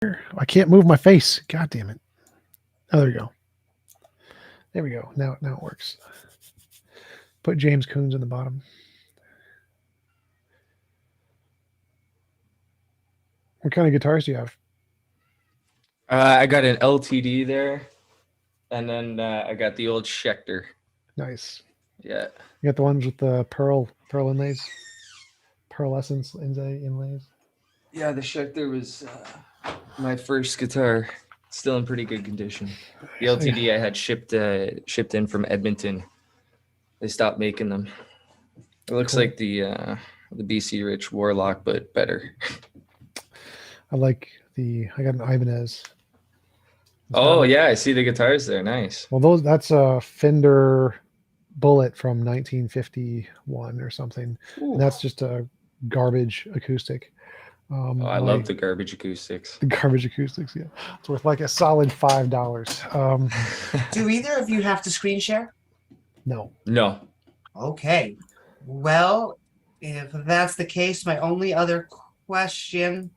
I can't move my face. God damn it. Oh, there we go. There we go. Now it works. Put James Coons in the bottom. What kind of guitars do you have? I got an LTD there, and then I got the old Schecter. Nice. Yeah. You got the ones with the pearl inlays, pearlescence inlays. Yeah, the Schecter was my first guitar. Still in pretty good condition. The LTD I had shipped in from Edmonton. They stopped making them. It looks Cool. like the BC Rich Warlock, but better. I got an Ibanez. Oh yeah, I see the guitars there. Nice. Well, that's a Fender Bullet from 1951 or something. And that's just a garbage acoustic. I love the garbage acoustics. The garbage acoustics, yeah. It's worth like a solid $5. Do either of you have to screen share? No. No. Okay. Well, if that's the case, my only other question...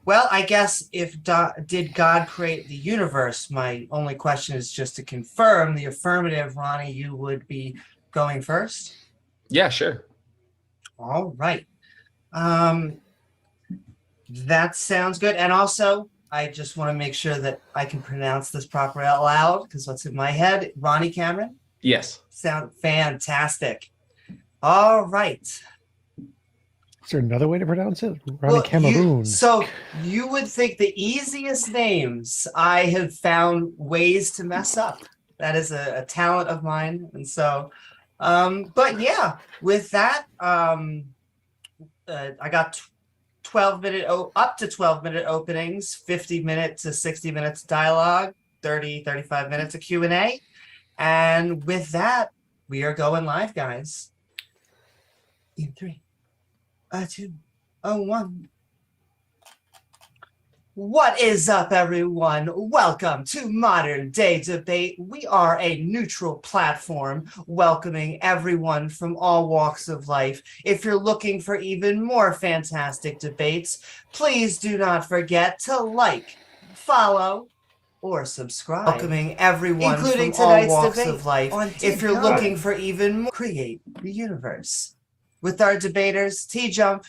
Well, I guess did God create the universe? My only question is just to confirm the affirmative. Ronnie, you would be going first? Yeah, sure. All right. That sounds good. And also, I just want to make sure that I can pronounce this properly out loud because what's in my head, Ronnie Cameron? Yes. Sound fantastic. All right. Is there another way to pronounce it? Ronnie Cameroon. So you would think the easiest names I have found ways to mess up. That is a talent of mine. And so, but yeah, with that, I got up to 12-minute openings, 50 to 60 minutes dialogue, 35 minutes of Q&A. And with that, we are going live, guys. In 3, 2, 1. What is up, everyone? Welcome to Modern Day Debate. We are a neutral platform welcoming everyone from all walks of life. If you're looking for even more fantastic debates, please do not forget to like, follow, or subscribe. Welcoming everyone including from all walks of life. If you're looking for even more, create the universe. With our debaters, TJump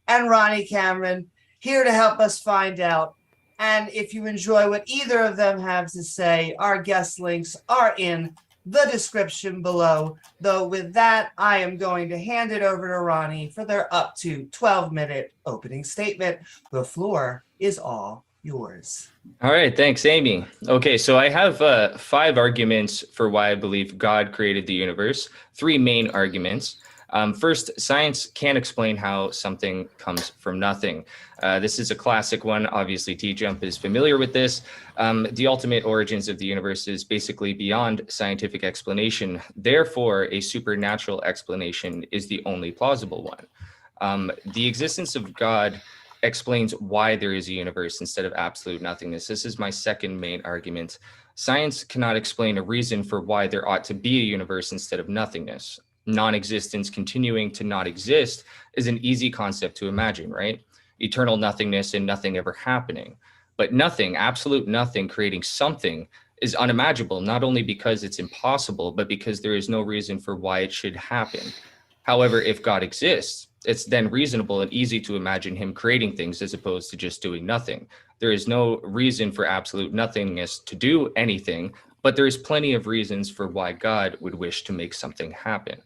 and Ronnie Cameron, here to help us find out. And if you enjoy what either of them have to say, our guest links are in the description below. Though with that, I am going to hand it over to Ronnie for their up to 12-minute opening statement. The floor is all yours. All right. Thanks, Amy. Okay, so I have 5 arguments for why I believe God created the universe. 3 main arguments. First, science can't explain how something comes from nothing. This is a classic one. Obviously, TJump is familiar with this. The ultimate origins of the universe is basically beyond scientific explanation. Therefore, a supernatural explanation is the only plausible one. The existence of God explains why there is a universe instead of absolute nothingness. This is my second main argument. Science cannot explain a reason for why there ought to be a universe instead of nothingness. Non-existence continuing to not exist is an easy concept to imagine, right? Eternal nothingness and nothing ever happening. But nothing, absolute nothing, creating something is unimaginable, not only because it's impossible, but because there is no reason for why it should happen. However, if God exists, it's then reasonable and easy to imagine him creating things as opposed to just doing nothing. There is no reason for absolute nothingness to do anything, but there is plenty of reasons for why God would wish to make something happen.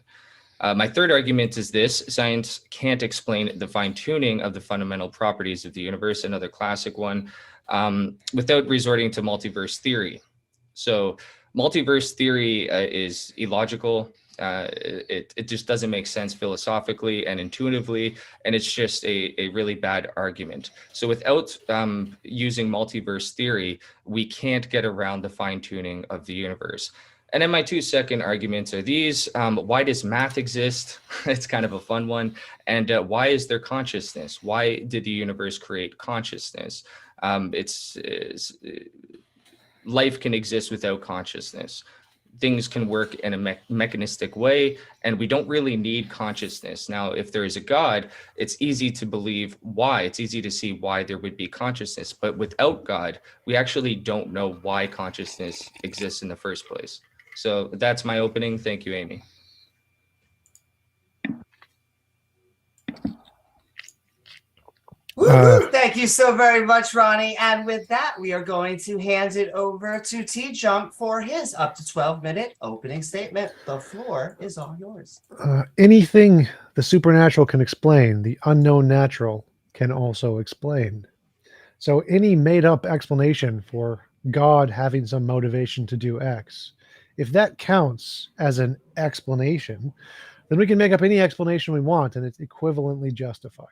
My third argument is this: science can't explain the fine-tuning of the fundamental properties of the universe, another classic one, without resorting to multiverse theory. So multiverse theory is illogical. It just doesn't make sense philosophically and intuitively, and it's just a really bad argument. So without using multiverse theory, we can't get around the fine-tuning of the universe. And then my 2 second arguments are these. Why does math exist? It's kind of a fun one. And why is there consciousness? Why did the universe create consciousness? Life can exist without consciousness. things can work in a mechanistic way, and we don't really need consciousness. Now, if there is a God, it's easy to believe why. It's easy to see why there would be consciousness. But without God, we actually don't know why consciousness exists in the first place. So that's my opening. Thank you, Amy. Woo-hoo! Thank you so very much, Ronnie. And with that, we are going to hand it over to TJump for his up to 12-minute opening statement. The floor is all yours. Anything the supernatural can explain, the unknown natural can also explain. So any made-up explanation for God having some motivation to do X, if that counts as an explanation, then we can make up any explanation we want, and it's equivalently justified.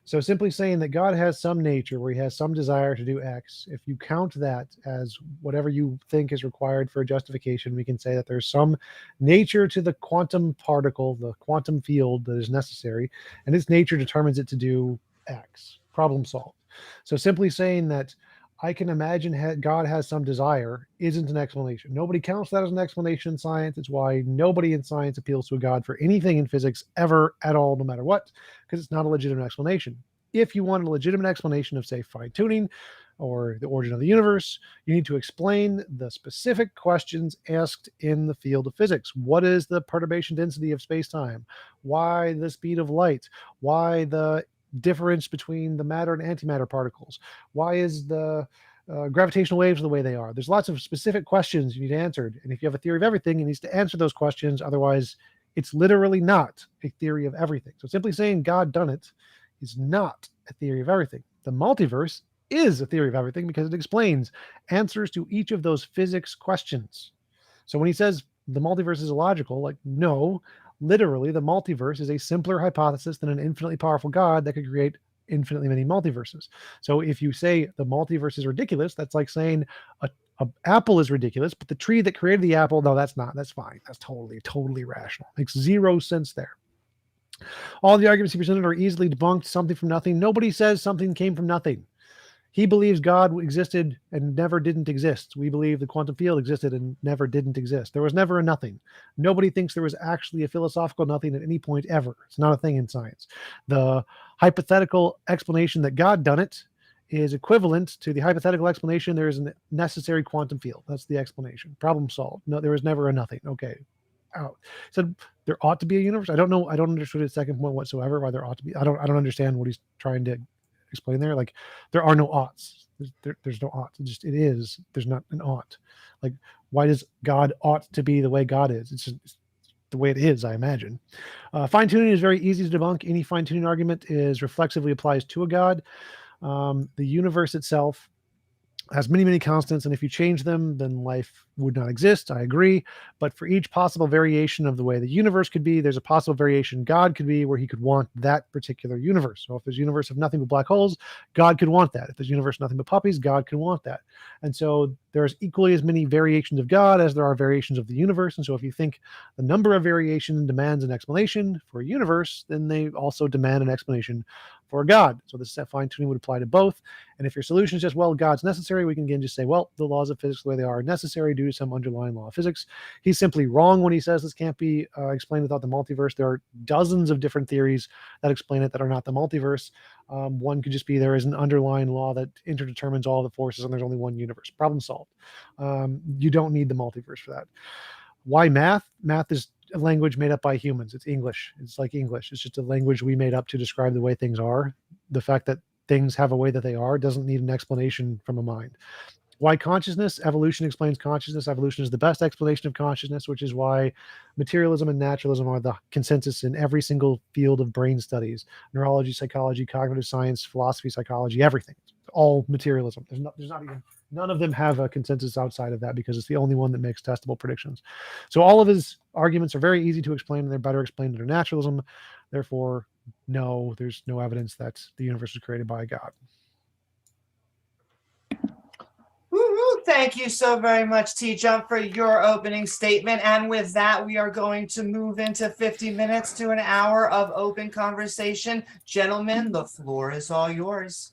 So simply saying that God has some nature where he has some desire to do X, if you count that as whatever you think is required for a justification, we can say that there's some nature to the quantum particle, the quantum field that is necessary, and its nature determines it to do X. Problem solved. So simply saying that I can imagine God has some desire isn't an explanation. Nobody counts that as an explanation in science. It's why nobody in science appeals to a God for anything in physics ever at all, no matter what, because it's not a legitimate explanation. If you want a legitimate explanation of, say, fine-tuning or the origin of the universe, you need to explain the specific questions asked in the field of physics. What is the perturbation density of space-time? Why the speed of light? Why the difference between the matter and antimatter particles? Why is the gravitational waves the way they are? There's lots of specific questions you need answered, and if you have a theory of everything, it needs to answer those questions. Otherwise, it's literally not a theory of everything. So simply saying God done it is not a theory of everything. The multiverse is a theory of everything because it explains answers to each of those physics questions. So when he says the multiverse is illogical, like, no, literally, the multiverse is a simpler hypothesis than an infinitely powerful God that could create infinitely many multiverses. So if you say the multiverse is ridiculous, that's like saying a apple is ridiculous, but the tree that created the apple, no, that's not. That's fine. That's totally rational. Makes zero sense there. All the arguments he presented are easily debunked. Something from nothing. Nobody says something came from nothing. He believes God existed and never didn't exist. We believe the quantum field existed and never didn't exist. There was never a nothing. Nobody thinks there was actually a philosophical nothing at any point ever. It's not a thing in science. The hypothetical explanation that God done it is equivalent to the hypothetical explanation there is a necessary quantum field. That's the explanation. Problem solved. No, there was never a nothing. Okay. Out. So there ought to be a universe. I don't know. I don't understand his second point whatsoever. Why there ought to be. I don't understand what he's trying to explain there. Like, there are no oughts. There's no ought. It is. There's not an ought. Like, why does God ought to be the way God is? It's just the way it is, I imagine. Fine-tuning is very easy to debunk. Any fine-tuning argument is reflexively applies to a God. The universe itself has many constants, and if you change them, then life would not exist. I agree. But for each possible variation of the way the universe could be, there's a possible variation God could be where he could want that particular universe. So if there's a universe of nothing but black holes, God could want that. If there's a universe of nothing but puppies, God could want that. And so there's equally as many variations of God as there are variations of the universe. And so if you think the number of variation demands an explanation for a universe, then they also demand an explanation for a God. So this fine-tuning would apply to both. And if your solution is just, well, God's necessary, we can again just say, well, the laws of physics the way they are necessary due to some underlying law of physics. He's simply wrong when he says this can't be explained without the multiverse. There are dozens of different theories that explain it that are not the multiverse. One could just be there is an underlying law that interdetermines all the forces and there's only one universe. Problem solved. You don't need the multiverse for that. Why math? Math is a language made up by humans. It's English. It's like English. It's just a language we made up to describe the way things are. The fact that things have a way that they are doesn't need an explanation from a mind. Why consciousness? Evolution explains consciousness. Evolution is the best explanation of consciousness, which is why materialism and naturalism are the consensus in every single field of brain studies. Neurology, psychology, cognitive science, philosophy, psychology, everything. It's all materialism. There's not even, none of them have a consensus outside of that because it's the only one that makes testable predictions. So all of his arguments are very easy to explain and they're better explained under naturalism. Therefore, no, there's no evidence that the universe was created by God. Woo-hoo. Thank you so very much, TJump, for your opening statement. And with that, we are going to move into 50 minutes to an hour of open conversation. Gentlemen, the floor is all yours.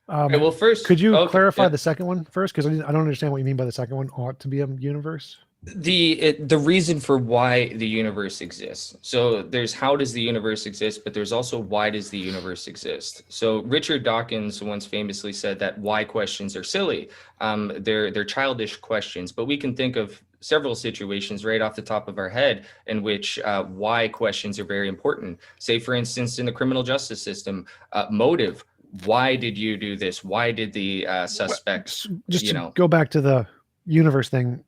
Okay, well, first, could you clarify the second one first? Because I don't understand what you mean by the second one. Ought to be a universe. The reason for why the universe exists. So there's how does the universe exist, but there's also why does the universe exist. So Richard Dawkins once famously said that why questions are silly. They're childish questions, but we can think of several situations right off the top of our head in which why questions are very important. Say, for instance, in the criminal justice system, motive. Why did you do this? Why did the suspect, Just you to know, go back to the universe thing,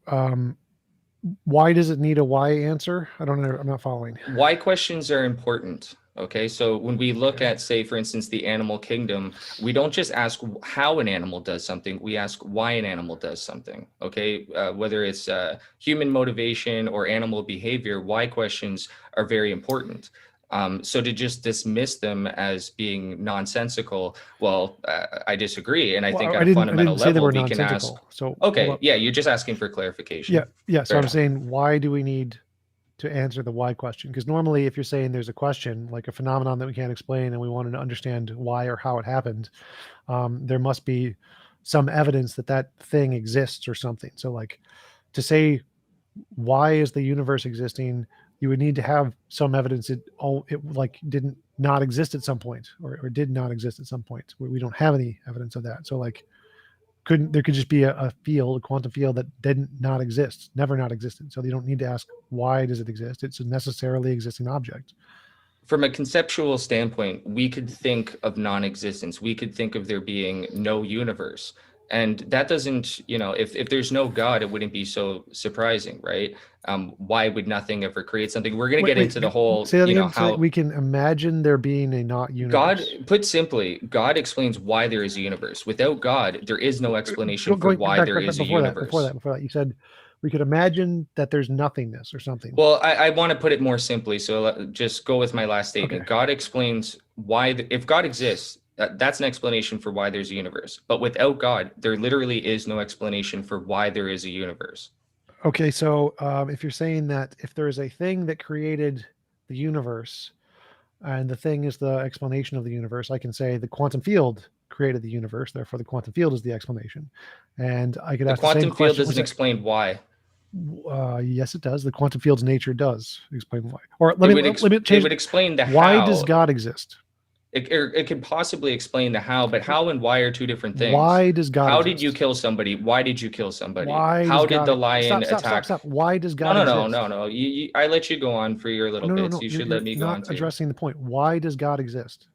why does it need a why answer? I don't know. I'm not following. why questions are important. Okay, so when we look at, say, for instance, the animal kingdom, we don't just ask how an animal does something, we ask why an animal does something. Okay, whether it's human motivation or animal behavior, why questions are very important. So to just dismiss them as being nonsensical, well, I disagree. And I think at I a fundamental didn't say they level, were we can ask, nonsensical. So hold okay, up. yeah, you're just asking for clarification. Yeah. So Fair I'm enough. saying, why do we need to answer the why question? Because normally, if you're saying there's a question, like a phenomenon that we can't explain, and we want to understand why or how it happened, there must be some evidence that that thing exists or something. So, like, to say why is the universe existing, you would need to have some evidence it like didn't not exist at some point, or did not exist at some point. We don't have any evidence of that. So, like, there could just be a field, a quantum field that didn't not exist, never not existed. So you don't need to ask why does it exist. It's a necessarily existing object. From a conceptual standpoint, we could think of non-existence. We could think of there being no universe. And that doesn't, if there's no God, it wouldn't be so surprising, right? Why would nothing ever create something? We're going to get into the whole, say that again, so how that we can imagine there being a not universe. God, put simply, God explains why there is a universe. Without God, there is no explanation for why there is a universe. Before that, you said we could imagine that there's nothingness or something. Well, I want to put it more simply. So just go with my last statement. Okay. God explains why, if God exists, that's an explanation for why there's a universe. But without God, there literally is no explanation for why there is a universe. Okay, so if you're saying that if there is a thing that created the universe, and the thing is the explanation of the universe, I can say the quantum field created the universe, therefore the quantum field is the explanation. And I could ask the same question. The quantum field doesn't explain why. Yes, it does. The quantum field's nature does explain why. Or let me change. It would explain the how. Why does God exist? It could possibly explain the how, but how and why are two different things. Why does God How exist? did you kill somebody? Why did you kill somebody? Why how did the lion attack? Stop. Why does God exist? No. I let you go on for your little bits. You should let me go on. You're not addressing the point. Why does God exist?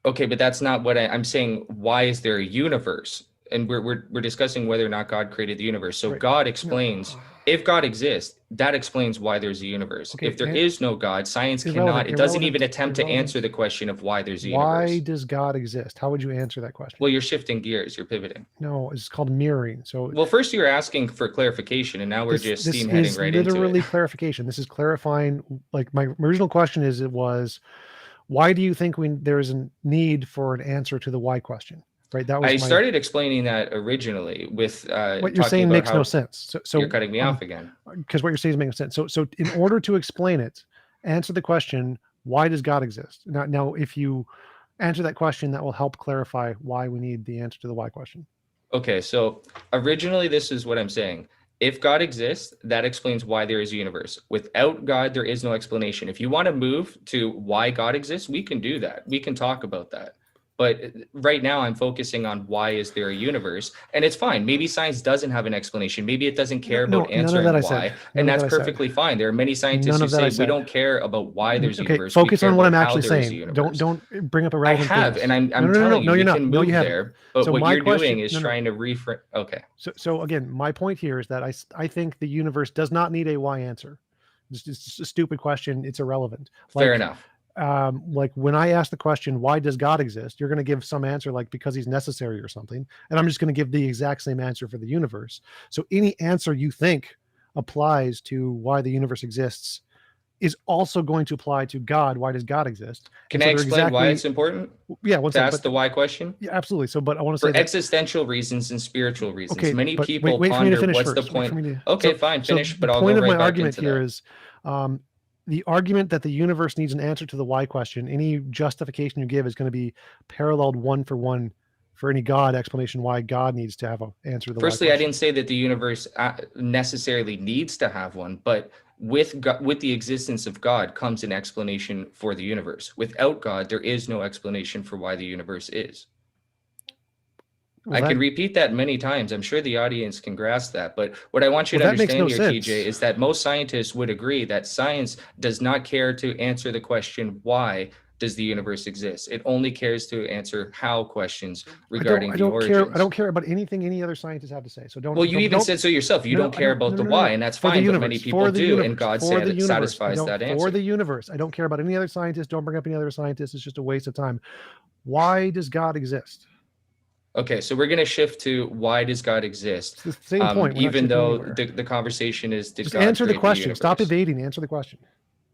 Okay, but that's not what I'm saying. Why is there a universe? And we're discussing whether or not God created the universe. So right. God explains, if God exists, that explains why there's a universe. Okay, if there is no God, science cannot, it doesn't even attempt to answer the question of why there's a universe. Why does God exist? How would you answer that question? Well, you're shifting gears, you're pivoting. No, it's called mirroring. So, well, first you were asking for clarification, and now we're just steam heading right into it. This is literally clarification. This is clarifying, like my original question was, why do you think there is a need for an answer to the why question? Right. That was. I started explaining that originally with what you're saying makes no sense. So you're cutting me off again. Because what you're saying is making sense. So in order to explain it, answer the question: why does God exist? Now, if you answer that question, that will help clarify why we need the answer to the why question. Okay. So originally, this is what I'm saying. If God exists, that explains why there is a universe. Without God, there is no explanation. If you want to move to why God exists, we can do that. We can talk about that. But right now I'm focusing on why is there a universe, and it's fine. Maybe science doesn't have an explanation. Maybe it doesn't care about answering why, and that's perfectly fine. There are many scientists who say we don't care about why there's a universe. Focus on what I'm actually saying. Don't bring up irrelevant things. I have, and I'm telling you, you can move there. But what you're doing is trying to reframe. Okay. So again, my point here is that I think the universe does not need a why answer. It's just a stupid question. It's irrelevant. Fair enough. Like when I ask the question, why does God exist? You're going to give some answer like because he's necessary or something. And I'm just going to give the exact same answer for the universe. So any answer you think applies to why the universe exists is also going to apply to God. Why does God exist? Can I explain why it's important? Yeah. To ask the why question? Yeah, absolutely. So, but I want to say for existential reasons and spiritual reasons. Okay, many people ponder what's the point. Okay, fine, finish. But I'll go right back into that. The point of my argument here is, the argument that the universe needs an answer to the why question, any justification you give is going to be paralleled one for one for any God explanation why God needs to have an answer to the Firstly, why I question. didn't say that the universe necessarily needs to have one, but with the existence of God comes an explanation for the universe. Without God, there is no explanation for why the universe is. Well, I can repeat that many times. I'm sure the audience can grasp that. But what I want you to that makes understand no here, sense. TJ, is that most scientists would agree that science does not care to answer the question, why does the universe exist? It only cares to answer how questions regarding the origins. I don't care about anything any other scientists have to say. So don't. Well, you don't, even don't, said so yourself. You don't care about the why, and that's for fine. the But many universe, people for the do, universe, and God for the universe. satisfies that answer. For the universe, I don't care about any other scientists. Don't bring up any other scientists. It's just a waste of time. Why does God exist? Okay, so we're going to shift to why does God exist? It's the same point. Even though the conversation is, did just God answer the create question. universe? Stop evading. Answer the question.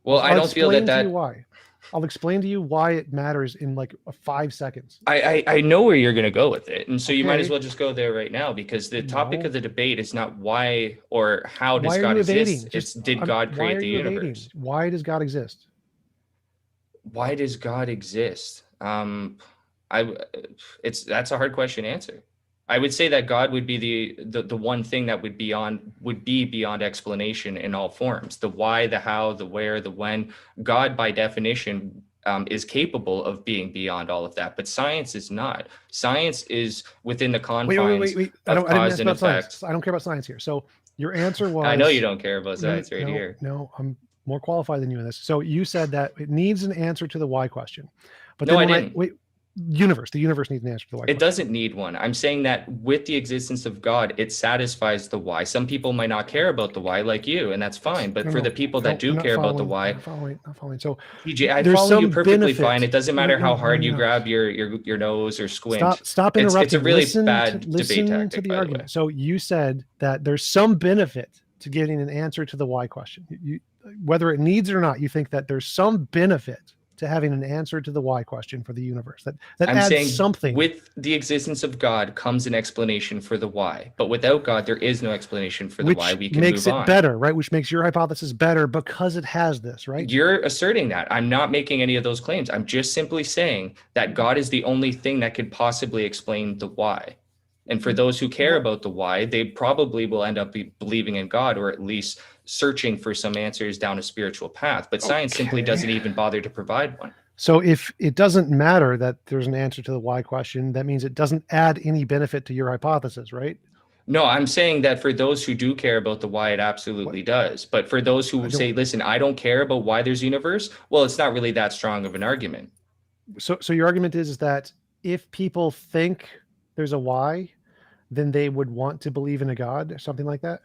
Well, I don't feel that why. I'll explain to you why it matters in like 5 seconds. I know where you're going to go with it, and so you might as well just go there right now, because the topic of the debate is not why or how does God exist. It's did God create the universe? Why does God exist? Why does God exist? That's a hard question to answer. I would say that God would be the one thing that would be beyond explanation in all forms. The why, the how, the where, the when. God, by definition, is capable of being beyond all of that, but science is not. Science is within the confines of cause and effect. I don't care about science here. So your answer was... I know you don't care about science here. No, I'm more qualified than you in this. So you said that it needs an answer to the why question. But no, I didn't. The universe needs an answer to the why question. It doesn't need one. I'm saying that with the existence of God, it satisfies the why. Some people might not care about the why, like you, and that's fine. But for the people that do care about the why, not following. So TJ, I follow you perfectly fine. It doesn't matter how hard you grab your nose or squint. Stop interrupting. It's a really bad debate tactic, to the argument. So you said that there's some benefit to getting an answer to the why question. Whether it needs it or not, you think that there's some benefit to having an answer to the why question for the universe. That I'm adds saying something. With the existence of God comes an explanation for the why. But without God, there is no explanation for the why. We can move on. Which makes it better, right? Which makes your hypothesis better because it has this, right? You're asserting that. I'm not making any of those claims. I'm just simply saying that God is the only thing that could possibly explain the why. And for those who care about the why, they probably will end up believing in God, or at least searching for some answers down a spiritual path. But science simply doesn't even bother to provide one. So if it doesn't matter that there's an answer to the why question, that means it doesn't add any benefit to your hypothesis, right? No, I'm saying that for those who do care about the why, it absolutely does. But for those who say, listen, I don't care about why there's universe, well, it's not really that strong of an argument. So your argument is that if people think there's a why, then they would want to believe in a God or something like that?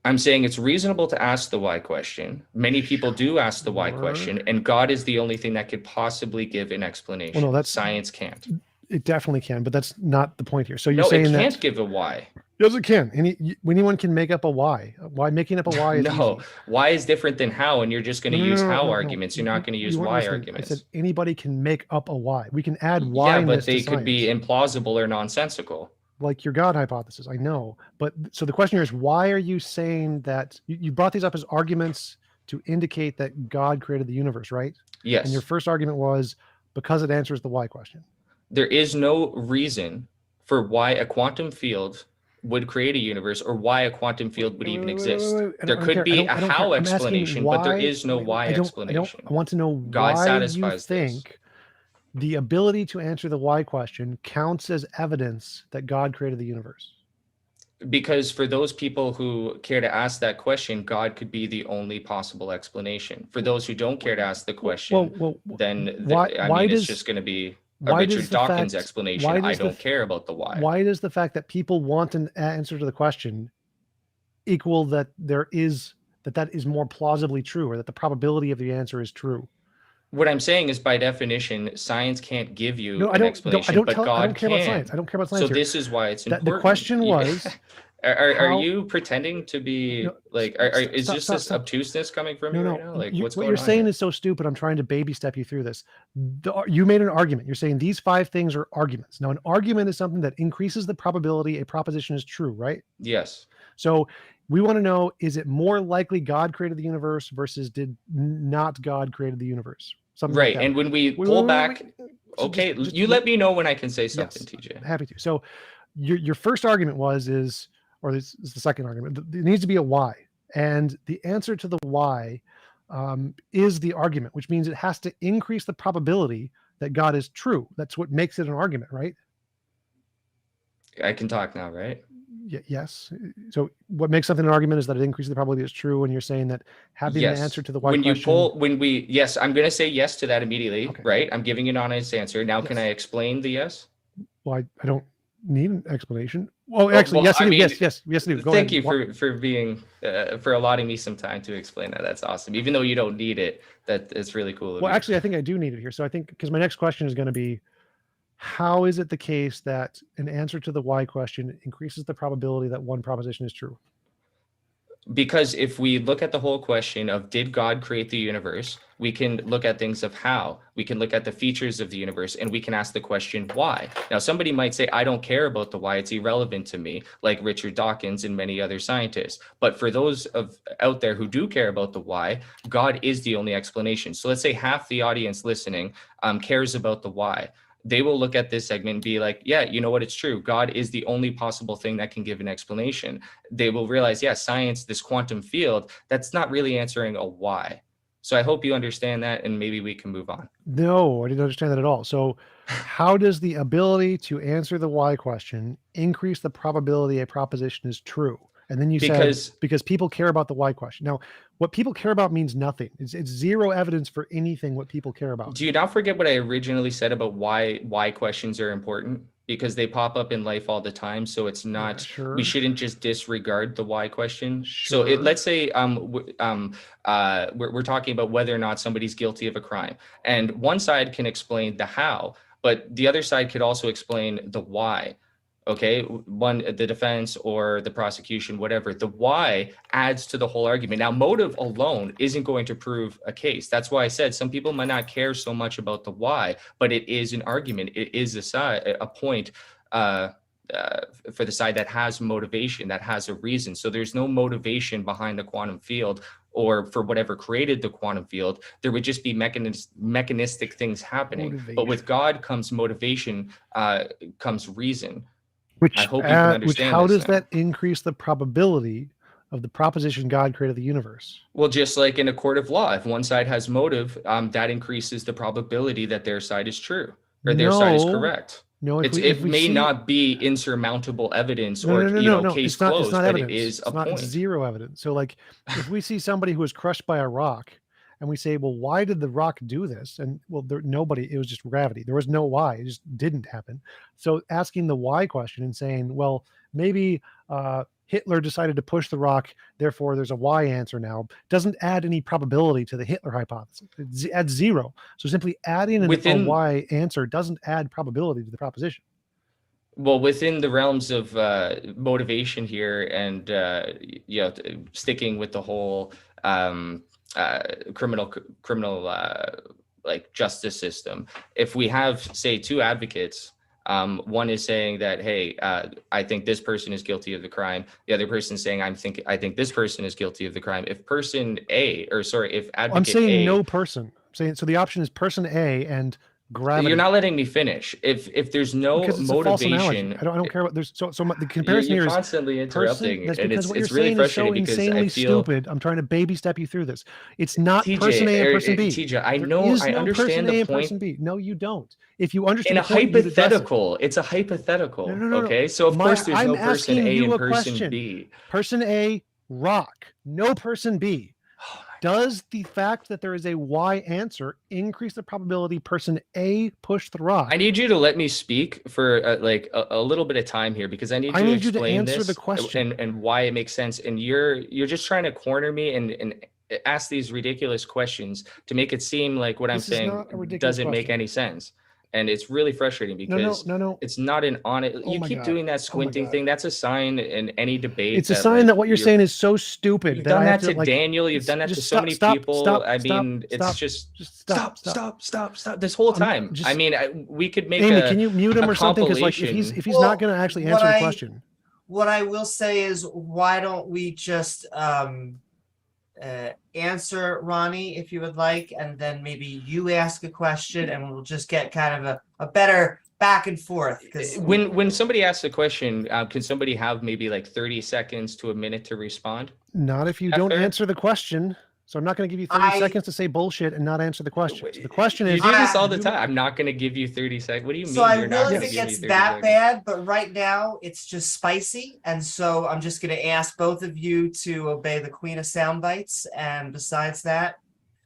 I'm saying it's reasonable to ask the why question. Many people do ask the why question, and God is the only thing that could possibly give an explanation. Well, no, science can't. It definitely can, but that's not the point here. So you're saying it can't give a why. Yes, it can. Anyone can make up a why. Why making up a why is no. easy. Why is different than how, and you're just going to use how arguments. You're not going to use why arguments. I said anybody can make up a why. We can add why. Yeah, but they could be implausible or nonsensical. Like your God hypothesis, I know. But so the question here is, why are you saying that you brought these up as arguments to indicate that God created the universe, right? Yes. And your first argument was because it answers the why question. There is no reason for why a quantum field would create a universe, or why a quantum field would even exist. There could be a how explanation, but there is no why explanation. I want to know why you think the ability to answer the why question counts as evidence that God created the universe. Because for those people who care to ask that question, God could be the only possible explanation. For those who don't care to ask the question, it's just going to be a Richard Dawkins explanation. I don't care about the why. Why does the fact that people want an answer to the question equal that that is more plausibly true, or that the probability of the answer is true? What I'm saying is, by definition, science can't give you an explanation, but God can. I don't care about science. I don't care about science. So this is why it's important. The question was... Are you pretending to be is this obtuseness coming from you right now? Like, what's going on? What you're saying is so stupid. I'm trying to baby step you through this. You made an argument. You're saying these 5 things are arguments. Now, an argument is something that increases the probability a proposition is true, right? Yes. So we want to know, is it more likely God created the universe versus did not God created the universe? Something right. Like that. And when we pull back, Okay, you let me know when I can say something, yes, TJ. Happy to. So your first argument or this is the second argument. There needs to be a why, and the answer to the why is the argument, which means it has to increase the probability that God is true. That's what makes it an argument, right? I can talk now, right? Yes. So what makes something an argument is that it increases the probability it's true, and you're saying that having an answer to the why question. Yes, I'm going to say yes to that immediately, Okay. right? I'm giving an honest answer. Now, Can I explain the yes? Well, I don't need an explanation. Oh, actually, yes, I do. Yes, I do. Go thank ahead. you for being for allowing me some time to explain that. That's awesome. Even though you don't need it, it's really cool. Well, actually, I think I do need it here. So I think because my next question is going to be, how is it the case that an answer to the why question increases the probability that one proposition is true? Because if we look at the whole question of did God create the universe, we can look at things of how. We can look at the features of the universe, and we can ask the question why. Now, somebody might say, I don't care about the why, it's irrelevant to me, like Richard Dawkins and many other scientists. But for those out there who do care about the why, God is the only explanation. So let's say half the audience listening cares about the why. They will look at this segment and be like, yeah, you know what, it's true. God is the only possible thing that can give an explanation. They will realize, yeah, science, this quantum field, that's not really answering a why. So I hope you understand that, and maybe we can move on. No, I didn't understand that at all. So how does the ability to answer the why question increase the probability a proposition is true? And then you said, because people care about the why question. Now, what people care about means nothing. It's zero evidence for anything what people care about. Do you not forget what I originally said about why questions are important? Because they pop up in life all the time. So it's not, sure. We shouldn't just disregard the why question. Sure. So let's say we're talking about whether or not somebody's guilty of a crime. And one side can explain the how, but the other side could also explain the why. Okay, the defense or the prosecution, whatever, the why adds to the whole argument. Now, motive alone isn't going to prove a case. That's why I said some people might not care so much about the why, but it is an argument. It is a point for the side that has motivation, that has a reason. So there's no motivation behind the quantum field or for whatever created the quantum field. There would just be mechanistic things happening. Motivation. But with God comes motivation, comes reason. I hope you can understand how does that increase the probability of the proposition God created the universe? Well, just like in a court of law, if one side has motive, that increases the probability that their side is true or their side is correct. No, it may not be insurmountable evidence case closed, but evidence. It is a point. It's zero evidence. So like if we see somebody who was crushed by a rock and we say, well, why did the rock do this? And well, it was just gravity. There was no why. It just didn't happen. So asking the why question and saying, well, maybe Hitler decided to push the rock, therefore there's a why answer now, doesn't add any probability to the Hitler hypothesis. It adds zero. So simply adding a why answer doesn't add probability to the proposition. Well, within the realms of motivation here and sticking with the whole criminal like justice system, if we have, say, two advocates, one is saying that, hey, I think this person is guilty of the crime, the other person saying I think this person is guilty of the crime. If advocate I'm saying A, no person. I'm saying, so the option is person A and gravity. You're not letting me finish. If there's no motivation, I don't care what there's. So the comparison here is constantly interrupting, and it's really frustrating because insanely stupid. I'm trying to baby step you through this. It's not person A and person B. TJ, I understand the point. Person B. No, you don't. If you understand in a hypothetical, it's a hypothetical. No. Okay, so of course there's no person A and person B. Person A, rock. No person B. Does the fact that there is a why answer increase the probability person A pushed the rock? I need you to let me speak for a little bit of time here, because I need you to answer the question and why it makes sense. And you're just trying to corner me and ask these ridiculous questions to make it seem like what I'm saying doesn't make any sense. And it's really frustrating because it's not an honest. You keep doing that squinting thing. That's a sign in any debate. It's a sign that what you're saying is so stupid. You've done that to Daniel. You've done that to so many people. Stop. This whole time. We could make Amy, can you mute him or something? Because like if he's not going to actually answer the question. What I will say is, why don't we just answer, Ronnie, if you would like, and then maybe you ask a question, and we'll just get kind of a better back and forth. Because when somebody asks a question, can somebody have maybe like 30 seconds to a minute to respond? Not if you That don't fair? answer the question. So I'm not going to give you 30 seconds to say bullshit and not answer the question. So the question is, you do this all the time. I'm not going to give you 30 seconds. What do you mean? So I you're not really gonna think give me it's 30 that seconds? bad, but right now it's just spicy, and so I'm just going to ask both of you to obey the Queen of Sound Bites. And besides that,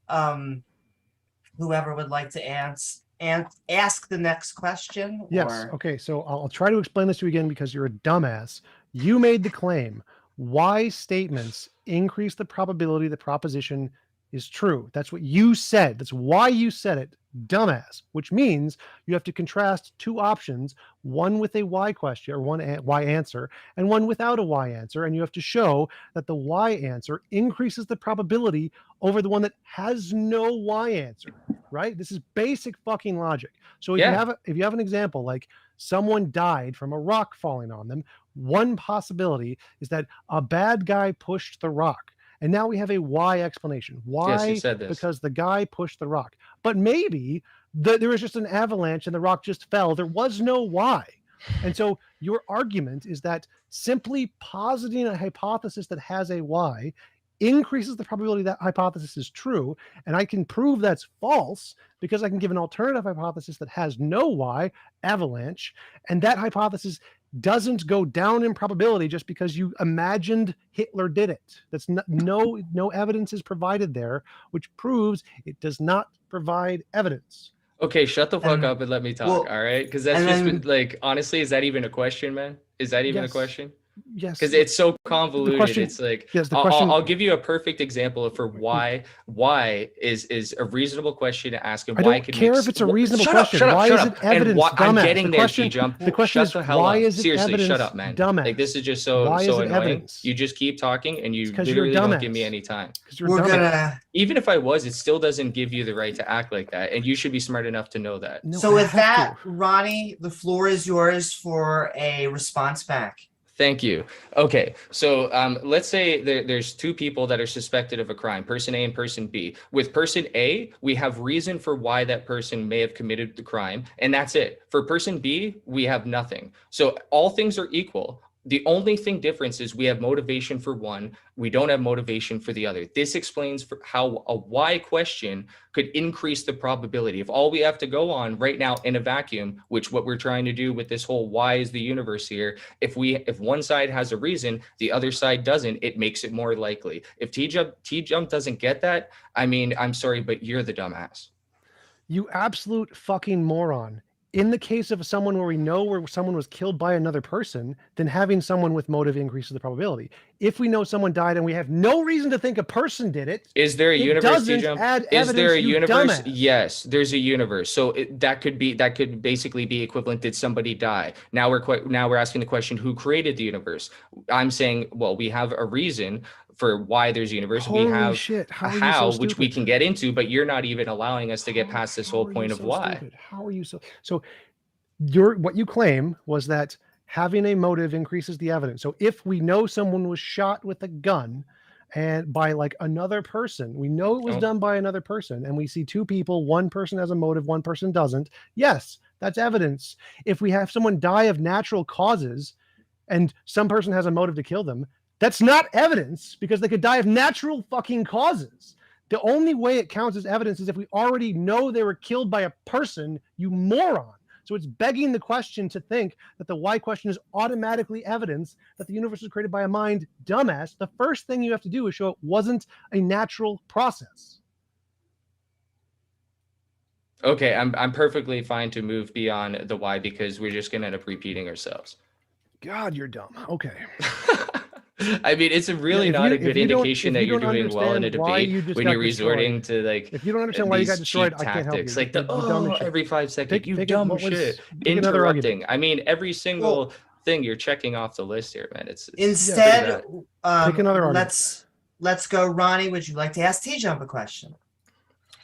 whoever would like to ask the next question. yes. Or... Okay. So I'll try to explain this to you again because you're a dumbass. You made the claim. Why statements increase the probability the proposition is true. That's what you said. That's why you said it, dumbass, which means you have to contrast two options, one with a why question or one why answer and one without a why answer. And you have to show that the why answer increases the probability over the one that has no why answer, right? This is basic fucking logic. So if you have an example, like someone died from a rock falling on them, one possibility is that a bad guy pushed the rock. And now we have a why explanation. Why? Yes, you said this. Because the guy pushed the rock. But maybe there was just an avalanche and the rock just fell. There was no why. And so your argument is that simply positing a hypothesis that has a why increases the probability that hypothesis is true. And I can prove that's false because I can give an alternative hypothesis that has no why, avalanche, and that hypothesis doesn't go down in probability just because you imagined Hitler did it. That's no evidence is provided there, which proves it does not provide evidence. Okay, shut the fuck up and let me talk, all right? Because that's just then, like, honestly, is that even a question, man? Is that even a question? Yes. Because it's so convoluted. Question, it's like, yes, the question, I'll give you a perfect example for why is a reasonable question to ask. And I why don't care if it's a reasonable shut question. Up, why shut is up. it evidence? I'm getting there, TJump. The question is, why is it Seriously, evidence? shut up, man. Dumbass. Like, this is just so annoying. Evidence? You just keep talking and you because literally don't give me any time. Even if I was, it still doesn't give you the right to act like that. And you should be smart enough to know that. No, so with that, Ronnie, the floor is yours for a response back. Thank you. Okay, so let's say there's two people that are suspected of a crime, person A and person B. With person A, we have reason for why that person may have committed the crime, and that's it. For person B, we have nothing. So all things are equal. The only thing difference is we have motivation for one, we don't have motivation for the other. This explains how a why question could increase the probability. If all we have to go on right now in a vacuum, which what we're trying to do with this whole why is the universe here, if one side has a reason, the other side doesn't, it makes it more likely. If TJump doesn't get that, I mean, I'm sorry, but you're the dumbass. You absolute fucking moron. In the case of someone where we know where someone was killed by another person, then having someone with motive increases the probability. If we know someone died and we have no reason to think a person did it, is there a universe? Is there a universe? Dumbass. Yes, there's a universe. So that could basically be equivalent. Did somebody die? Now we're asking the question: who created the universe? I'm saying, well, we have a reason for why there's a universe. Holy we have shit. how which we can get into, but you're not even allowing us to get past this whole point of why. Stupid? How are you so what you claim was that having a motive increases the evidence. So if we know someone was shot with a gun and by like another person, we know it was done by another person, and we see two people, one person has a motive, one person doesn't. Yes, that's evidence. If we have someone die of natural causes and some person has a motive to kill them, that's not evidence because they could die of natural fucking causes. The only way it counts as evidence is if we already know they were killed by a person, you moron. So it's begging the question to think that the why question is automatically evidence that the universe was created by a mind, dumbass. The first thing you have to do is show it wasn't a natural process. Okay, I'm perfectly fine to move beyond the why because we're just gonna end up repeating ourselves. God, you're dumb. Okay. I mean, it's really not a good indication that you're doing well in a debate when you're resorting to like. If you don't understand why you got destroyed, I can't help you. Like every 5 seconds, you dumb shit. Interrupting. I mean, every single thing you're checking off the list here, man. It's instead. Pick another argument. Let's go, Ronnie. Would you like to ask TJump a question?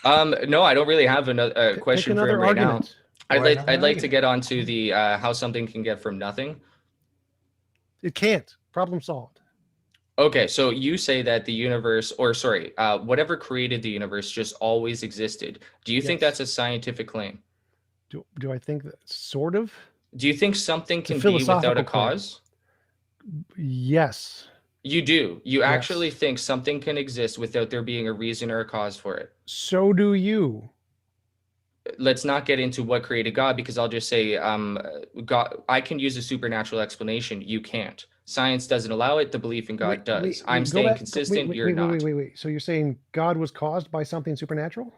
No, I don't really have another question for him right now. I'd like to get onto the how something can get from nothing. It can't. Problem solved. Okay, so you say that the universe, or sorry, whatever created the universe just always existed. Do you think Yes. that's a scientific claim? Do I think that sort of? Do you think something It's a can be without a philosophical claim. cause? Yes. You do. You actually Yes. think something can exist without there being a reason or a cause for it. So do you. Let's not get into what created God, because I'll just say, God, I can use a supernatural explanation. You can't. Science doesn't allow it. The belief in God does. I'm go staying back- consistent. You're not. Wait. So you're saying God was caused by something supernatural?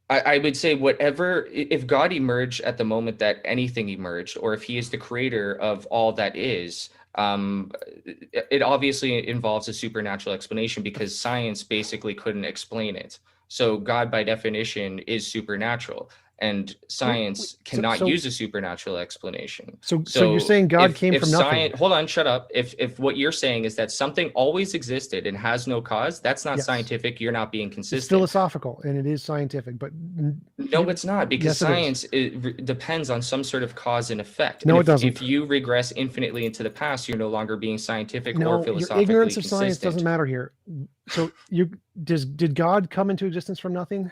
I would say whatever, if God emerged at the moment that anything emerged, or if he is the creator of all that is, it obviously involves a supernatural explanation, because science basically couldn't explain it. So God, by definition, is supernatural, and science cannot use a supernatural explanation. So you're saying God came from nothing? Hold on, shut up. If what you're saying is that something always existed and has no cause, that's not scientific. You're not being consistent. It's philosophical, and it is scientific, but no, it's not, because science depends on some sort of cause and effect. No, it doesn't. If you regress infinitely into the past, you're no longer being scientific or philosophically your ignorance of consistent. Science doesn't matter here. So did God come into existence from nothing?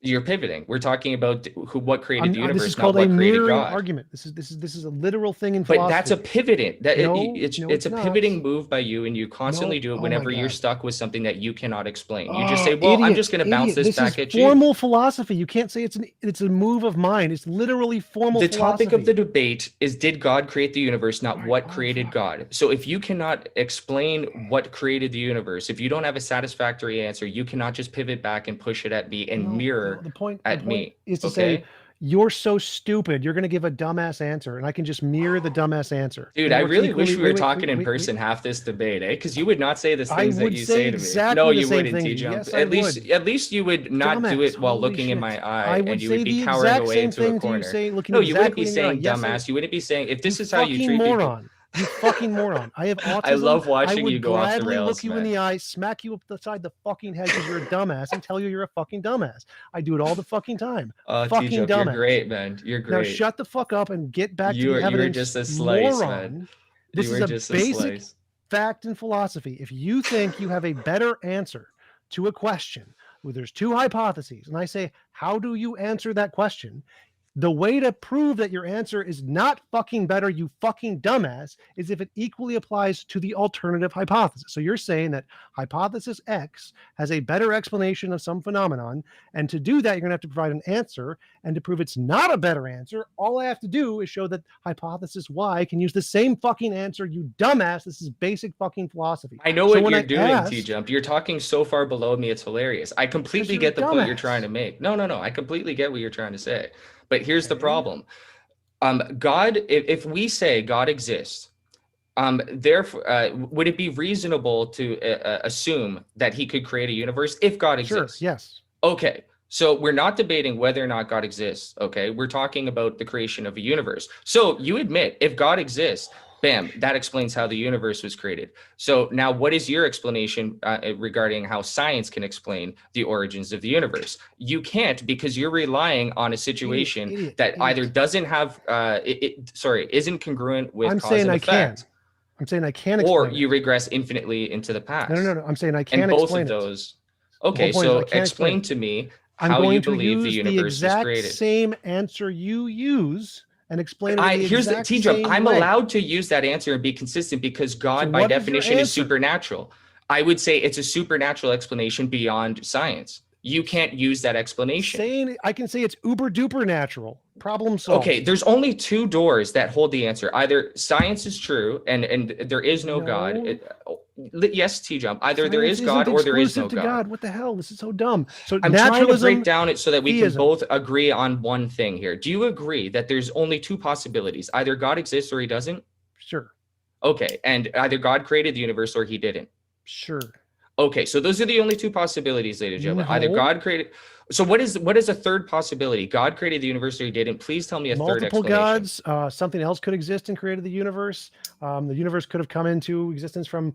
You're pivoting. We're talking about what created the universe, this is called not a what created mirroring God. argument. This is a literal thing in philosophy. But that's a pivoting. It's a not. pivoting move by you, and you constantly do it whenever you're stuck with something that you cannot explain. You just say, "Well, idiot, I'm just going to bounce this back at you." Formal philosophy. You can't say it's a move of mine. It's literally formal philosophy. The topic of the debate is, did God create the universe, not what created God. So if you cannot explain what created the universe, if you don't have a satisfactory answer, you cannot just pivot back and push it at me and mirror at me. Is to say, you're so stupid, you're going to give a dumbass answer, and I can just mirror the dumbass answer. Dude, I really wish we were talking in person half this debate, because you would not say the things that you say to me. No, you wouldn't, TJump. At least you would not do it while looking in my eye, and you would be cowering away into a corner. No, you wouldn't be saying dumbass. You wouldn't be saying, if this is how you treat people. You fucking moron. I have autism. I love watching you go off the rails, I would gladly look you in the eye, smack you upside the fucking head because you're a dumbass, and tell you you're a fucking dumbass. I do it all the fucking time. Fucking TJump, dumbass. You're great, man. You're great. Now shut the fuck up and get back to the evidence. You were just a slice, moron. man. This is a basic fact in philosophy. If you think you have a better answer to a question where there's two hypotheses, and I say, how do you answer that question? The way to prove that your answer is not fucking better, you fucking dumbass, is if it equally applies to the alternative hypothesis. So you're saying that hypothesis X has a better explanation of some phenomenon, and to do that, you're going to have to provide an answer, and to prove it's not a better answer, all I have to do is show that hypothesis Y can use the same fucking answer, you dumbass. This is basic fucking philosophy. I know what you're doing, T-Jump. You're talking so far below me, it's hilarious. I completely get the point you're trying to make. No. I completely get what you're trying to say. But here's the problem. God, if we say God exists, therefore, would it be reasonable to assume that he could create a universe if God exists? Sure, yes. Okay, so we're not debating whether or not God exists, okay? We're talking about the creation of a universe. So you admit, if God exists, bam, that explains how the universe was created. So now what is your explanation regarding how science can explain the origins of the universe? You can't, because you're relying on a situation that either doesn't have, isn't congruent with cause and effect. I'm saying I can't explain or you regress infinitely into the past. No. I'm saying I can't explain both of those. Okay, so explain to me how you believe the universe was created. The same answer you use and explain it. Here's the T-Jump. I'm allowed to use that answer and be consistent because God, by definition, is supernatural. I would say it's a supernatural explanation beyond science. You can't use that explanation. I can say it's uber duper natural. Problem solved. Okay, there's only two doors that hold the answer. Either science is true and there is no God. Yes, T-Jump. Either science there is God or there is no God. What the hell? This is so dumb. So I'm trying to break down it so that we can both agree on one thing here. Do you agree that there's only two possibilities? Either God exists or he doesn't? Sure. Okay, and either God created the universe or he didn't? Sure. Okay, so those are the only two possibilities, ladies and gentlemen. Either God created. So what is a third possibility? God created the universe or he didn't? Please tell me a third explanation. Multiple gods. Something else could exist and created the universe. The universe could have come into existence from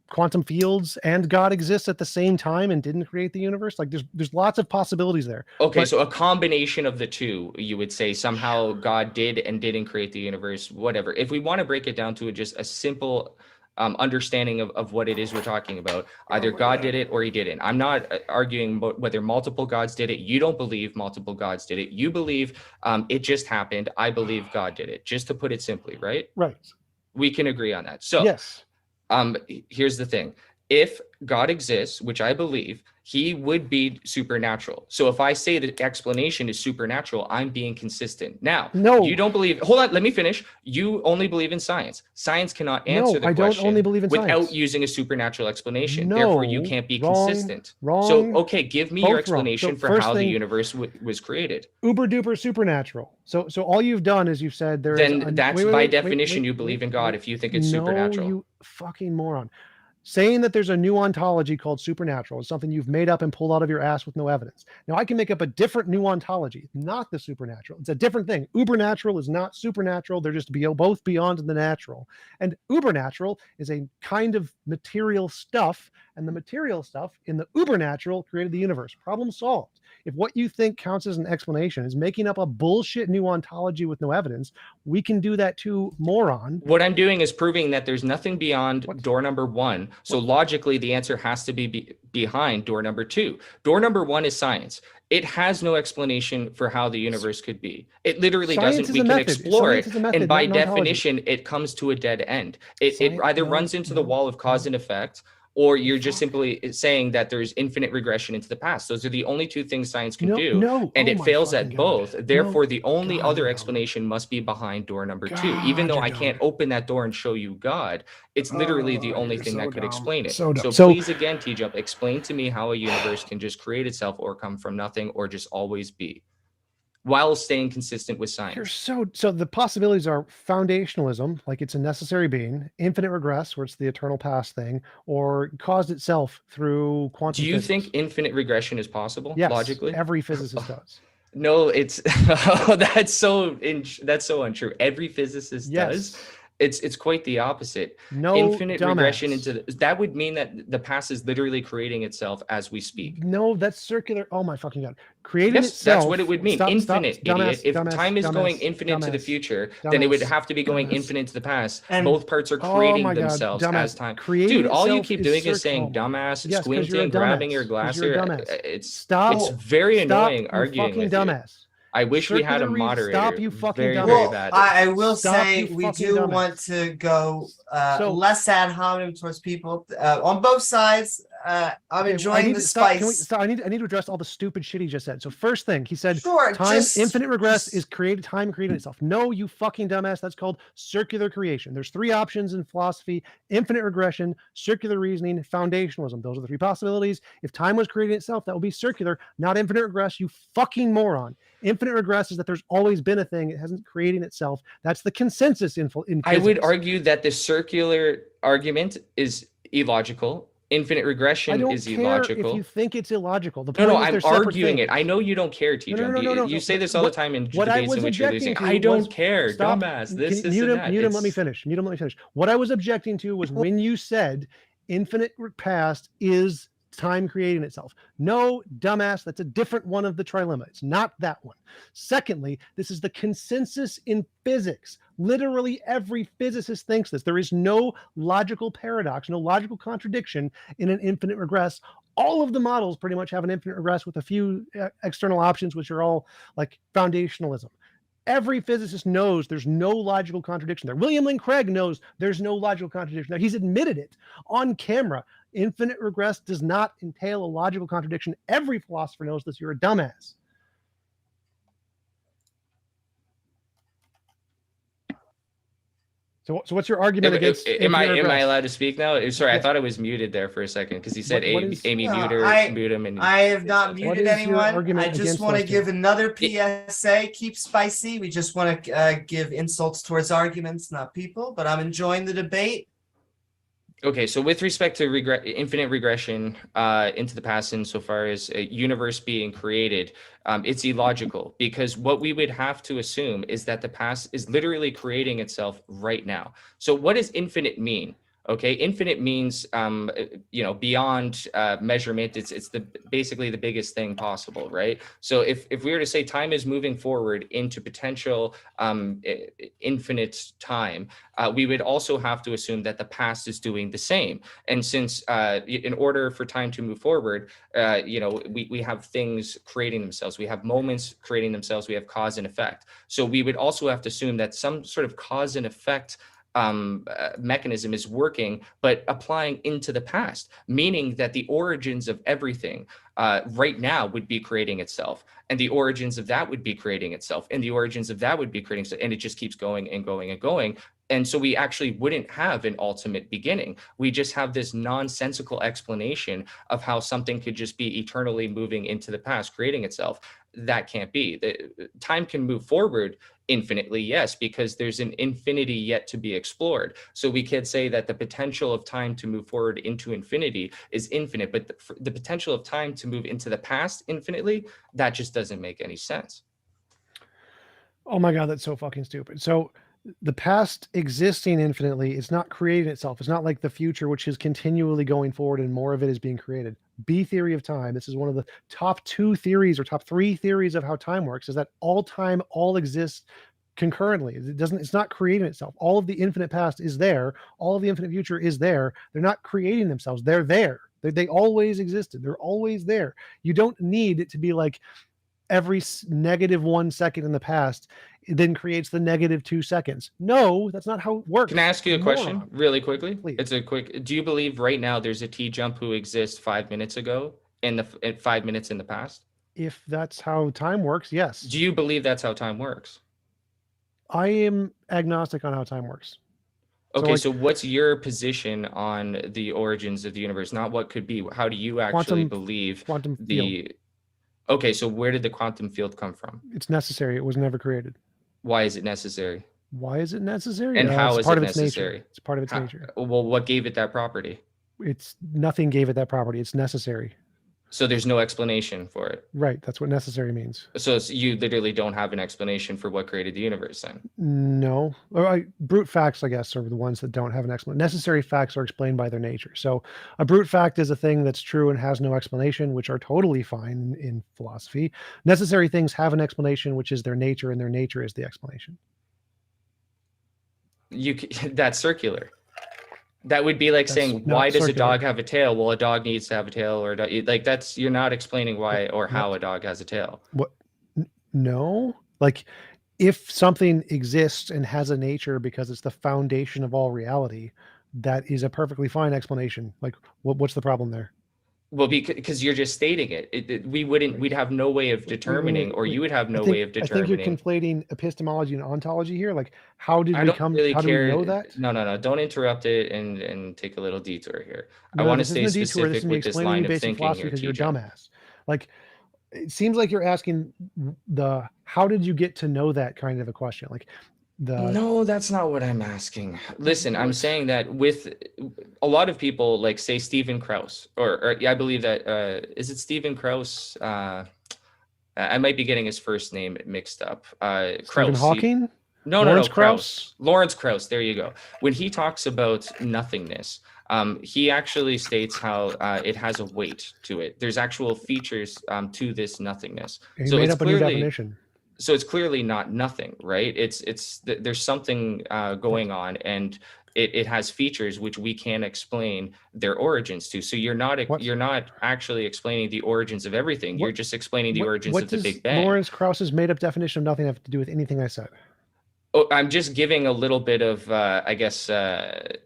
quantum fields, and God exists at the same time and didn't create the universe. Like there's lots of possibilities there. Okay, so a combination of the two, you would say somehow God did and didn't create the universe. Whatever. If we want to break it down to just a simple understanding of what it is we're talking about. Either God did it or he didn't. I'm not arguing about whether multiple gods did it. You don't believe multiple gods did it. You believe it just happened. I believe God did it, just to put it simply, right? Right. We can agree on that. So yes. Here's the thing. If God exists, which I believe, he would be supernatural. So if I say the explanation is supernatural, I'm being consistent. Now, No. you don't believe, hold on, let me finish. You only believe in science. Science cannot answer the question. I don't only believe in without science. using a supernatural explanation. No, Therefore, you can't be consistent. Wrong. So, okay, give me Both your wrong. explanation So for first how the thing- universe was created. Uber duper supernatural. So all you've done is you've said there is. Then that's by definition you believe in God if you think it's supernatural. No, you fucking moron. Saying that there's a new ontology called supernatural is something you've made up and pulled out of your ass with no evidence. Now, I can make up a different new ontology, not the supernatural. It's a different thing. Ubernatural is not supernatural. They're just both beyond the natural. And ubernatural is a kind of material stuff, and the material stuff in the ubernatural created the universe. Problem solved. If what you think counts as an explanation is making up a bullshit new ontology with no evidence, we can do that too, moron. What I'm doing is proving that there's nothing beyond door number 1. So logically, the answer has to be behind door number 2. Door number 1 is science. It has no explanation for how the universe could be. It literally doesn't. We can explore it, and by definition, it comes to a dead end. It either runs into the wall of cause and effect, or you're just simply saying that there's infinite regression into the past. Those are the only two things science can do, and it fails at both. Therefore, the only other explanation must be behind door number 2. Even though I can't open that door and show you God, it's literally the only thing that could explain it. So please, again, TJump, explain to me how a universe can just create itself or come from nothing or just always be, while staying consistent with science. You're so the possibilities are foundationalism, like it's a necessary being, infinite regress, where it's the eternal past thing, or caused itself through quantum physics. Do you think infinite regression is possible? Yes, logically? Every physicist does. No, it's that's so untrue. Every physicist does. It's quite the opposite. No, infinite regression into that would mean that the past is literally creating itself as we speak. No, that's circular. Oh my fucking god! Creating itself. That's what it would mean. Infinite, idiot. If time is going infinite to the future, then it would have to be going infinite to the past. And both parts are creating themselves as time. Dude, all you keep doing is saying dumbass, squinting, grabbing your glass here. It's very annoying arguing with you. I wish we had a moderator. Stop, you fucking very, dumbass. very bad. I will say we do want to go less ad hominem towards people on both sides. I'm enjoying the spice. I need to address all the stupid shit he just said. So first thing he said, sure, infinite regress is time creating itself. No, you fucking dumbass. That's called circular creation. There's 3 options in philosophy: infinite regression, circular reasoning, foundationalism. Those are the 3 possibilities. If time was creating itself, that would be circular, not infinite regress. You fucking moron. Infinite regress is that there's always been a thing. It hasn't creating itself. That's the consensus in physics. I would argue that the circular argument is illogical. Infinite regression is illogical. If you think it's illogical, I'm arguing it. I know you don't care, TJump. No, you say this all the time in debates in which you're losing. I don't care, dumbass. This is that. Mute him. Let me finish. What I was objecting to was when you said infinite past is time creating itself. No, dumbass, that's a different one of the trilemma. It's not that one. Secondly, this is the consensus in physics. Literally every physicist thinks this. There is no logical paradox, no logical contradiction in an infinite regress. All of the models pretty much have an infinite regress with a few external options, which are all like foundationalism. Every physicist knows there's no logical contradiction there. William Lane Craig knows there's no logical contradiction there. He's admitted it on camera. Infinite regress does not entail a logical contradiction. Every philosopher knows this. You're a dumbass. So what's your argument against? Am I allowed to speak now? Sorry, I thought I was muted there for a second because he said Amy mute him. And I have not muted anyone. I just want to give another PSA. Keep spicy. We just want to give insults towards arguments, not people. But I'm enjoying the debate. Okay, so with respect to infinite regression into the past, insofar as a universe being created, it's illogical because what we would have to assume is that the past is literally creating itself right now. So what does infinite mean? Okay, infinite means beyond measurement. It's basically the biggest thing possible, right? So if we were to say time is moving forward into potential infinite time, we would also have to assume that the past is doing the same. And since in order for time to move forward, we have things creating themselves, we have moments creating themselves, we have cause and effect. So we would also have to assume that some sort of cause and effect mechanism is working, but applying into the past, meaning that the origins of everything right now would be creating itself, and the origins of that would be creating itself, and the origins of that would be creating itself, and it just keeps going and going and going. And so we actually wouldn't have an ultimate beginning. We just have this nonsensical explanation of how something could just be eternally moving into the past, creating itself. That can't be. Time can move forward infinitely, yes, because there's an infinity yet to be explored. So we could say that the potential of time to move forward into infinity is infinite, but the potential of time to move into the past infinitely, that just doesn't make any sense. Oh my God, that's so fucking stupid. So the past existing infinitely is not creating itself. It's not like the future, which is continually going forward and more of it is being created. B theory of time, this is one of the top 2 theories or top 3 theories of how time works, is that all time all exists concurrently. It's not creating itself. All of the infinite past is there. All of the infinite future is there. They're not creating themselves. They're there. They always existed. They're always there. You don't need it to be like every -1 second in the past, it then creates the -2 seconds. No, that's not how it works. Can I ask you a question really quickly? Please. It's a quick. Do you believe right now there's a TJump who exists 5 minutes ago in 5 minutes in the past? If that's how time works, yes. Do you believe that's how time works? I am agnostic on how time works. Okay, so what's your position on the origins of the universe? Not what could be. How do you actually believe quantum field? Okay, so where did the quantum field come from? It's necessary. It was never created. Why is it necessary? Why is it necessary? And how is part it of its necessary? nature. It's part of its nature. Well, what gave it that property? It's nothing gave it that property. It's necessary. So there's no explanation for it. Right. That's what necessary means. So you literally don't have an explanation for what created the universe then? No. Brute facts, I guess, are the ones that don't have an explanation. Necessary facts are explained by their nature. So a brute fact is a thing that's true and has no explanation, which are totally fine in philosophy. Necessary things have an explanation, which is their nature, and their nature is the explanation. That's circular. That would be like saying, why does a dog have a tail? Well, a dog needs to have a tail, or like that's, you're not explaining why or how a dog has a tail. What? No, like if something exists and has a nature because it's the foundation of all reality, that is a perfectly fine explanation. Like what's the problem there? Well, because you're just stating it. We'd have no way of determining, or you would have no way of determining. I think you're conflating epistemology and ontology here. Like, how did we come? Really how do we know that? No. Don't interrupt it and take a little detour here. I want to stay specific with this line of thinking here, because you're a dumbass. Like, it seems like you're asking how did you get to know that kind of a question? Like, no, that's not what I'm asking. Listen, I'm saying that with a lot of people, like say Stephen Krauss, or I believe that is it Stephen Krauss? I might be getting his first name mixed up. Stephen Hawking? No, Krauss. Lawrence Krauss. There you go. When he talks about nothingness, he actually states how it has a weight to it. There's actual features to this nothingness. He made up a new definition. So it's clearly not nothing, right? There's something going on, and it has features which we can't explain their origins to. So you're not actually explaining the origins of everything. You're just explaining the origins of the Big Bang. Lawrence Krauss's made up definition of nothing have to do with anything I said? Oh, I'm just giving a little bit of, I guess,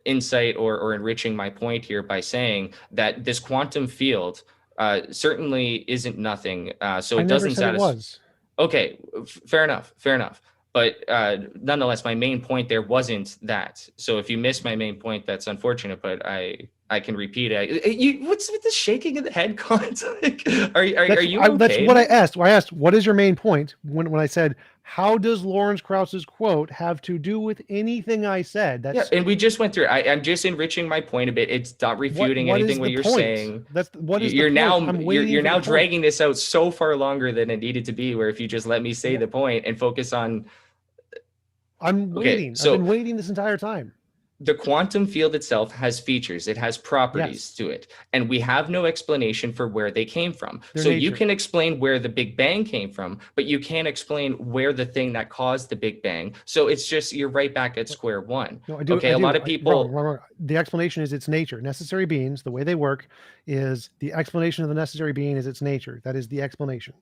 insight or enriching my point here by saying that this quantum field certainly isn't nothing. So it doesn't satisfy. Okay, fair enough. But nonetheless, my main point there wasn't that. So if you missed my main point, that's unfortunate, but I can repeat it. What's with the shaking of the head, Colin? Are you okay? That's what I asked. I asked, what is your main point? When I said, how does Lawrence Krauss's quote have to do with anything I said? And we just went through it. I'm just enriching my point a bit. It's not refuting anything what you're saying. You're now dragging this out so far longer than it needed to be, where if you just let me say the point and focus on. I'm waiting. I've been waiting this entire time. the quantum field itself has features, it has properties Yes. to it, and we have no explanation for where they came from. Their So you nature. can explain where the Big Bang came from, but you can't explain where the thing that caused the Big Bang. So it's just, you're right back at square one. No, I do. Okay, I a do. lot of people. Wrong. The explanation is its nature. Necessary beings, the way they work, is the explanation of the necessary being is its nature. That is the explanation.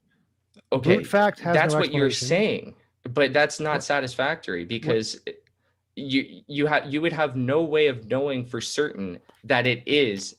Okay, Brute fact has that's no what you're explanation. saying, but that's not What? satisfactory, because you would have no way of knowing for certain that it is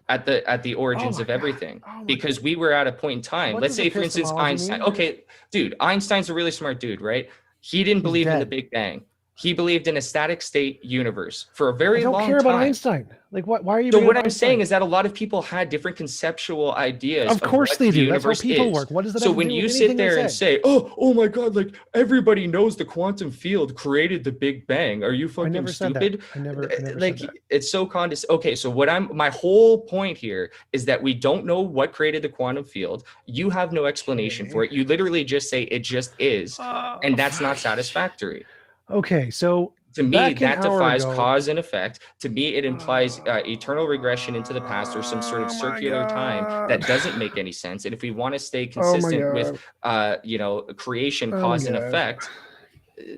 at the origins my of God. everything, Oh my because we were at a point in time. What Let's does say, for instance, epistemology Einstein. mean? Okay, dude, Einstein's a really smart dude, right? He didn't He's believe in the dead. Big Bang. He believed in a static state universe for a I very don't long care about time. Einstein. Like, what? Why are you? So bringing what up I'm saying Einstein? is that a lot of people had different conceptual ideas. Of course what they the do. That's how universe people is. work. What does that So have to when do you with sit anything I there and said? say, "Oh my God, like everybody knows the quantum field created the Big Bang," are you I fucking never said that. stupid? I never Like, said that. it's so condescending. Okay, so my whole point here is that we don't know what created the quantum field. You have no explanation for it. You literally just say it just is, and that's not satisfactory. Okay, so To me, back an that hour defies ago- cause and effect. To me, it implies eternal regression into the past, or some sort of Oh my circular time God. that doesn't make any sense. And if we want to stay Oh my consistent with, creation, Oh my cause and God. effect,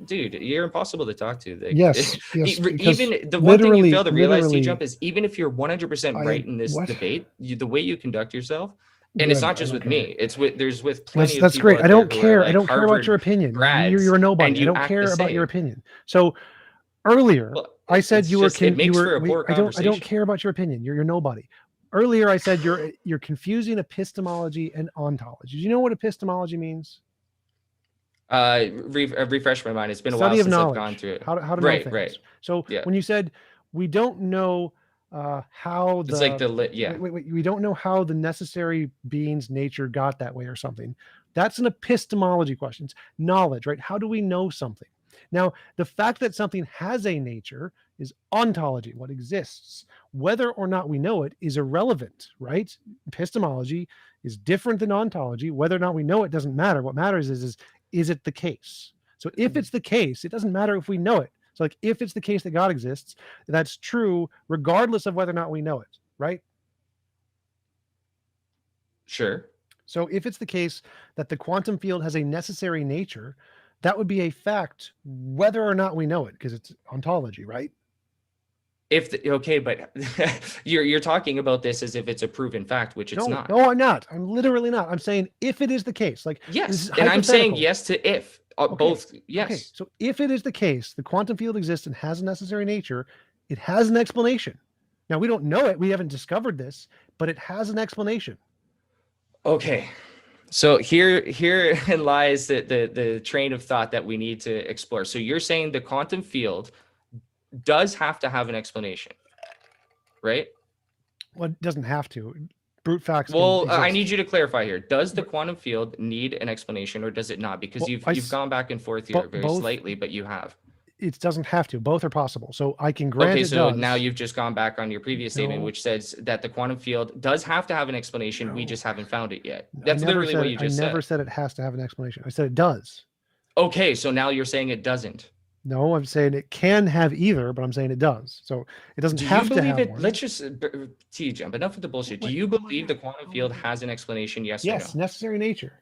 dude, you're impossible to talk to. Like, Yes, because even the one thing you literally- fail to realize, literally- TJump, is even if you're 100% right in this what? debate, the way you conduct yourself, and it's Good, not I just don't with care. me. It's with plenty That's of people. great. out I don't there who are, care. I like, don't care about Harvard your opinion. grads, You're a nobody. and I you don't act care the about your same. opinion. So earlier, Well, I said it's you were. just- it makes for a poor I don't conversation. care about your opinion. You're nobody. Earlier, I said you're confusing epistemology and ontology. Do you know what epistemology means? Refresh my mind. It's been a while Study of since I've knowledge. gone through it. How to know Right, things. right. So Yeah. when you said we don't know how the It's like yeah. wait, we don't know how the necessary being's nature got that way or something. That's an epistemology question. It's knowledge, right? How do we know something? Now, the fact that something has a nature is ontology, what exists. Whether or not we know it is irrelevant, right? Epistemology is different than ontology. Whether or not we know it doesn't matter. What matters is it the case? So if it's the case, it doesn't matter if we know it. So like if it's the case that God exists, that's true regardless of whether or not we know it, right? Sure. So if it's the case that the quantum field has a necessary nature, that would be a fact whether or not we know it, because it's ontology, right? Okay, but you're talking about this as if it's a proven fact, which it's not. No, I'm not. I'm literally not. I'm saying if it is the case, like this Yes, is and I'm saying hypothetical. yes to if. Okay. Both, yes. Okay, so if it is the case, the quantum field exists and has a necessary nature, it has an explanation. Now we don't know it, we haven't discovered this, but it has an explanation. Okay. So here lies the train of thought that we need to explore. So you're saying the quantum field does have to have an explanation, right? Well, it doesn't have to. Brute facts. Well, I need you to clarify here. Does the quantum field need an explanation, or does it not? Because Well, you've gone back and forth here very both- slightly, but you have. It doesn't have to. Both are possible. So I can grant Okay, it so does. now you've just gone back on your previous statement, No. which says that the quantum field does have to have an explanation. We No. just haven't found it yet. I That's never literally said what it- you just I never said. said it has to have an explanation. I said it does. Okay, so now you're saying it doesn't. No, I'm saying it can have either, but I'm saying it does. So it doesn't Do have you to believe have it? one. Let's just T-jump. Enough with the bullshit. Do Wait, you oh my believe God, the quantum oh my field God. has an explanation? Yes, Yes, or no? necessary nature.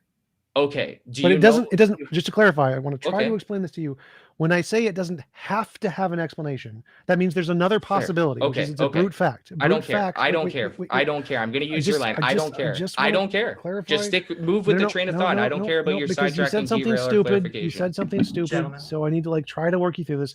Okay. Do But you it doesn't. know- It doesn't. Just to clarify, I want to try Okay. to explain this to you. When I say it doesn't have to have an explanation, that means there's another possibility. Which Okay, is it's a okay. brute fact. I don't Brute care. fact- I don't wait, care. wait, wait, I wait. don't care. I'm going to use just- your line. I I just- don't care. just I wanna don't care. clarify- Just move with the train of thought. I don't care about your because you sidetracking, said something derail, or stupid. clarification. You said something stupid. Gentlemen. So I need to like try to work you through this.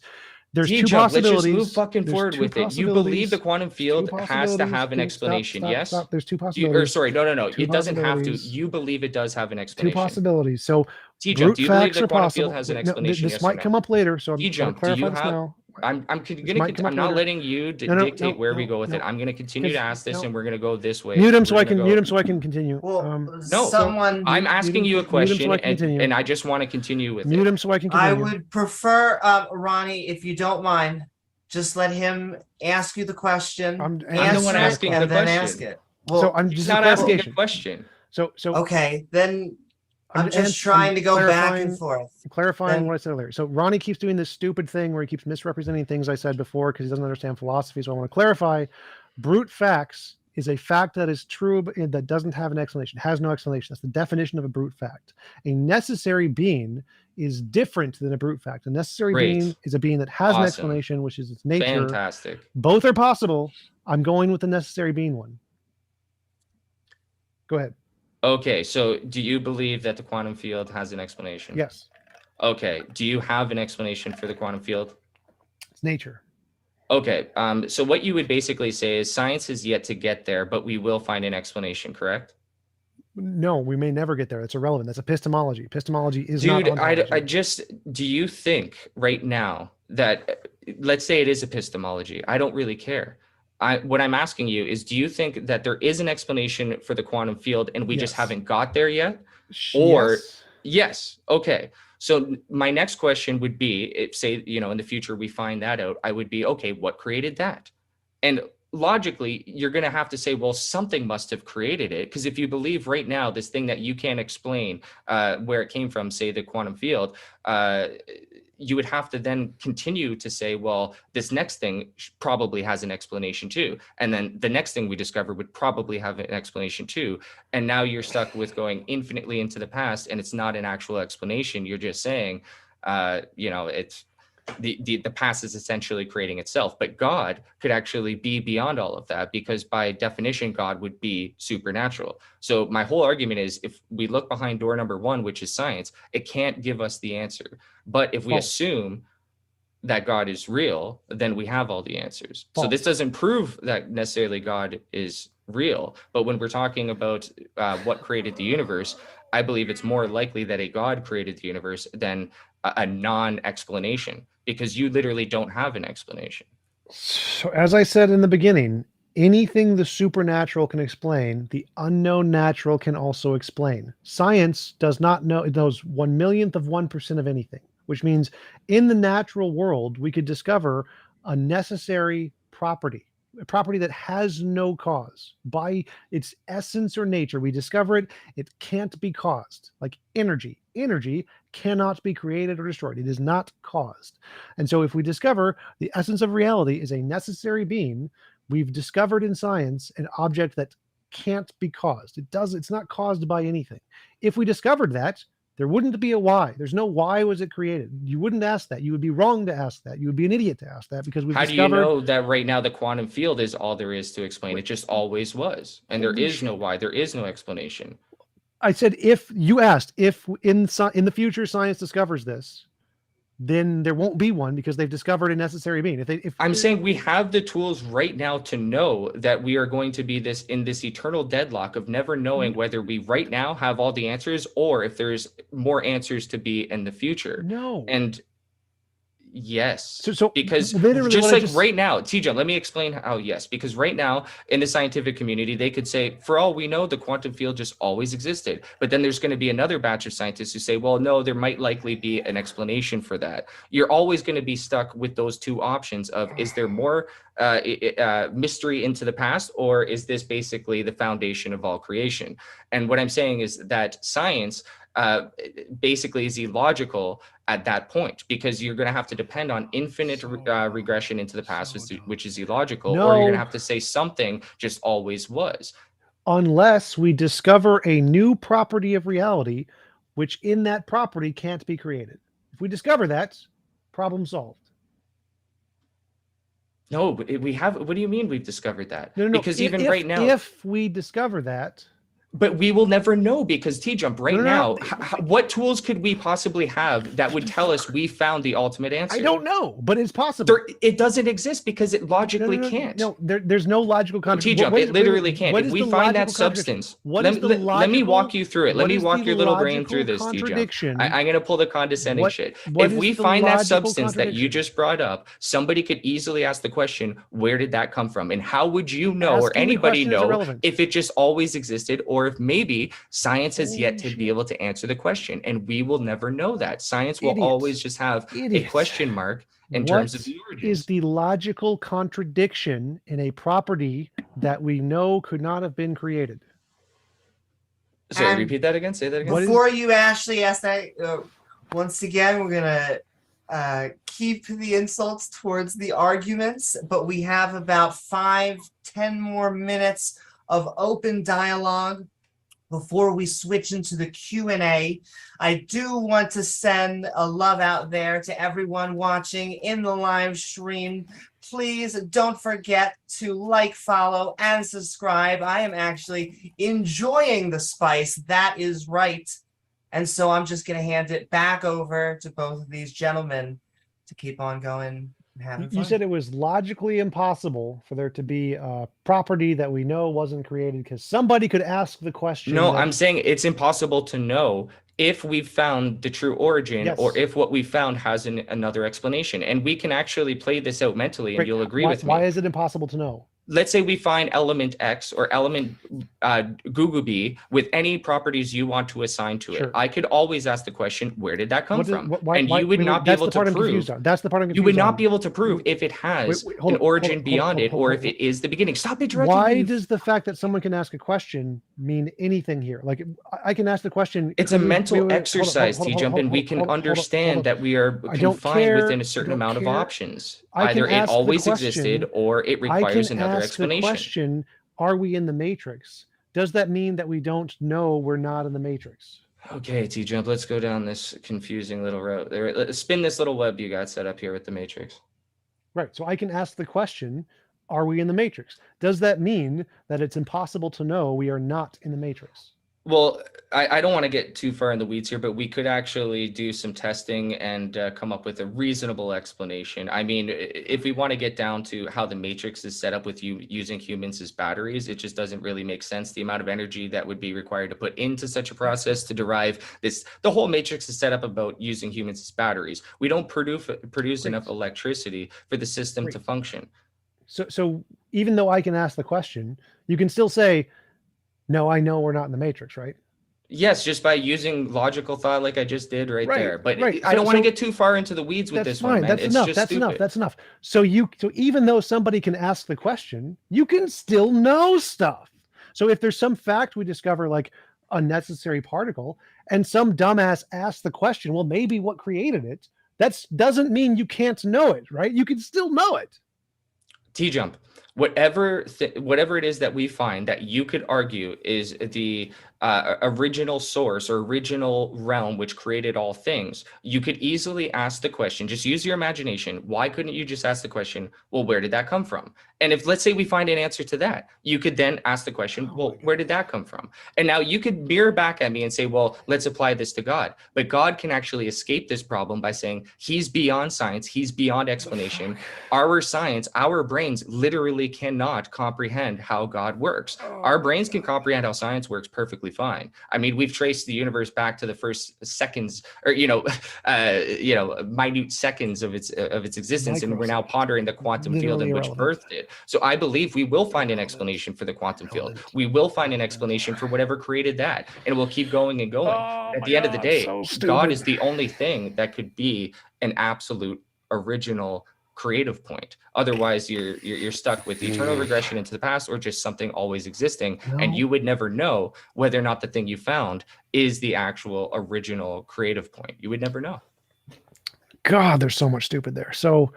There's two T-jump, let's possibilities. just move fucking There's forward two with it. You possibilities. believe the quantum field Two has to possibilities. have an Stop, explanation, stop, yes? stop. There's two Or possibilities. sorry, no. Two It doesn't have to. possibilities. You believe it does have an Two explanation. possibilities. So T-jump, brute do you believe facts the are quantum possible. field has an Wait, no, explanation? this yes might or come no? up later, so I'm going to T-jump, do you clarify this have- now. I'm might come up not later. letting you No, dictate where we no, go with it. no. I'm going to continue to 'Cause- ask this, no. and we're going to go this way. Mute him so We're I gonna can go- mute him so I can continue. Well, No, someone. I'm asking you a mute him question, so I can continue. and I just want to continue with Mute it. him so I can I continue. would prefer, Ronnie, if you don't mind, just let him ask you the question. I'm the one answer it, asking the and then question. ask it. So I'm He's just not a asking a clarification. question. So Okay, then I'm just trying to go back and forth. Clarifying what I said earlier. So Ronnie keeps doing this stupid thing where he keeps misrepresenting things I said before because he doesn't understand philosophy. So I want to clarify. Brute facts is a fact that is true, but that doesn't have an explanation, has no explanation. That's the definition of a brute fact. A necessary being is different than a brute fact. A necessary being is a being that has an explanation, which is its nature. Fantastic. Both are possible. I'm going with the necessary being one. Go ahead. Okay, so do you believe that the quantum field has an explanation? Yes. Okay, do you have an explanation for the quantum field? It's nature. Okay, so what you would basically say is science is yet to get there, but we will find an explanation, correct? No, we may never get there. That's irrelevant. That's epistemology. Epistemology is not ontology. I just, do you think right now that, let's say it is epistemology, I don't really care. What I'm asking you is, do you think that there is an explanation for the quantum field and we just haven't got there yet? Or yes. Okay. So my next question would be, if say, in the future we find that out, I would be, okay, what created that? And logically, you're going to have to say, well, something must have created it. Because if you believe right now, this thing that you can't explain where it came from, say the quantum field, you would have to then continue to say, well, this next thing probably has an explanation too. And then the next thing we discover would probably have an explanation too. And now you're stuck with going infinitely into the past and it's not an actual explanation. You're just saying, it's the past is essentially creating itself, but God could actually be beyond all of that because by definition, God would be supernatural. So my whole argument is if we look behind door number one, which is science, it can't give us the answer. But if we assume that God is real, then we have all the answers. So this doesn't prove that necessarily God is real. But when we're talking about what created the universe, I believe it's more likely that a God created the universe than a non-explanation, because you literally don't have an explanation. So as I said in the beginning, anything the supernatural can explain, the unknown natural can also explain. Science does not know, it knows 1/1,000,000th of 1% of anything, which means in the natural world, we could discover a necessary property, a property that has no cause. By its essence or nature, we discover it, it can't be caused. Like energy. Energy cannot be created or destroyed. It is not caused. And so if we discover the essence of reality is a necessary being, we've discovered in science an object that can't be caused. It's not caused by anything. If we discovered that, there wouldn't be a why. There's no why was it created. You wouldn't ask that. You would be wrong to ask that. You would be an idiot to ask that because we've discovered. How do you know that right now the quantum field is all there is to explain? It just always was. And there is no why. There is no explanation. I said, if you asked, if in the future science discovers this, then there won't be one because they've discovered a necessary being. I'm saying we have the tools right now to know that we are going to be in this eternal deadlock of never knowing whether we right now have all the answers or if there's more answers to be in the future. No. And yes, so because just like right now, TJump, let me explain how yes, because right now in the scientific community, they could say, for all we know, the quantum field just always existed. But then there's going to be another batch of scientists who say, well, no, there might likely be an explanation for that. You're always going to be stuck with those two options of, is there more mystery into the past, or is this basically the foundation of all creation? And what I'm saying is that science basically is illogical at that point, because you're going to have to depend on infinite regression into the past, which is illogical, or you're going to have to say something just always was. Unless we discover a new property of reality, which in that property can't be created. If we discover that, problem solved. No, we have. What do you mean we've discovered that? No. Because right now, if we discover that. But we will never know, because TJump now, what tools could we possibly have that would tell us we found the ultimate answer? I don't know, but it's possible. It doesn't exist because it logically can't. No, there's no logical contradiction. TJump, it literally can't. If we find that substance, let me walk you through it. Let me walk your little brain through this, TJump. I'm going to pull the condescending shit. If we find that substance that you just brought up, somebody could easily ask the question, where did that come from? And how would you know, or anybody know, if it just always existed, or if maybe science has yet to be able to answer the question, and we will never know that. Science will always just have a question mark in terms of the origins. What is the logical contradiction in a property that we know could not have been created? Sorry, And repeat that again. Say that again. before you actually ask that, once again, we're gonna keep the insults towards the arguments, but we have about 5-10 more minutes of open dialogue before we switch into the Q&A. I do want to send a love out there to everyone watching in the live stream. Please don't forget to like, follow, and subscribe. I am actually enjoying the spice. That is right. And so I'm just going to hand it back over to both of these gentlemen to keep on going and having fun. You said it was logically impossible for there to be a property that we know wasn't created because somebody could ask the question. No, I'm saying it's impossible to know if we've found the true origin, Yes. or if what we found has another explanation. And we can actually play this out mentally, and Great. you'll agree with me. Why is it impossible to know? Let's say we find element X or element Google with any properties you want to assign to it. Sure. I could always ask the question, where did that come from? Why, and you would not be able to prove. That's the part I'm confused You would not on. be able to prove if it has hold an on, origin hold on, beyond hold it, on, or hold if it is the beginning. Stop interrupting Why me. does the fact that someone can ask a question mean anything here? Like, I can ask the question. It's a mental exercise, TJump, and we can understand that we are confined within a certain amount of options. Either it always existed or it requires another explanation. The question, are we in the matrix? Does that mean that we don't know we're not in the matrix? Okay, TJump, let's go down this confusing little road. Let's spin this little web you got set up here with the matrix. Right. So I can ask the question, are we in the matrix? Does that mean that it's impossible to know we are not in the matrix? Well, I don't want to get too far in the weeds here, but we could actually do some testing and come up with a reasonable explanation. I mean, if we want to get down to how the matrix is set up with you using humans as batteries, it just doesn't really make sense. The amount of energy that would be required to put into such a process to derive this, the whole matrix is set up about using humans as batteries. We don't produce enough electricity for the system to function. So even though I can ask the question, you can still say, no, I know we're not in the matrix, right? Yes, just by using logical thought like I just did right there. But right. I don't want to get too far into the weeds with this one, man. That's enough. That's enough. So even though somebody can ask the question, you can still know stuff. So if there's some fact we discover, like a necessary particle, and some dumbass asks the question, well, maybe what created it, that doesn't mean you can't know it, right? You can still know it. TJump, whatever it is that we find that you could argue is the original source or original realm which created all things, you could easily ask the question, just use your imagination. Why couldn't you just ask the question, well, where did that come from? And if, let's say we find an answer to that, you could then ask the question, well, where did that come from? And now you could mirror back at me and say, well, let's apply this to God. But God can actually escape this problem by saying he's beyond science, he's beyond explanation. Our science, our brains literally cannot comprehend how God works. Our brains can comprehend how science works perfectly fine. I mean, we've traced the universe back to the first seconds, or minute seconds of its existence, and we're now pondering the quantum field in which birthed it. So I believe we will find an explanation for the quantum field. We will find an explanation for whatever created that, and we'll keep going and going. At the end of the day, God is the only thing that could be an absolute original creative point. Otherwise, you're stuck with eternal regression into the past, or just something always existing, and you would never know whether or not the thing you found is the actual original creative point. You would never know. God, there's so much stupid there. So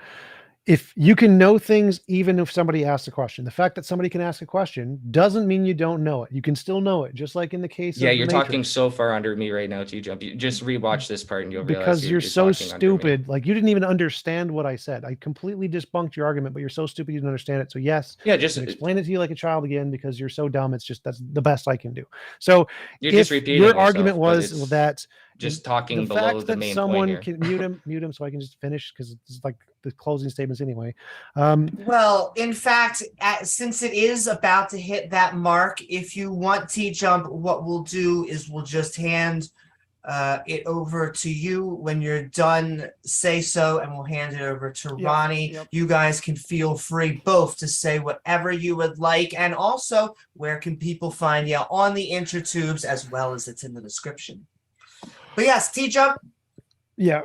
if you can know things, even if somebody asks a question, the fact that somebody can ask a question doesn't mean you don't know it. You can still know it, just like in the case of you're talking so far under me right now, TJump. You just rewatch this part and you'll realize because you're so stupid. Like, you didn't even understand what I said. I completely debunked your argument, but you're so stupid you didn't understand it. So yes, just explain it to you like a child again, because you're so dumb. It's just, that's the best I can do. So you're just repeating your argument was that just talking the below fact the that main someone point here. can mute him so I can just finish, because it's like the closing statements anyway. Well, in fact, since it is about to hit that mark, if you want TJump, what we'll do is we'll just hand it over to you. When you're done, say so, and we'll hand it over to Ronnie. You guys can feel free both to say whatever you would like, and also, where can people find you on the intertubes, as well as it's in the description. But yes, TJump. Yeah.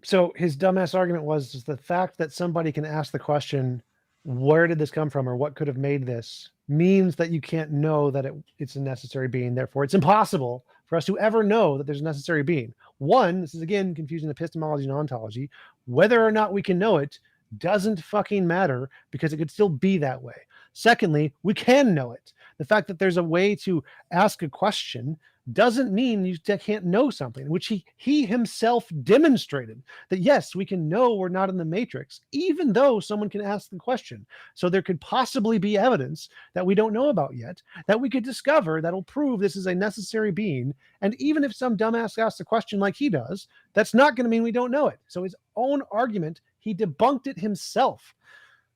So his dumbass argument was the fact that somebody can ask the question, where did this come from or what could have made this means that you can't know that it's a necessary being. Therefore, it's impossible for us to ever know that there's a necessary being. One, this is again confusing epistemology and ontology. Whether or not we can know it doesn't fucking matter because it could still be that way. Secondly, we can know it. The fact that there's a way to ask a question doesn't mean you can't know something, which he himself demonstrated that yes, we can know we're not in the matrix, even though someone can ask the question. So there could possibly be evidence that we don't know about yet that we could discover that'll prove this is a necessary being. And even if some dumbass asks a question like he does, that's not going to mean we don't know it. So his own argument, he debunked it himself.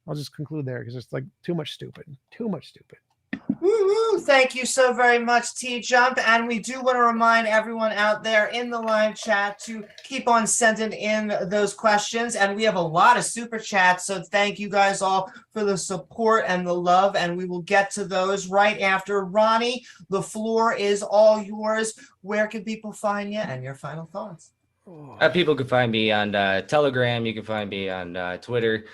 I'll just conclude there because it's like too much stupid. Woo-hoo. Thank you so very much, TJump. And we do want to remind everyone out there in the live chat to keep on sending in those questions. And we have a lot of super chats. So thank you guys all for the support and the love. And we will get to those right after. Ronnie, the floor is all yours. Where can people find you and your final thoughts? People can find me on Telegram. You can find me on Twitter.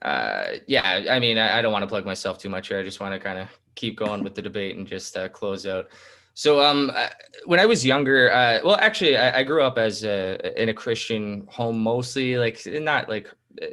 Yeah, I mean, I don't want to plug myself too much here. I just want to kind of keep going with the debate and just close out. So when I was younger, well, actually, I grew up as in a Christian home, mostly, like not like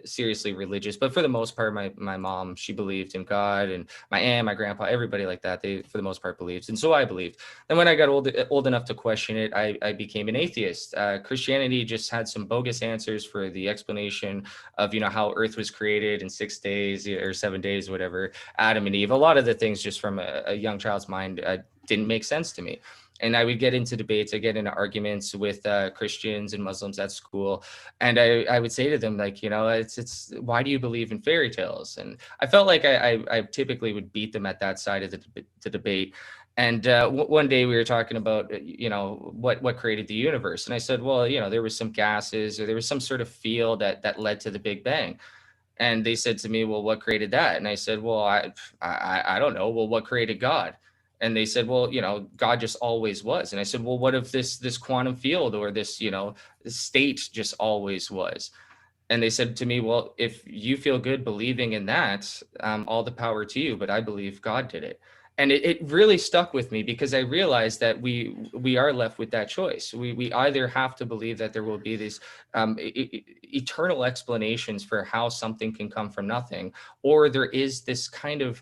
seriously religious, but for the most part, my mom, she believed in God, and my aunt, my grandpa, everybody like that, they for the most part believed, and so I believed. And when I got old enough to question it, I became an atheist. Christianity just had some bogus answers for the explanation of, you know, how Earth was created in 6 days or 7 days, whatever, Adam and Eve. A lot of the things just from a young child's mind didn't make sense to me. And I would get into debates, I get into arguments with Christians and Muslims at school. And I would say to them, like, you know, it's why do you believe in fairy tales? And I felt like I typically would beat them at that side of the debate. And one day we were talking about, you know, what created the universe. And I said, well, you know, there was some gases or there was some sort of field that led to the Big Bang. And they said to me, well, what created that? And I said, well, I don't know. Well, what created God? And they said, well, you know, God just always was. And I said, well, what if this quantum field or this, you know, state just always was? And they said to me, well, if you feel good believing in that, all the power to you, but I believe God did it. And it really stuck with me because I realized that we are left with that choice. We either have to believe that there will be these eternal explanations for how something can come from nothing, or there is this kind of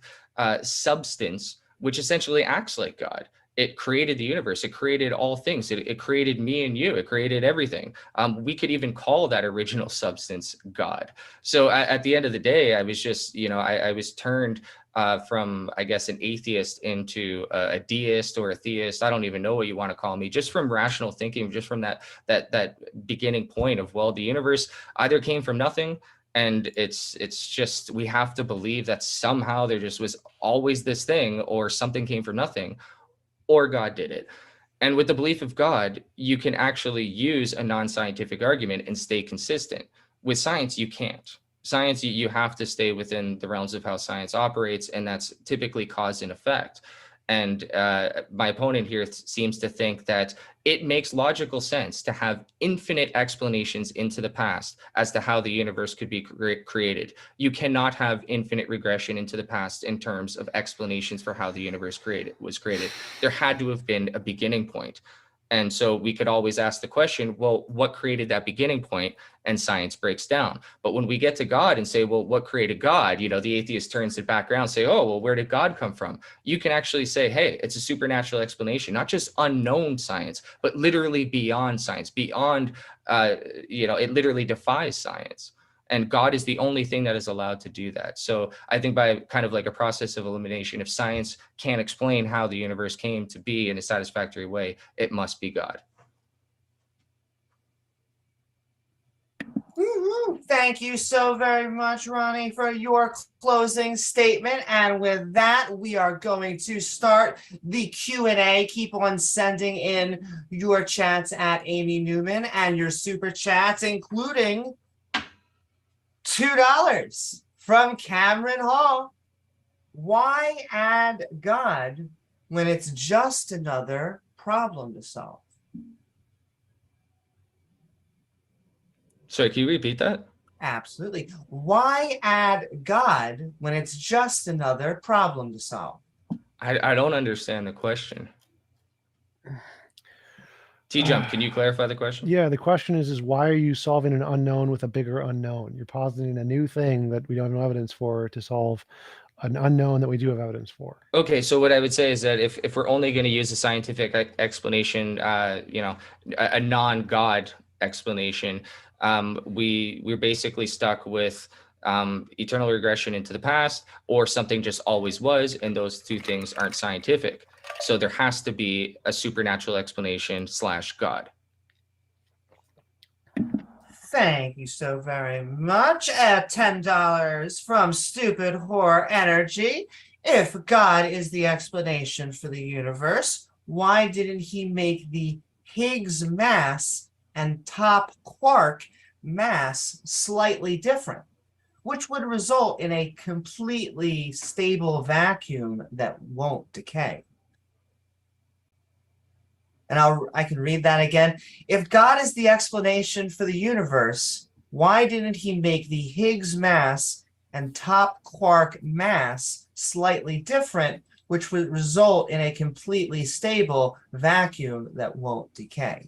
substance which essentially acts like God. It created the universe. It created all things. It created me and you. It created everything. We could even call that original substance God. So at the end of the day, I was just, you know, I was turned from, I guess, an atheist into a deist or a theist. I don't even know what you want to call me, just from rational thinking, just from that beginning point of, well, the universe either came from nothing, and it's just, we have to believe that somehow there just was always this thing, or something came from nothing, or God did it. And with the belief of God, you can actually use a non-scientific argument and stay consistent. With science, you can't. Science, you have to stay within the realms of how science operates, and that's typically cause and effect. And my opponent here seems to think that it makes logical sense to have infinite explanations into the past as to how the universe could be created. You cannot have infinite regression into the past in terms of explanations for how the universe was created. There had to have been a beginning point. And so we could always ask the question, well, what created that beginning point? And science breaks down. But when we get to God and say, well, what created God? You know, the atheist turns it back around and say, oh, well, where did God come from? You can actually say, hey, it's a supernatural explanation, not just unknown science, but literally beyond science, beyond, you know, it literally defies science. And God is the only thing that is allowed to do that. So I think by kind of like a process of elimination, if science can't explain how the universe came to be in a satisfactory way, it must be God. Thank you so very much, Ronnie, for your closing statement. And with that, we are going to start the Q&A. Keep on sending in your chats at Amy Newman and your super chats, including $2 from Cameron Hall. Why add God when it's just another problem to solve? Sorry, can you repeat that? Absolutely. Why add God when it's just another problem to solve? I don't understand the question. TJump, can you clarify the question? Yeah, the question is why are you solving an unknown with a bigger unknown? You're positing a new thing that we don't have no evidence for to solve an unknown that we do have evidence for. Okay, so what I would say is that if we're only going to use a scientific explanation, a non-God explanation, we're basically stuck with eternal regression into the past, or something just always was, and those two things aren't scientific. So there has to be a supernatural explanation / God. Thank you so very much. At $10 from Stupid Whore Energy. If God is the explanation for the universe, why didn't he make the Higgs mass and top quark mass slightly different, which would result in a completely stable vacuum that won't decay? And I can read that again. If God is the explanation for the universe, why didn't he make the Higgs mass and top quark mass slightly different, which would result in a completely stable vacuum that won't decay?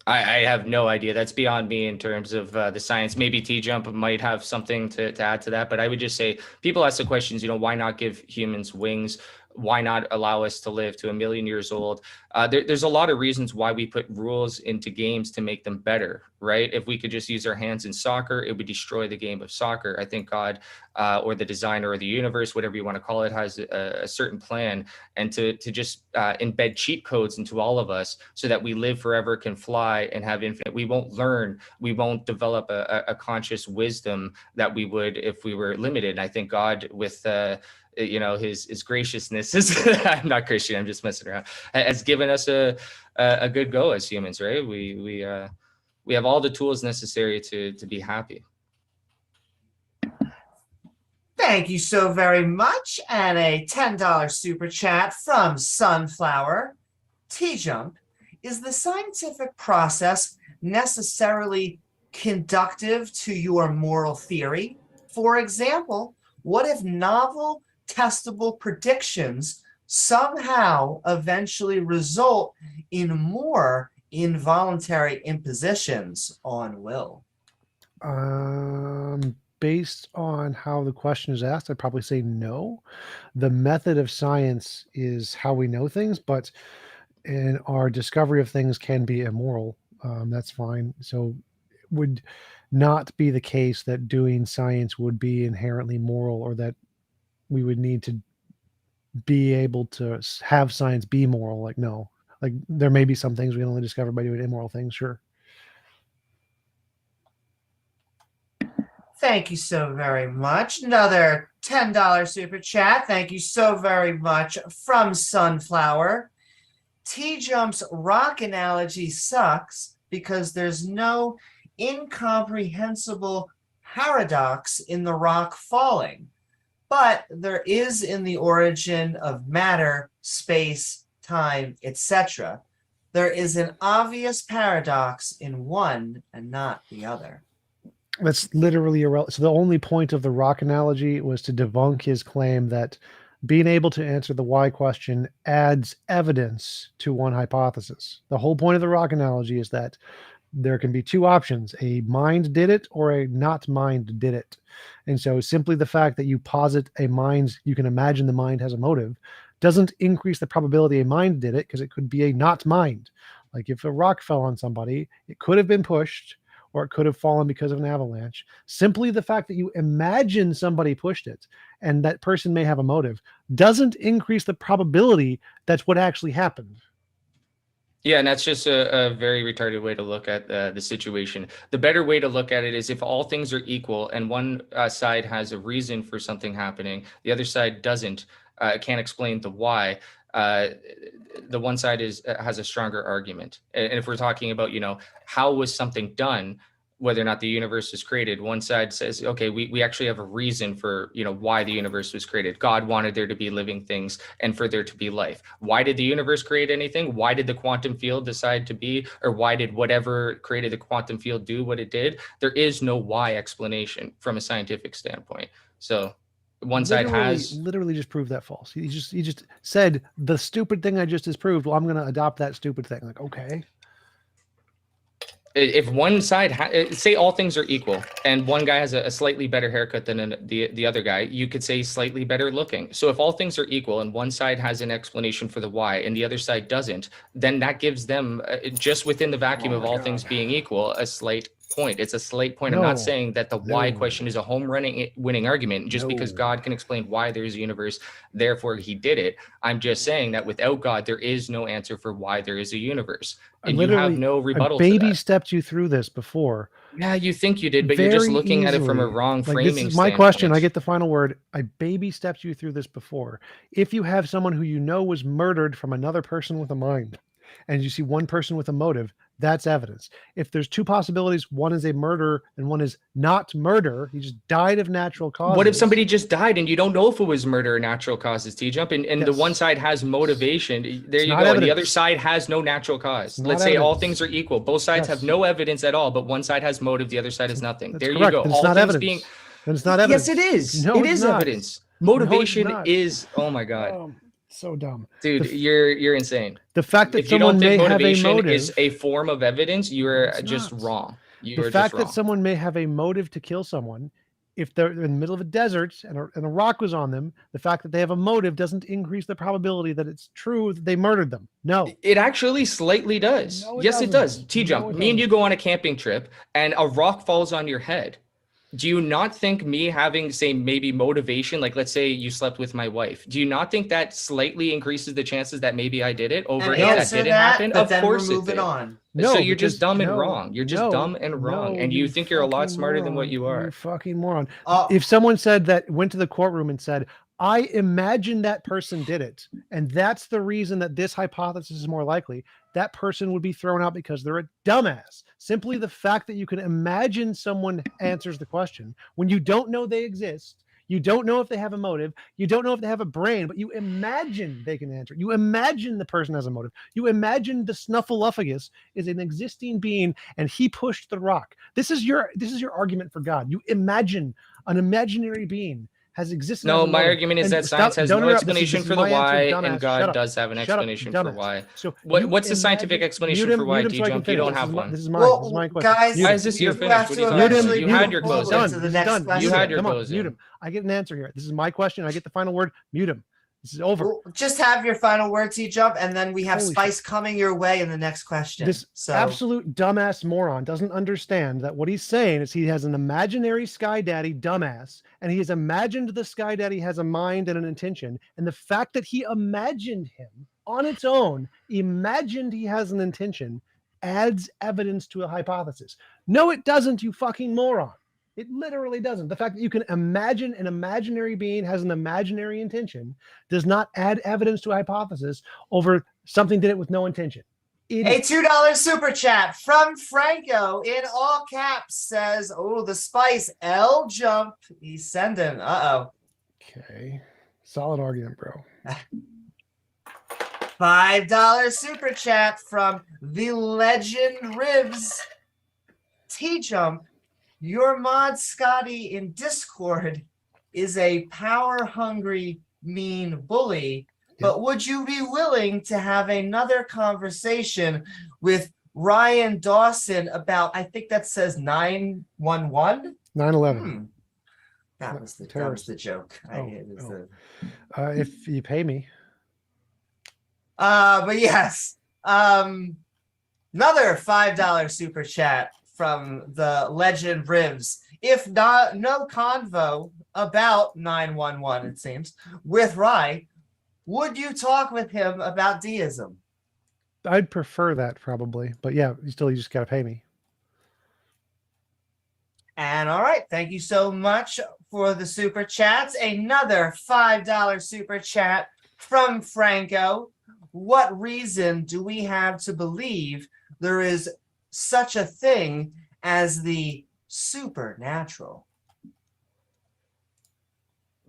I have no idea. That's beyond me in terms of the science. Maybe TJump might have something to add to that, but I would just say people ask the questions, why not give humans wings? Why not allow us to live to 1,000,000 years old? There's a lot of reasons why we put rules into games to make them better, right? If we could just use our hands in soccer, it would destroy the game of soccer. I think God or the designer or the universe, whatever you want to call it, has a certain plan, and to just embed cheat codes into all of us so that we live forever, can fly, and have infinite. We won't learn, we won't develop a conscious wisdom that we would if we were limited. And I think God, with his graciousness I'm not Christian, I'm just messing around, has given us a good go as humans, right? We have all the tools necessary to be happy. Thank you so very much. And a $10 super chat from Sunflower. TJump, is the scientific process necessarily conductive to your moral theory? For example, what if novel testable predictions somehow eventually result in more involuntary impositions on will? Based on how the question is asked, I'd probably say no. The method of science is how we know things, but in our discovery of things can be immoral. That's fine. So it would not be the case that doing science would be inherently moral, or that we would need to be able to have science be moral. Like, no. Like, there may be some things we can only discover by doing immoral things, sure. Thank you so very much. Another $10 super chat. Thank you so very much from Sunflower. TJump's rock analogy sucks because there's no incomprehensible paradox in the rock falling, but there is in the origin of matter, space, time, etc. There is an obvious paradox in one and not the other. That's literally irrelevant. So the only point of the rock analogy was to debunk his claim that being able to answer the why question adds evidence to one hypothesis. The whole point of the rock analogy is that there can be two options: a mind did it or a not mind did it. And so simply the fact that you posit a mind, you can imagine the mind has a motive, doesn't increase the probability a mind did it, because it could be a not mind. Like if a rock fell on somebody, it could have been pushed, or it could have fallen because of an avalanche. Simply the fact that you imagine somebody pushed it and that person may have a motive doesn't increase the probability that's what actually happened. Yeah, and that's just a very retarded way to look at the situation. The better way to look at it is if all things are equal and one side has a reason for something happening, the other side doesn't, can't explain the why. The one side has a stronger argument. And if we're talking about, how was something done, whether or not the universe was created. One side says, okay, we actually have a reason for, why the universe was created. God wanted there to be living things and for there to be life. Why did the universe create anything? Why did the quantum field decide to be, or why did whatever created the quantum field do what it did? There is no why explanation from a scientific standpoint. So one side has literally just proved that false. He just said the stupid thing I just disproved. Well, I'm going to adopt that stupid thing. Like, okay. If one side, say all things are equal, and one guy has a slightly better haircut than the other guy, you could say slightly better looking. So if all things are equal and one side has an explanation for the why and the other side doesn't, then that gives them, just within the vacuum of all things being equal, a slight point. It's a slight point. I'm not saying that the why question is a home winning argument just because God can explain why there's a universe, therefore he did it. I'm just saying that without God, there is no answer for why there is a universe. And you have no rebuttal. Baby stepped you through this before. Yeah, you think you did, but you're just looking at it from a wrong framing. This is my question. I get the final word. I baby stepped you through this before. If you have someone who was murdered from another person with a mind, and you see one person with a motive, that's evidence. If there's two possibilities, one is a murder and one is not murder, he just died of natural causes. What if somebody just died and you don't know if it was murder or natural causes, TJump? And the one side has motivation. There you go. And the other side has no natural cause. Let's say all things are equal. Both sides have no evidence at all, but one side has motive, the other side has nothing. There you go. All things being... Then it's not evidence. Yes, it is. No, it is evidence. Motivation is, oh my God. So dumb, dude. You're insane. The fact that someone may have a motive is a form of evidence. You are just wrong. The fact that someone may have a motive to kill someone, if they're in the middle of a desert and a rock was on them, the fact that they have a motive doesn't increase the probability that it's true that they murdered them. No, it actually slightly does. No, yes, it does. TJump. Me and you go on a camping trip, and a rock falls on your head. Do you not think me having, say, maybe motivation, like let's say you slept with my wife, do you not think that slightly increases the chances that maybe I did it over if that didn't happen? Of course it did. No, so you're just dumb and wrong. You're just dumb and wrong. And you think you're a lot smarter than what you are. You fucking moron. If someone went to the courtroom and said, I imagine that person did it, and that's the reason that this hypothesis is more likely, that person would be thrown out because they're a dumbass. Simply the fact that you can imagine someone answers the question when you don't know they exist, you don't know if they have a motive, you don't know if they have a brain, but you imagine they can answer. You imagine the person has a motive. You imagine the Snuffleupagus is an existing being and he pushed the rock. This is your argument for God. You imagine an imaginary being has existed. No, my argument is that science has no explanation for the why, and God does have an explanation for why. So what's the scientific explanation for why, TJump? You don't have one. This is my question. Guys, why is this your finish? What are you talking about? You had your closing. You had your closing. Mute him. I get an answer here. This is my question. I get the final word. Mute him. This is over. Well, just have your final word, TJump, and then we have Spice coming your way in the next question. This absolute dumbass moron doesn't understand that what he's saying is he has an imaginary Sky Daddy dumbass, and he has imagined the Sky Daddy has a mind and an intention, and the fact that he imagined him on its own, imagined he has an intention, adds evidence to a hypothesis. No, it doesn't, you fucking moron. It literally doesn't. The fact that you can imagine an imaginary being has an imaginary intention does not add evidence to a hypothesis over something did it with no intention. A $2 super chat from Franco in all caps says, oh, the Spice L jump. He's sending. Okay. Solid argument, bro. $5 super chat from the Legend Ribs. TJump. Your mod Scotty in Discord is a power-hungry, mean bully, but would you be willing to have another conversation with Ryan Dawson about, I think that says 911? 9/11. That was the joke. If you pay me. But yes. Another $5 super chat from the Legend Ribs. If not, no convo about 911, it seems, with Rye, would you talk with him about deism? I'd prefer that probably, but yeah, you just got to pay me. And all right, thank you so much for the super chats. Another $5 super chat from Franco. What reason do we have to believe there is such a thing as the supernatural?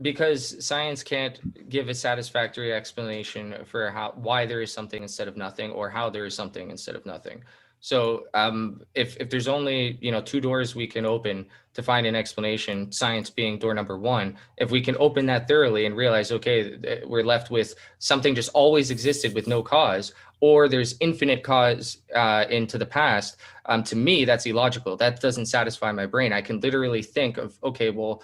Because science can't give a satisfactory explanation for why there is something instead of nothing, or how there is something instead of nothing. So if there's only two doors we can open to find an explanation, science being door number one, if we can open that thoroughly and realize, okay, we're left with something just always existed with no cause, or there's infinite cause into the past, to me that's illogical. That doesn't satisfy my brain. I can literally think of, okay, well,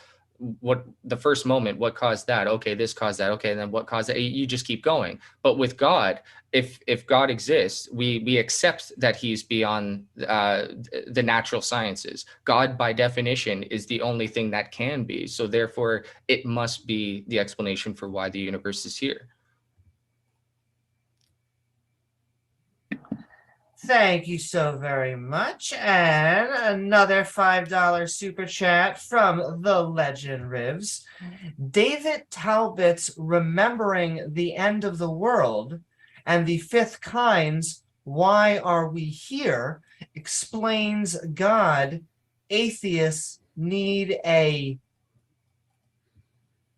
what the first moment, what caused that? Okay, this caused that. Okay, and then what caused that? You just keep going. But with God, if God exists, we accept that he's beyond the natural sciences. God, by definition, is the only thing that can be. So therefore, it must be the explanation for why the universe is here. Thank you so very much. And another $5 super chat from the legend Rivs. David Talbot's Remembering the End of the World and the Fifth Kind's Why Are We Here explains God. Atheists need a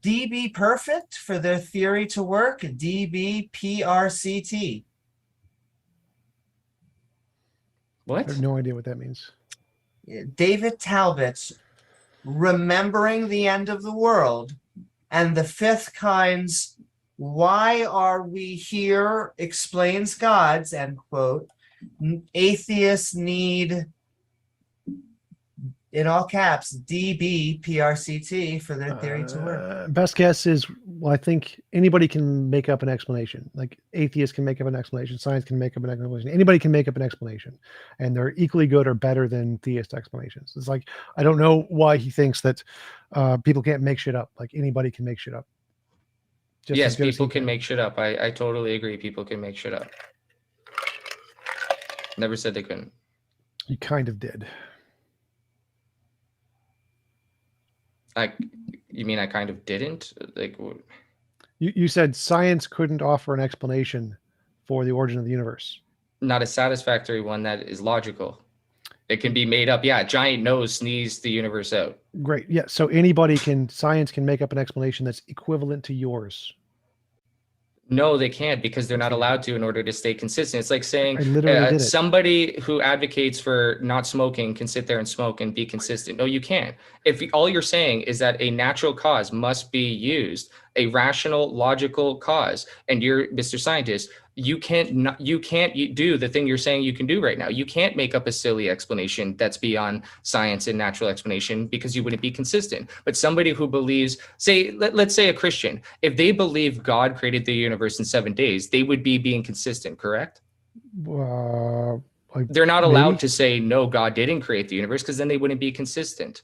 DB perfect for their theory to work. DBPRCT. What? I have no idea what that means. David Talbot's Remembering the End of the World and the Fifth Kind's Why Are We Here explains God's, end quote. Atheists need, in all caps, DBPRCT for their theory to work. Best guess is, well, I think anybody can make up an explanation. Like atheists can make up an explanation, science can make up an explanation, anybody can make up an explanation, and they're equally good or better than theist explanations. It's like, I don't know why he thinks that people can't make shit up. Like anybody can make shit up. Just yes, people can make shit up. I totally agree. People can make shit up. Never said they couldn't. You kind of did. You mean I kind of didn't? Like, you said science couldn't offer an explanation for the origin of the universe. Not a satisfactory one that is logical. It can be made up. Yeah, giant nose sneezed the universe out. Great. Yeah. So science can make up an explanation that's equivalent to yours. No, they can't, because they're not allowed to in order to stay consistent. It's like saying did somebody who advocates for not smoking can sit there and smoke and be consistent. No, you can't. If all you're saying is that a natural cause must be used, a rational, logical cause, and you're Mr. Scientist, you can't do the thing you're saying you can do right now. You can't make up a silly explanation that's beyond science and natural explanation, because you wouldn't be consistent. But somebody who believes, let's say a Christian, if they believe God created the universe in 7 days, they would be being consistent, correct? They're not allowed to say, no, God didn't create the universe, because then they wouldn't be consistent,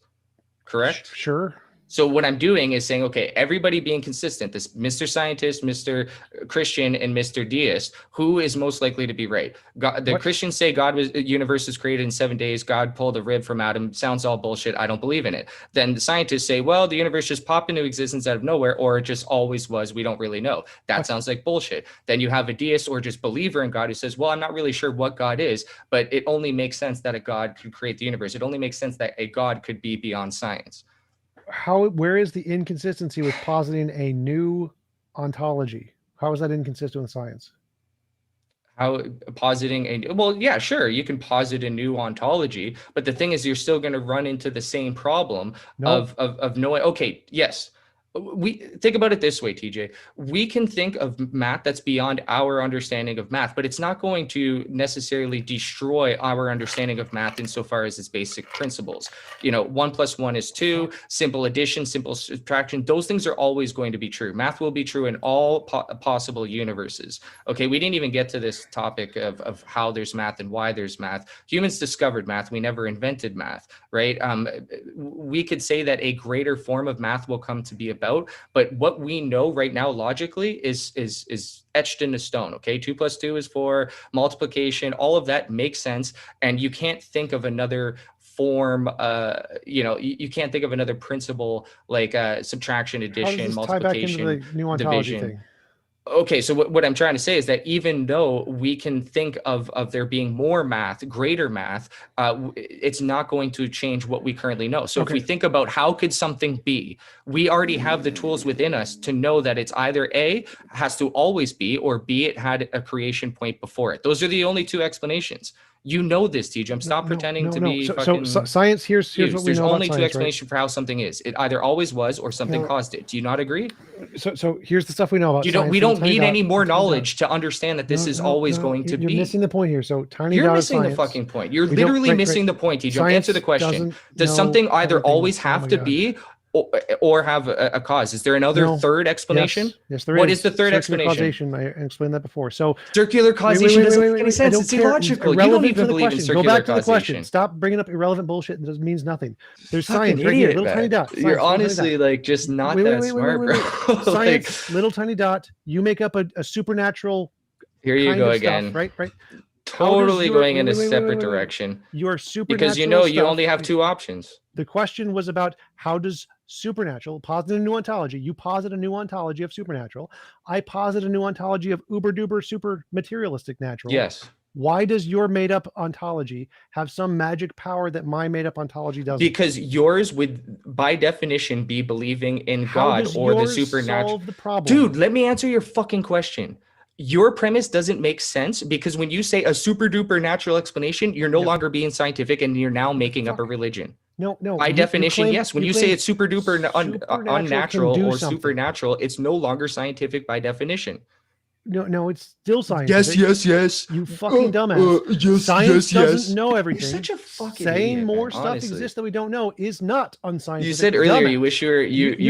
correct? Sure. So what I'm doing is saying, okay, everybody being consistent, this Mr. Scientist, Mr. Christian, and Mr. Deist, who is most likely to be right? Christians say universe was created in 7 days. God pulled a rib from Adam. Sounds all bullshit. I don't believe in it. Then the scientists say, well, the universe just popped into existence out of nowhere, or it just always was. We don't really know. That sounds like bullshit. Then you have a deist or just believer in God who says, well, I'm not really sure what God is, but it only makes sense that a God could create the universe. It only makes sense that a God could be beyond science. Where is the inconsistency with positing a new ontology? How is that inconsistent with science? Well, yeah, sure, you can posit a new ontology, but the thing is, you're still going to run into the same problem of knowing. Okay, yes. We think about it this way, TJ. We can think of math that's beyond our understanding of math, but it's not going to necessarily destroy our understanding of math insofar as its basic principles. 1 + 1 is 2, simple addition, simple subtraction. Those things are always going to be true. Math will be true in all possible universes. Okay, we didn't even get to this topic of how there's math and why there's math. Humans discovered math. We never invented math, right? We could say that a greater form of math will come to be about, but what we know right now logically is etched into stone. Okay, 2 + 2 is 4, multiplication, all of that makes sense, and you can't think of another form. You can't think of another principle like subtraction, addition, multiplication, tie back into the new ontology division thing? Okay, so what I'm trying to say is that even though we can think of there being more math, greater math, it's not going to change what we currently know. So if we think about how could something be, we already have the tools within us to know that it's either A, has to always be, or B, it had a creation point before it. Those are the only two explanations. You know this, TJump. Stop pretending to be fucking. So science. Here's what we There's know only about two science, explanations for how something is. It either always was or something caused it. Do you not agree? So here's the stuff we know about. We don't need any more knowledge to understand that this is always going to be. You're missing the point here. So tiny You're dot missing of the science. fucking point. You're literally missing the point, TJ. Answer the question. Does something either always have to be or have a cause? Is there another third explanation? Yes, there is. What is the third Circular explanation? Causation. I explained that before. So circular causation doesn't make any sense. It's illogical. You don't even believe in circular causation. Go back to the question. Stop bringing up irrelevant bullshit that means nothing. There's fucking science right here. Little tiny dot. You're honestly like just not that smart, bro. Science, little tiny dot. You make up a supernatural. Here you go again. Right. Totally going in a separate direction. Your supernatural because you only have two options. The question was about how does supernatural posit a new ontology. You posit a new ontology of supernatural. I posit a new ontology of uber duper super materialistic natural. Yes. Why does your made up ontology have some magic power that my made up ontology doesn't? Because yours would, by definition, be believing in God or the supernatural. Solve the problem? Dude, let me answer your fucking question. Your premise doesn't make sense because when you say a super duper natural explanation, you're no longer being scientific and you're now making up a religion. No. By definition, yes. When you say it's super duper unnatural or supernatural, it's no longer scientific by definition. No, it's still scientific. Yes. You fucking dumbass. Science doesn't know everything. You're such a fucking saying idiot, more man, stuff honestly. exists that we don't know is not unscientific. You said earlier you wish you were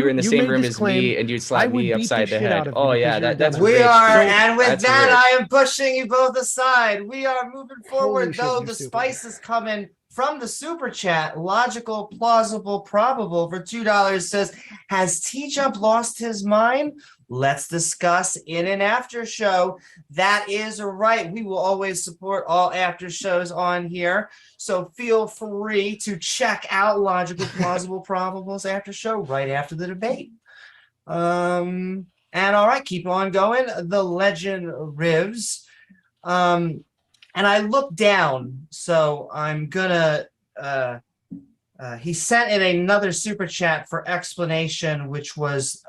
in the you same made room this as claim. me and you'd slap me upside the head. Oh yeah, that's we rich. are, and with That's that, rich. I am pushing you both aside. We are moving forward, though the spice is coming from the super chat. Logical, plausible, probable for $2 says, has TJump lost his mind? Let's discuss in an after show. That is right. We will always support all after shows on here. So feel free to check out Logical, Plausible, Probable's after show right after the debate. And all right, keep on going. The legend Rivs. And I looked down, so I'm gonna he sent in another super chat for explanation, which was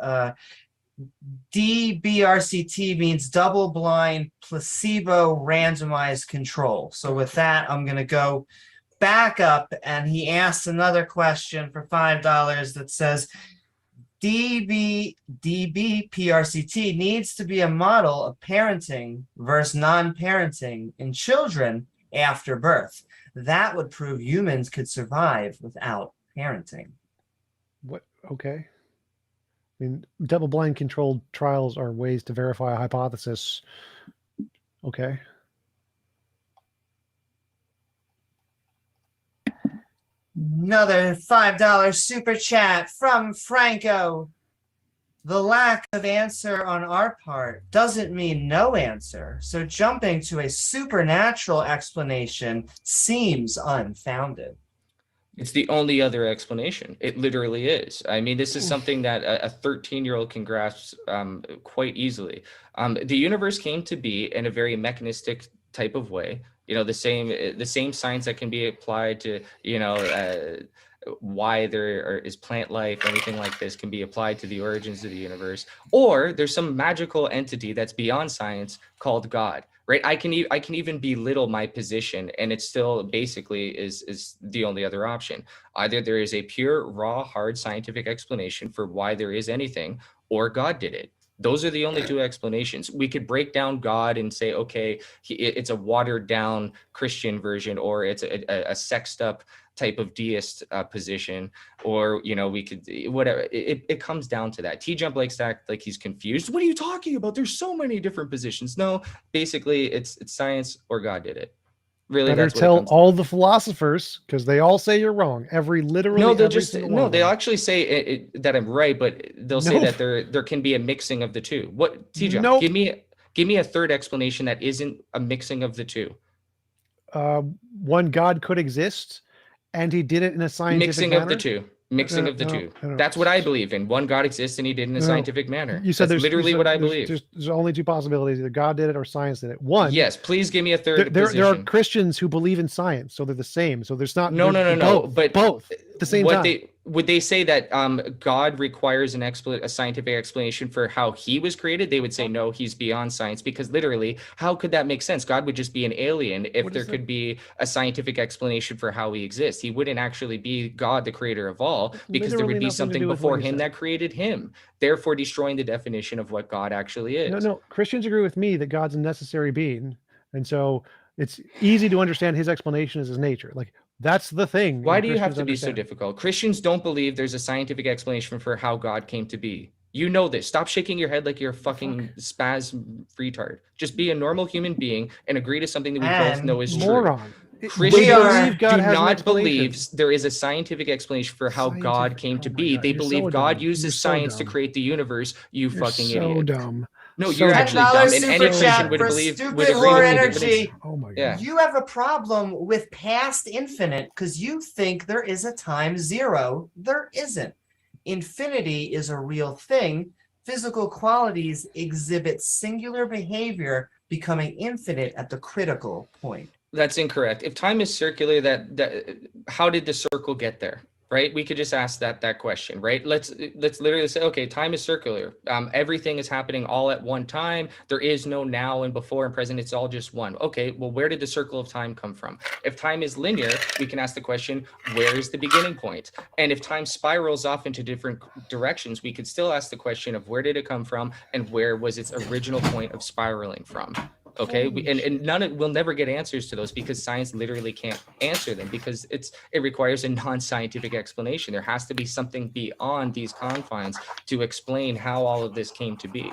DBRCT means double blind placebo randomized control. So with that, I'm going to go back up, and he asked another question for $5 that says DBPRCT needs to be a model of parenting versus non-parenting in children after birth. That would prove humans could survive without parenting. What? Okay. I mean, double-blind controlled trials are ways to verify a hypothesis. Okay. Another $5 super chat from Franco. The lack of answer on our part doesn't mean no answer, so jumping to a supernatural explanation seems unfounded. It's the only other explanation. It literally is. I mean, this is something that a 13-year-old can grasp quite easily. The universe came to be in a very mechanistic type of way. You know, the same science that can be applied to, why there is plant life, anything like this can be applied to the origins of the universe. Or there's some magical entity that's beyond science called God. Right, I can even belittle my position, and it still basically is the only other option. Either there is a pure, raw, hard scientific explanation for why there is anything, or God did it. Those are the only two explanations. We could break down God and say, okay, it's a watered down Christian version, or it's a sexed up type of deist position, or we could whatever. It comes down to that. TJump likes to act like he's confused. What are you talking about? There's so many different positions. No, basically it's science or God did it. Really, better that's what tell all the philosophers, because they all say you're wrong. They'll actually say that I'm right, but they'll say that there can be a mixing of the two. What, TJump? Nope. Give me a third explanation that isn't a mixing of the two. One God could exist, and he did it in a scientific Mixing manner. of the two. Mixing No, of the no, two. no. That's what I believe in. One God exists and he did it in a No. scientific manner. You said That's literally what I believe. There's only two possibilities: either God did it or science did it. One, Yes, please give me a third there position. are Christians who believe in science, so they're the same. So there's not No. But both at the same time. Would they say that God requires a scientific explanation for how he was created? They would say no, he's beyond science, because literally, how could that make sense? God would just be an alien if there could be a scientific explanation for how he exists. He wouldn't actually be God, the creator of all, because there would be something before him that created him, therefore destroying the definition of what God actually is. No, Christians agree with me that God's a necessary being, and so it's easy to understand his explanation as his nature. Like, that's the thing. Why do you have to be so difficult? Christians don't believe there's a scientific explanation for how God came to be. You know this. Stop shaking your head like you're a fucking spaz retard. Just be a normal human being and agree to something that we both know is true. Christians do not believe there is a scientific explanation for how God came to be. They believe God uses science to create the universe. You fucking idiot. So dumb. No, you're actually dumb, and any Christian would believe would agree with energy. Oh my God. Yeah. You have a problem with past infinite because you think there is a time zero. There isn't. Infinity is a real thing. Physical qualities exhibit singular behavior, becoming infinite at the critical point. That's incorrect. If time is circular, that how did the circle get there? Right? We could just ask that question, right? Let's literally say, okay, time is circular. Everything is happening all at one time. There is no now and before and present. It's all just one. Okay, well, where did the circle of time come from? If time is linear, we can ask the question, where is the beginning point? And if time spirals off into different directions, we could still ask the question of where did it come from and where was its original point of spiraling from? Okay, we'll never get answers to those because science literally can't answer them because it requires a non-scientific explanation. There has to be something beyond these confines to explain how all of this came to be.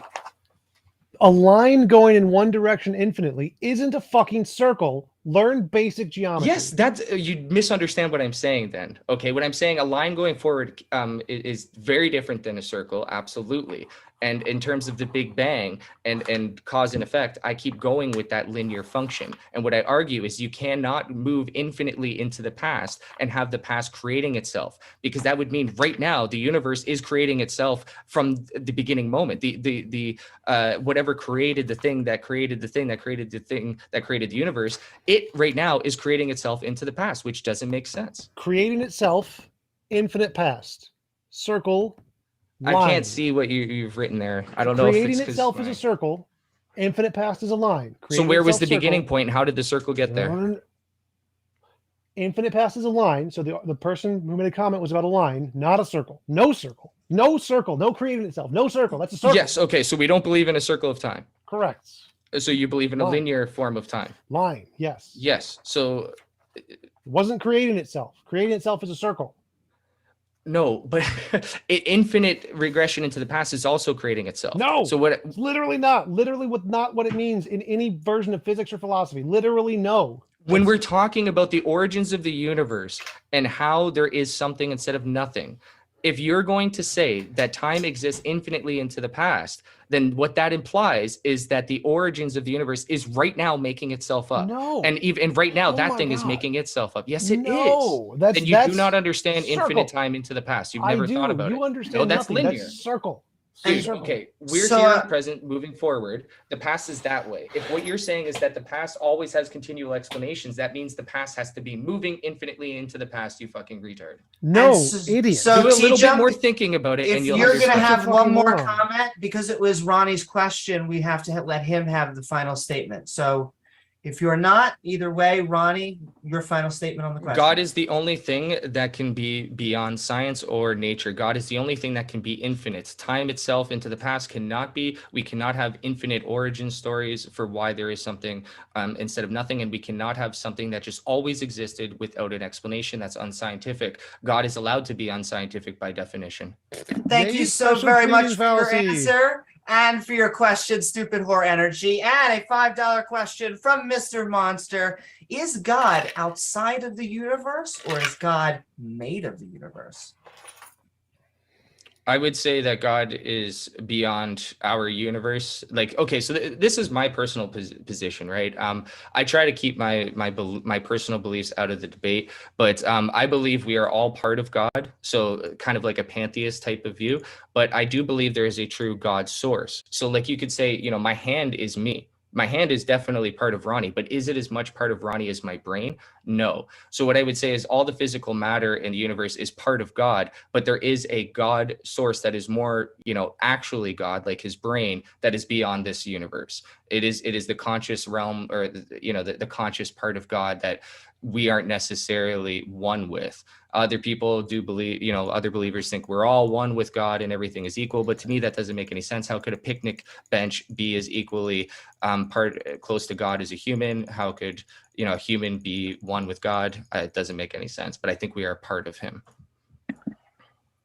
A line going in one direction infinitely isn't a fucking circle. Learn basic geometry. Yes, you misunderstand what I'm saying then. Okay, what I'm saying, a line going forward is very different than a circle, absolutely. And in terms of the Big Bang and cause and effect, I keep going with that linear function. And what I argue is you cannot move infinitely into the past and have the past creating itself, because that would mean right now the universe is creating itself from the beginning moment. The whatever created the thing that created the thing that created the thing that created the universe, it right now is creating itself into the past, which doesn't make sense. Creating itself, infinite past, circle. Line. I can't see what you've written there. I don't know if it's creating itself is a circle, infinite past is a line. So where was the beginning point and how did the circle get there? Infinite past is a line. So the person who made a comment was about a line, not a circle. No circle. No circle. No creating itself. No circle. That's a circle. Yes. Okay. So we don't believe in a circle of time. Correct. So you believe in a linear form of time. Line. Yes. Yes. So it wasn't creating itself. Creating itself is a circle. No, but infinite regression into the past is also creating itself. No, so what? It's literally not. Literally, not what it means in any version of physics or philosophy. Literally, no. When we're talking about the origins of the universe and how there is something instead of nothing, if you're going to say that time exists infinitely into the past, then what that implies is that the origins of the universe is right now making itself up. No. And right now, that thing is making itself up. Yes, it is. Then you do not understand infinite time into the past. You've never thought about it. You understand that's nothing. linear. That's circle. Dude, okay, we're here at present, moving forward. The past is that way. If what you're saying is that the past always has continual explanations, that means the past has to be moving infinitely into the past, you fucking retard. No, idiot. So do a little bit more thinking about it, and you're going to have one more comment, because it was Ronnie's question, we have to let him have the final statement. So if you're not, either way, Ronnie, your final statement on the question. God is the only thing that can be beyond science or nature. God is the only thing that can be infinite. Time itself into the past cannot be. We cannot have infinite origin stories for why there is something instead of nothing. And we cannot have something that just always existed without an explanation. That's unscientific. God is allowed to be unscientific by definition. Thank you so very much for your answer. And for your question, Stupid Whore Energy, and a $5 question from Mr. Monster. Is God outside of the universe, or is God made of the universe? I would say that God is beyond our universe. Like, okay, so this is my personal position, right? I try to keep my personal beliefs out of the debate, but I believe we are all part of God. So kind of like a pantheist type of view. But I do believe there is a true God source. So like you could say, my hand is me. My hand is definitely part of Ronnie, but is it as much part of Ronnie as my brain? No. So what I would say is all the physical matter in the universe is part of God, but there is a God source that is more, actually God, like his brain, that is beyond this universe. It is the conscious realm, or the conscious part of God that we aren't necessarily one with. Other people do believe, other believers think we're all one with God and everything is equal. But to me, that doesn't make any sense. How could a picnic bench be as equally close to God as a human? How could, a human be one with God? It doesn't make any sense. But I think we are part of him.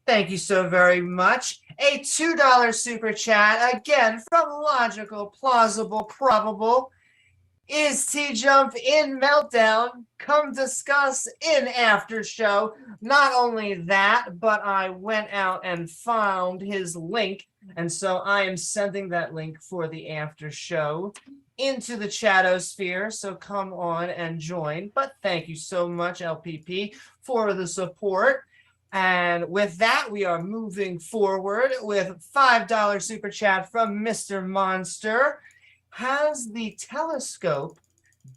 Thank you so very much. A $2 super chat, again, from Logical, Plausible, Probable. Is TJump in Meltdown? Come discuss in After Show. Not only that, but I went out and found his link, and so I am sending that link for the After Show into the chatosphere, so come on and join. But thank you so much, LPP, for the support. And with that, we are moving forward with $5 super chat from Mr. Monster. Has the telescope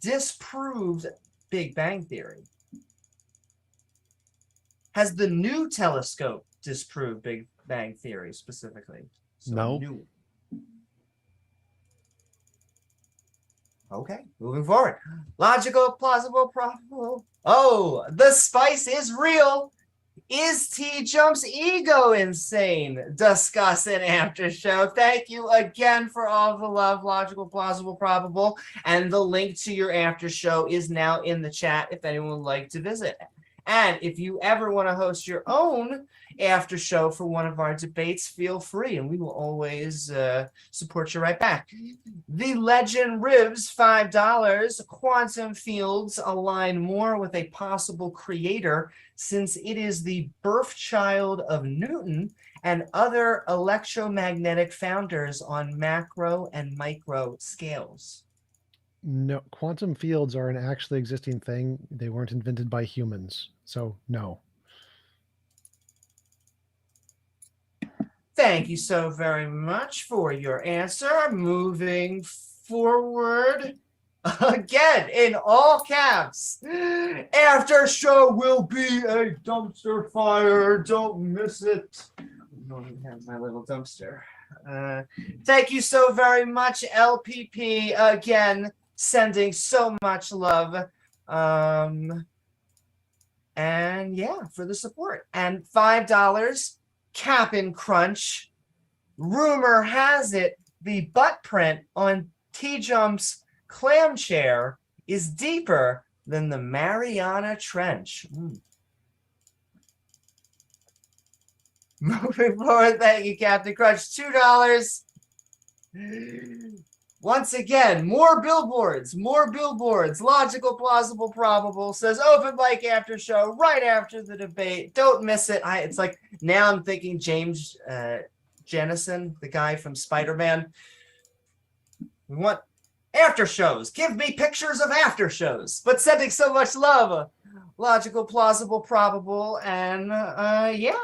disproved Big Bang Theory? Has the new telescope disproved Big Bang Theory specifically? So No. New. Okay, moving forward. Logical, plausible, probable. Oh, the spice is real. Is TJump's ego insane? Discuss an after show. Thank you again for all the love, Logical, Plausible, Probable. And the link to your after show is now in the chat if anyone would like to visit. And if you ever want to host your own after show for one of our debates, feel free, and we will always support you right back. The Legend Ribs, $5. Quantum fields align more with a possible creator since it is the birth child of Newton and other electromagnetic founders on macro and micro scales. No, quantum fields are an actually existing thing. They weren't invented by humans. So, no. Thank you so very much for your answer. Moving forward, again, in all caps, after show will be a dumpster fire. Don't miss it. I don't even have my little dumpster. Thank you so very much, LPP. Again, sending so much love. And yeah, for the support. And $5, Cap'n Crunch. Rumor has it the butt print on TJump's clam chair is deeper than the Mariana Trench. Moving forward, thank you, Captain Crunch. $2. Once again, more billboards. Logical, Plausible, Probable says open mic after show right after the debate. Don't miss it. It's like now I'm thinking James Jennison, the guy from Spider-Man. We want after shows. Give me pictures of after shows. But sending so much love. Logical, Plausible, Probable, and yeah.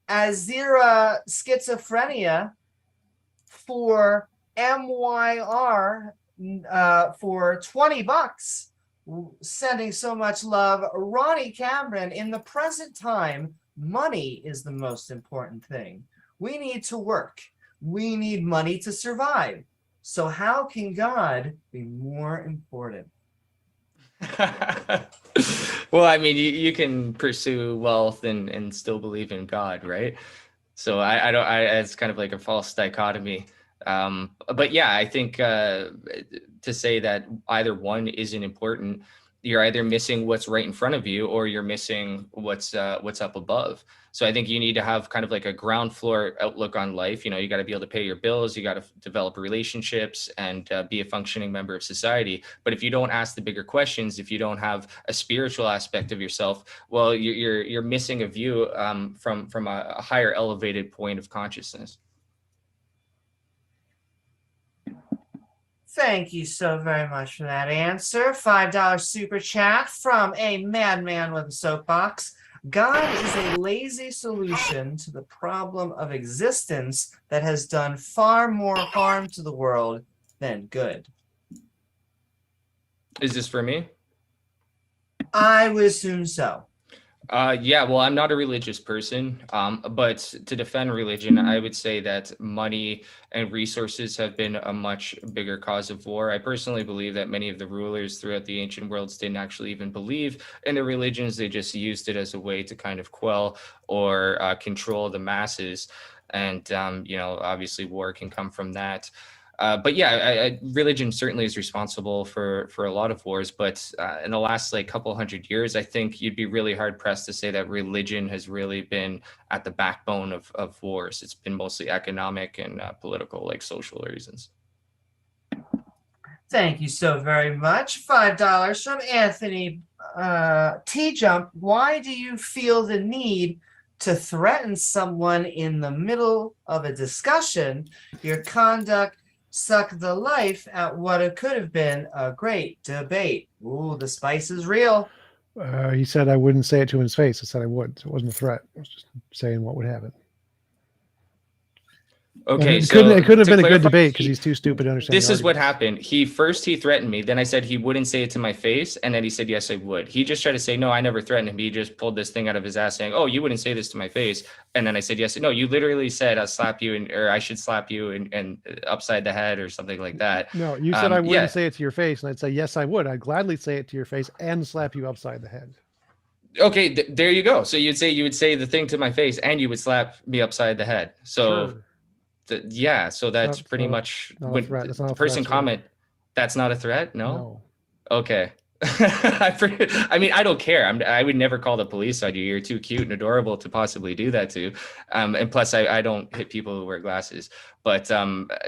Azira Schizophrenia for MYR for $20, sending so much love. Ronnie Cameron, in the present time, money is the most important thing. We need to work. We need money to survive. So how can God be more important? Well, I mean, you can pursue wealth and still believe in God, right? So it's kind of like a false dichotomy. But yeah, I think to say that either one isn't important you're either missing what's right in front of you, or you're missing what's up above. So I think you need to have kind of like a ground floor outlook on life. You know, you got to be able to pay your bills, you got to develop relationships, and be a functioning member of society. But if you don't ask the bigger questions, if you don't have a spiritual aspect of yourself, well, you're missing a view from a higher elevated point of consciousness. Thank you so very much for that answer. $5 super chat from a madman with a soapbox. God is a lazy solution to the problem of existence that has done far more harm to the world than good. Is this for me? I would assume so. Yeah, well, I'm not a religious person, but to defend religion, I would say that money and resources have been a much bigger cause of war. I personally believe that many of the rulers throughout the ancient worlds didn't actually even believe in the religions. They just used it as a way to kind of quell or control the masses. And, you know, obviously war can come from that. But yeah, religion certainly is responsible for a lot of wars. But in the last like couple hundred years, I think you'd be really hard pressed to say that religion has really been at the backbone of wars. It's been mostly economic and political, like social reasons. Thank you so very much. $5 from Anthony. TJump, why do you feel the need to threaten someone in the middle of a discussion? Your conduct sucked the life at what it could have been a great debate. Ooh, the spice is real. He said I wouldn't say it to his face. I said I would. So it wasn't a threat. I was just saying what would happen. Okay, it so could have to been a good clarify, debate because he's too stupid to understand. This is what happened. He threatened me. Then I said he wouldn't say it to my face. And then he said, yes, I would. He just tried to say, no, I never threatened him. He just pulled this thing out of his ass saying, oh, you wouldn't say this to my face. And then I said, yes. No, you literally said I'll slap you or I should slap you and upside the head or something like that. No, you said I wouldn't say it to your face. And I'd say, yes, I would. I'd gladly say it to your face and slap you upside the head. Okay, there you go. So you would say the thing to my face and you would slap me upside the head. So Sure. Yeah, so that's pretty much when the person comment, that's not a threat. No. Okay. I mean, I don't care. I would never call the police on you. You're too cute and adorable to possibly do that to. And plus I don't hit people who wear glasses. But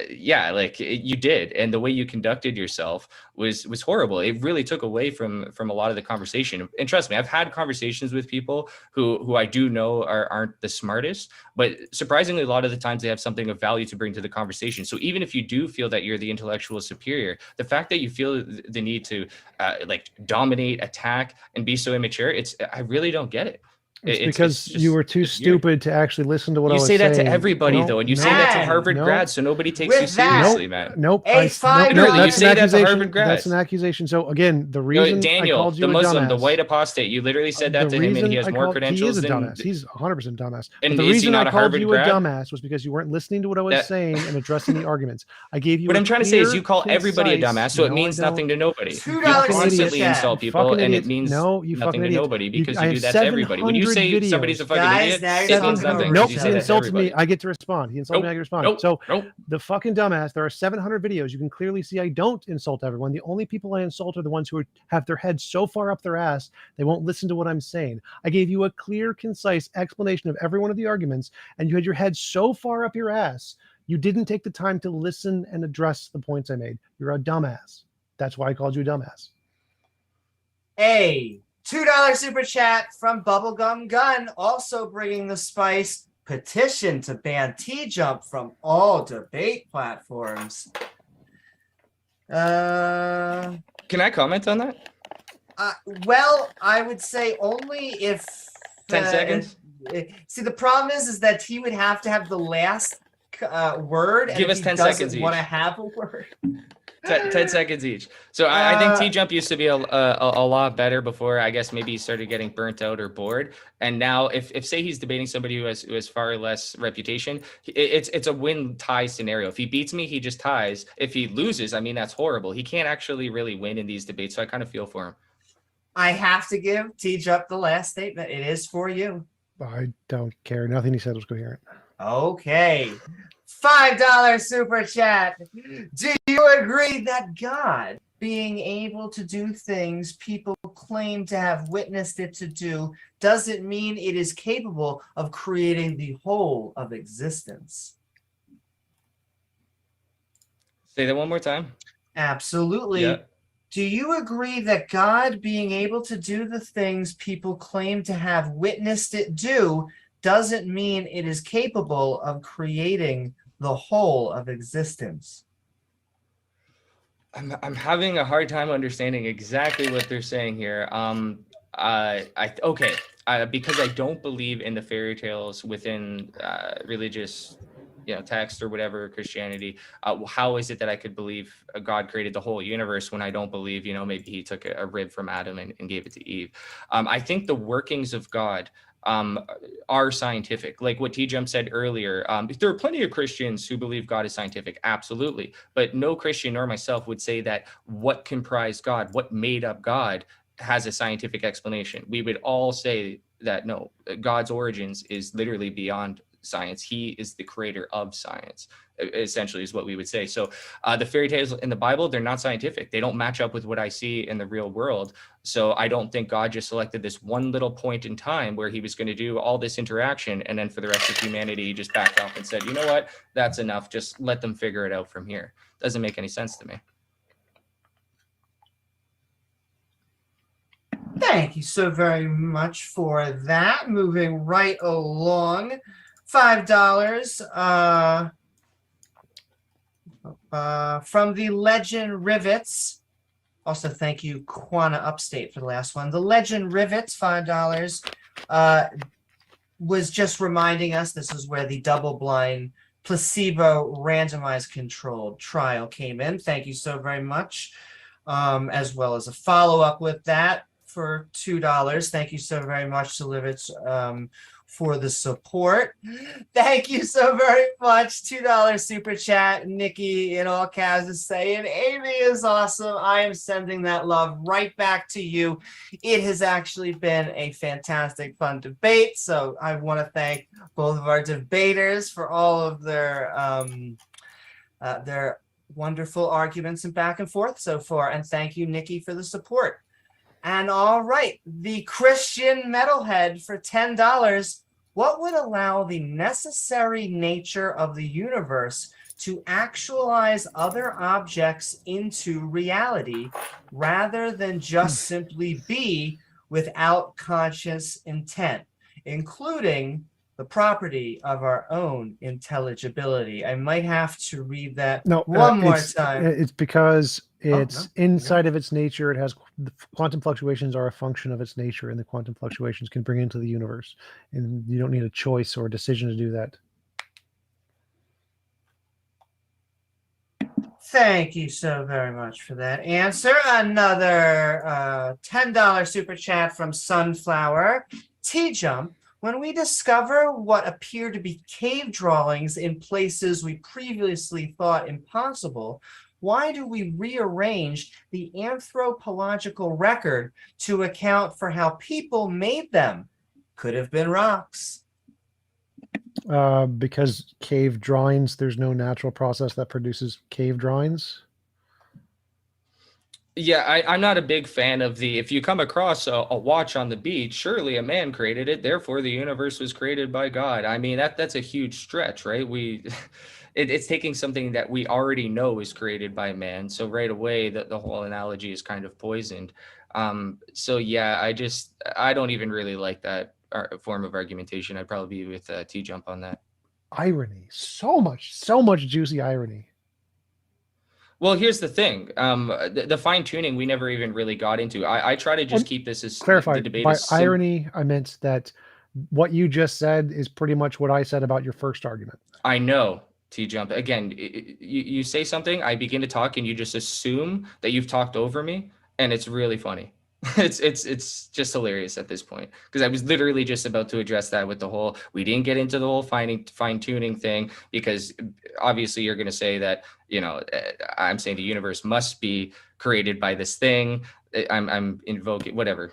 yeah, like you did, and the way you conducted yourself was horrible. It really took away from a lot of the conversation. And trust me, I've had conversations with people who I do know aren't the smartest, but surprisingly, a lot of the times they have something of value to bring to the conversation. So even if you do feel that you're the intellectual superior, the fact that you feel the need to like dominate, attack, and be so immature, I really don't get it. It's because you were too stupid to actually listen to what I was saying. You say that to everybody, though, and you say that to Harvard grads, so nobody takes you seriously, man. Nope. You say that to Harvard grads. That's an accusation. So again, the reason Daniel, I called you the Muslim, a dumbass, the white apostate, you literally said that to him, and he has more credentials than... He is a dumbass. He's 100% dumbass. And the reason I called you grad? a dumbass was because you weren't listening to what I was saying and addressing the arguments. I gave you. What I'm trying to say is you call everybody a dumbass, so it means nothing to nobody. You constantly insult people, and it means nothing to nobody because you do that to everybody. When you say somebody's a fucking idiot, it means nothing. Nope, he insulted me. I get to respond. He insulted me. I get to respond. So the fucking dumbass. There are 700 videos. You can clearly see I don't insult everyone. The only people I insult are the ones who have their heads so far up their ass they won't listen to what I'm saying. I gave you a clear, concise explanation of every one of the arguments, and you had your head so far up your ass you didn't take the time to listen and address the points I made. You're a dumbass. That's why I called you a dumbass. Hey. $2 super chat from Bubblegum Gun, also bringing the spice. Petition to ban TJump from all debate platforms. Can I comment on that? Well, I would say only if 10 seconds. See, the problem is that he would have to have the last word. Give us 10 seconds each. Want to have a word. 10 seconds each. So I think TJump used to be a lot better before. I guess maybe he started getting burnt out or bored. And now, if say he's debating somebody who has far less reputation, it's a win-tie scenario. If he beats me, he just ties. If he loses, I mean, that's horrible. He can't actually really win in these debates. So I kind of feel for him. I have to give TJump the last statement. It is for you. I don't care. Nothing he said was coherent. Okay. $5 super chat. Do you agree that God being able to do things people claim to have witnessed it to do doesn't mean it is capable of creating the whole of existence. Say that one more time. Absolutely. Yeah. Do you agree that God being able to do the things people claim to have witnessed it do doesn't mean it is capable of creating the whole of existence? I'm having a hard time understanding exactly what they're saying here. Because I don't believe in the fairy tales within religious, text or whatever, Christianity. How is it that I could believe God created the whole universe when I don't believe, maybe he took a rib from Adam and gave it to Eve? I think the workings of God are scientific. Like what TJump said earlier, there are plenty of Christians who believe God is scientific, absolutely. But no Christian nor myself would say that what comprised God, what made up God, has a scientific explanation. We would all say that no, God's origins is literally beyond science. He is the creator of science, essentially, is what we would say. So the fairy tales in the Bible, they're not scientific. They don't match up with what I see in the real world. So I don't think God just selected this one little point in time where he was going to do all this interaction, and then for the rest of humanity, he just backed off and said, you know what, that's enough. Just let them figure it out from here. Doesn't make any sense to me. Thank you so very much for that. Moving right along, $5 from the Legend Rivets. Also, thank you, Quana Upstate, for the last one. The Legend Rivets, $5, was just reminding us this is where the double-blind, placebo, randomized controlled trial came in. Thank you so very much. As well as a follow-up with that for $2. Thank you so very much to Livitz for the support. Thank you so very much. $2 super chat. Nikki in all caps is saying, Amy is awesome. I am sending that love right back to you. It has actually been a fantastic, fun debate. So I want to thank both of our debaters for all of their wonderful arguments and back and forth so far. And thank you, Nikki, for the support. And all right, the Christian Metalhead for $10. What would allow the necessary nature of the universe to actualize other objects into reality rather than just simply be without conscious intent, including the property of our own intelligibility? I might have to read that one more time. It's because it's inside of its nature. It has the quantum fluctuations are a function of its nature, and the quantum fluctuations can bring into the universe, and you don't need a choice or a decision to do that. Thank you so very much for that answer. Another $10 super chat from Sunflower. TJump, when we discover what appear to be cave drawings in places we previously thought impossible, why do we rearrange the anthropological record to account for how people made them? Could have been rocks. Because cave drawings, there's no natural process that produces cave drawings. Yeah, I'm not a big fan of if you come across a watch on the beach, surely a man created it, therefore the universe was created by God. I mean, that's a huge stretch, right? It's taking something that we already know is created by man. So right away, the whole analogy is kind of poisoned. So yeah, I don't even really like that form of argumentation. I'd probably be with TJump on that. Irony, so much juicy irony. Well, here's the thing. The fine tuning we never even really got into. I try to just keep this as clarified. The debate By is irony, I meant that what you just said is pretty much what I said about your first argument. I know. TJump, again, you say something, I begin to talk, and you just assume that you've talked over me, and it's really funny. It's just hilarious at this point, because I was literally just about to address that with the whole, we didn't get into the whole fine tuning thing, because obviously you're going to say that, I'm saying the universe must be created by this thing. I'm invoking whatever,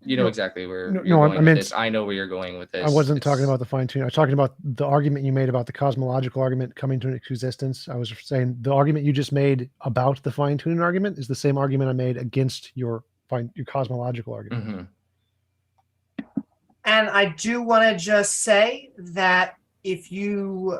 You know exactly where No, you're no, going with this. I know where you're going with this. I wasn't talking about the fine tuning. I was talking about the argument you made about the cosmological argument coming to an existence. I was saying the argument you just made about the fine tuning argument is the same argument I made against your cosmological argument. Mm-hmm. And I do want to just say that if you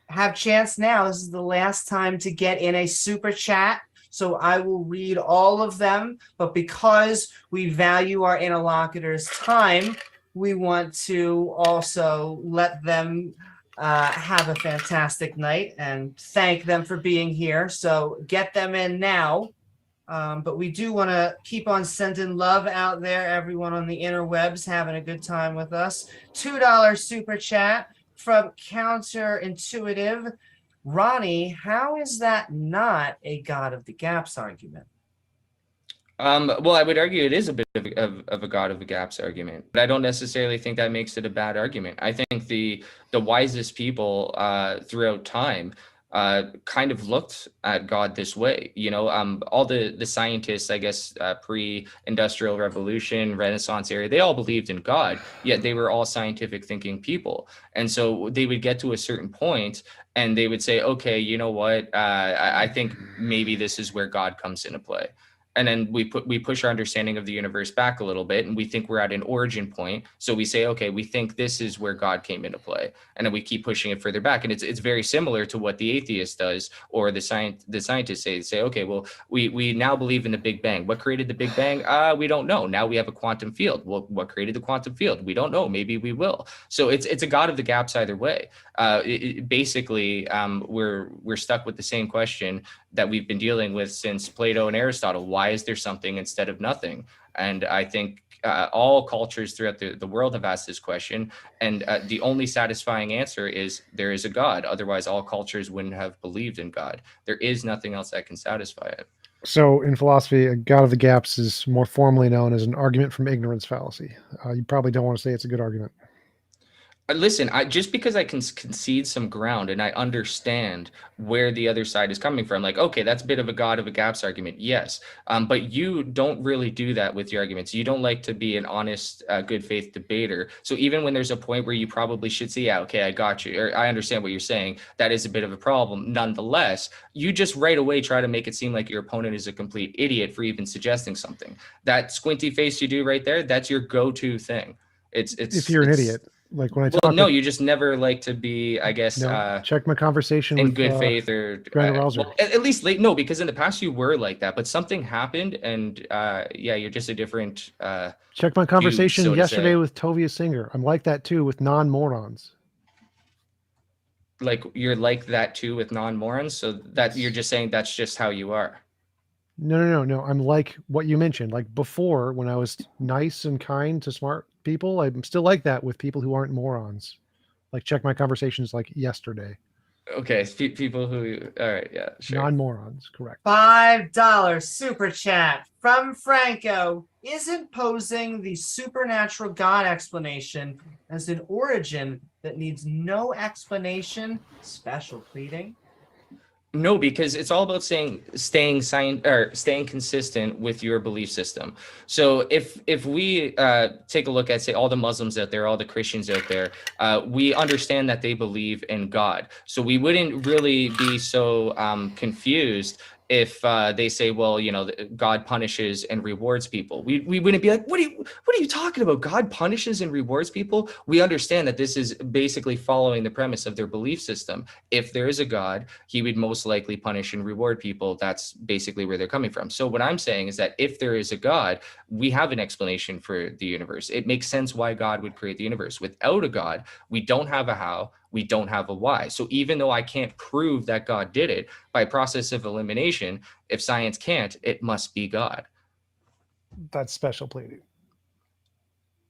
have chance now, this is the last time to get in a super chat. So I will read all of them, but because we value our interlocutors' time, we want to also let them have a fantastic night and thank them for being here. So get them in now. But we do want to keep on sending love out there, everyone on the interwebs having a good time with us. $2 super chat from Counterintuitive. Ronnie, how is that not a God of the Gaps argument? Well, I would argue it is a bit of a God of the Gaps argument, but I don't necessarily think that makes it a bad argument. I think the wisest people throughout time kind of looked at God this way. You know, all the scientists, I guess, pre-industrial revolution, Renaissance era, they all believed in God, yet they were all scientific thinking people. And so they would get to a certain point and they would say, okay, you know what? I think maybe this is where God comes into play. And then we push our understanding of the universe back a little bit, and we think we're at an origin point. So we say, okay, we think this is where God came into play, and then we keep pushing it further back. And it's very similar to what the atheist does, or the scientists say. They say, okay, well, we now believe in the Big Bang. What created the Big Bang? We don't know. Now we have a quantum field. Well, what created the quantum field? We don't know. Maybe we will. So it's a God of the gaps either way. Basically, we're stuck with the same question that we've been dealing with since Plato and Aristotle. Why is there something instead of nothing? And I think all cultures throughout the world have asked this question. And the only satisfying answer is there is a God. Otherwise, all cultures wouldn't have believed in God. There is nothing else that can satisfy it. So in philosophy, a God of the gaps is more formally known as an argument from ignorance fallacy. You probably don't want to say it's a good argument. Listen, just because I can concede some ground and I understand where the other side is coming from, like, okay, that's a bit of a God of a gaps argument, yes. But you don't really do that with your arguments. You don't like to be an honest, good faith debater. So even when there's a point where you probably should say, yeah, okay, I got you, or I understand what you're saying, that is a bit of a problem. Nonetheless, you just right away try to make it seem like your opponent is a complete idiot for even suggesting something. That squinty face you do right there, that's your go-to thing. It's if you're an idiot. Like when I talk, no, you just never like to be, I guess, check my conversation in with good faith or well, at least late. No, because in the past you were like that, but something happened, and yeah, you're just a different. Check my conversation so yesterday with Tovia Singer. I'm like that too with non-morons. Like you're like that too with non-morons, so that you're just saying that's just how you are. No. I'm like what you mentioned. Like before, when I was nice and kind to smart people, I'm still like that with people who aren't morons. Like check my conversations like yesterday. Okay, people who, all right, yeah, sure. Non-morons, correct. $5 super chat from Franco. Isn't posing the supernatural God explanation as an origin that needs no explanation special pleading? No, because it's all about staying consistent with your belief system. So if we take a look at, say, all the Muslims out there, all the Christians out there, we understand that they believe in God. So we wouldn't really be so confused if they say, well, you know, God punishes and rewards people. We wouldn't be like, what are you talking about? God punishes and rewards people? We understand that this is basically following the premise of their belief system. If there is a God, he would most likely punish and reward people. That's basically where they're coming from. So what I'm saying is that if there is a God, we have an explanation for the universe. It makes sense why God would create the universe. Without a God, we don't have a how, we don't have a why. So even though I can't prove that God did it by process of elimination, if science can't, it must be God. That's special pleading.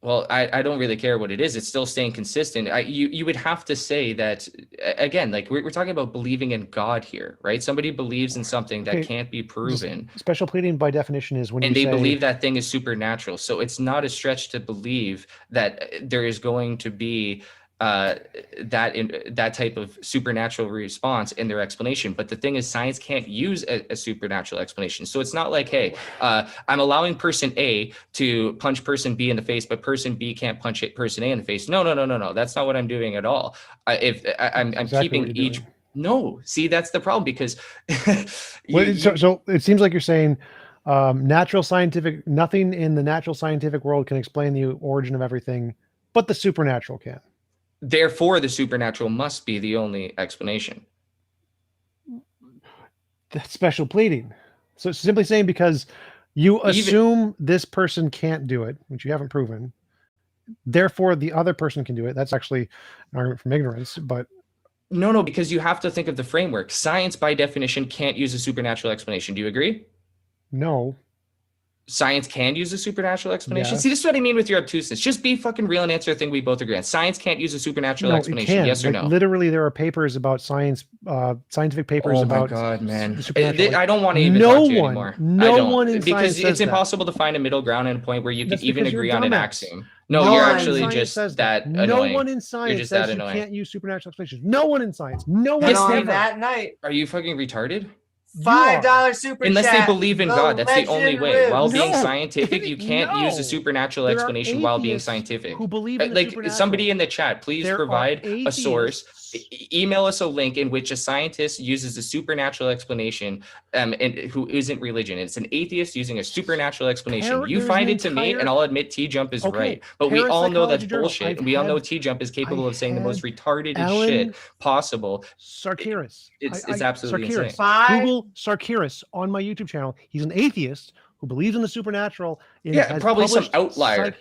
Well, I don't really care what it is. It's still staying consistent. You would have to say that, again, like we're talking about believing in God here, right? Somebody believes in something that can't be proven. Special pleading by definition is when they believe that thing is supernatural. So it's not a stretch to believe that there is going to be that type of supernatural response in their explanation. But the thing is, science can't use a supernatural explanation. So it's not like, hey, I'm allowing person A to punch person B in the face, but person B can't punch person A in the face. No. That's not what I'm doing at all. I'm exactly keeping each. Doing. No, see, that's the problem, because so it seems like you're saying nothing in the natural scientific world can explain the origin of everything, but the supernatural can. Therefore, the supernatural must be the only explanation. That's special pleading. So it's simply saying because you assume this person can't do it, which you haven't proven, therefore the other person can do it. That's actually an argument from ignorance, but no, because you have to think of the framework. Science, by definition, can't use a supernatural explanation. Do you agree? No. Science can use a supernatural explanation. Yes. See, this is what I mean with your obtuseness. Just be fucking real and answer a thing we both agree on. Science can't use a supernatural explanation. It can. Yes or no? Literally, there are papers about science, scientific papers about. Oh my god, man! I don't want to even talk to you anymore. No one in because science it's impossible to find a middle ground and a point where you can even agree on an axiom. No, you're actually just that annoying. No one in science says you can't use supernatural explanations. No one in science. No one. On that night. Are you fucking retarded? $5 super Unless chat. they believe in God, that's the only way. While being No. scientific, you can't use a supernatural There are explanation while being atheists scientific. who believe in the Like supernatural. somebody in the chat, please There provide are a source. atheists. Email us a link in which a scientist uses a supernatural explanation, and who isn't religion. It's an atheist using a supernatural explanation. You find it to me, and I'll admit TJump is right. But we all know that's bullshit, and we all know TJump is capable of saying the most retarded shit possible. Sarkiris. It's absolutely insane. Google Sarkiris on my YouTube channel. He's an atheist who believes in the supernatural. Probably some outlier.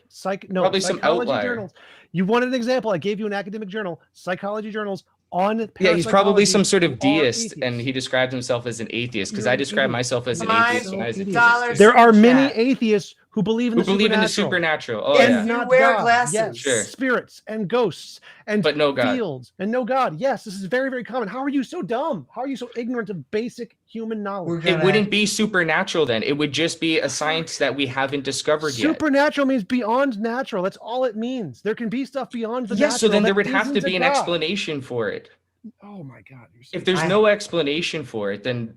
Probably some outlier. Journals. You wanted an example. I gave you an academic journal, psychology journals on. Yeah, he's probably some sort of deist, and he described himself as an atheist, because I describe myself as an atheist when I was a deist. There are many atheists who believe in the supernatural. Oh, and you wear glasses. Yes. Sure. Spirits and ghosts and but no God. Fields and no God. Yes, this is very, very common. How are you so dumb? How are you so ignorant of basic human knowledge? It wouldn't be supernatural then. It would just be a science that we haven't discovered yet. Supernatural means beyond natural. That's all it means. There can be stuff beyond the natural. Yes, so then there would have to be an explanation for it. Oh my God. If there's no explanation for it, then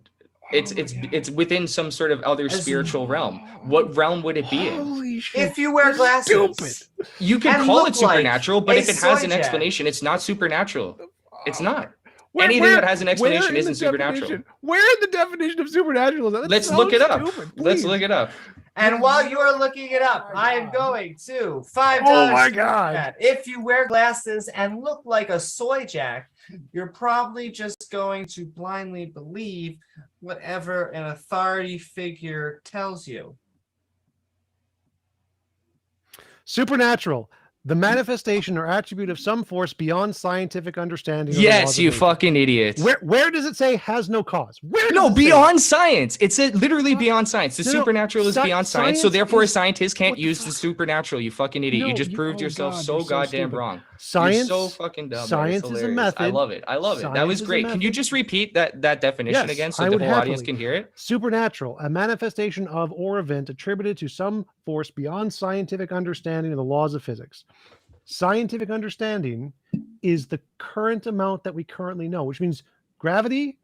it's within some sort of other spiritual realm. What realm would it be in? Holy shit. If you wear glasses. Stupid. You can call it supernatural, like but if it has an soy explanation, it's not supernatural. It's not. Anything that has an explanation isn't supernatural. Where in the definition of supernatural is that? Let's look it up. Let's look it up. And while you are looking it up, I am going to $5. Oh my God. If you wear glasses and look like a soy jack, you're probably just going to blindly believe whatever an authority figure tells you. Supernatural. The manifestation or attribute of some force beyond scientific understanding. Yes, you fucking idiot. Where does it say has no cause? No, beyond science. It's literally beyond science. The supernatural is beyond science, so therefore a scientist can't use the supernatural. You fucking idiot. You just proved yourself so goddamn wrong. Science, you're so fucking dumb. Science is a method. I love it. That was great. Can you just repeat that definition again so the whole audience can hear it? Supernatural, a manifestation of or event attributed to some force beyond scientific understanding of the laws of physics. Scientific understanding is the current amount that we currently know, which means gravity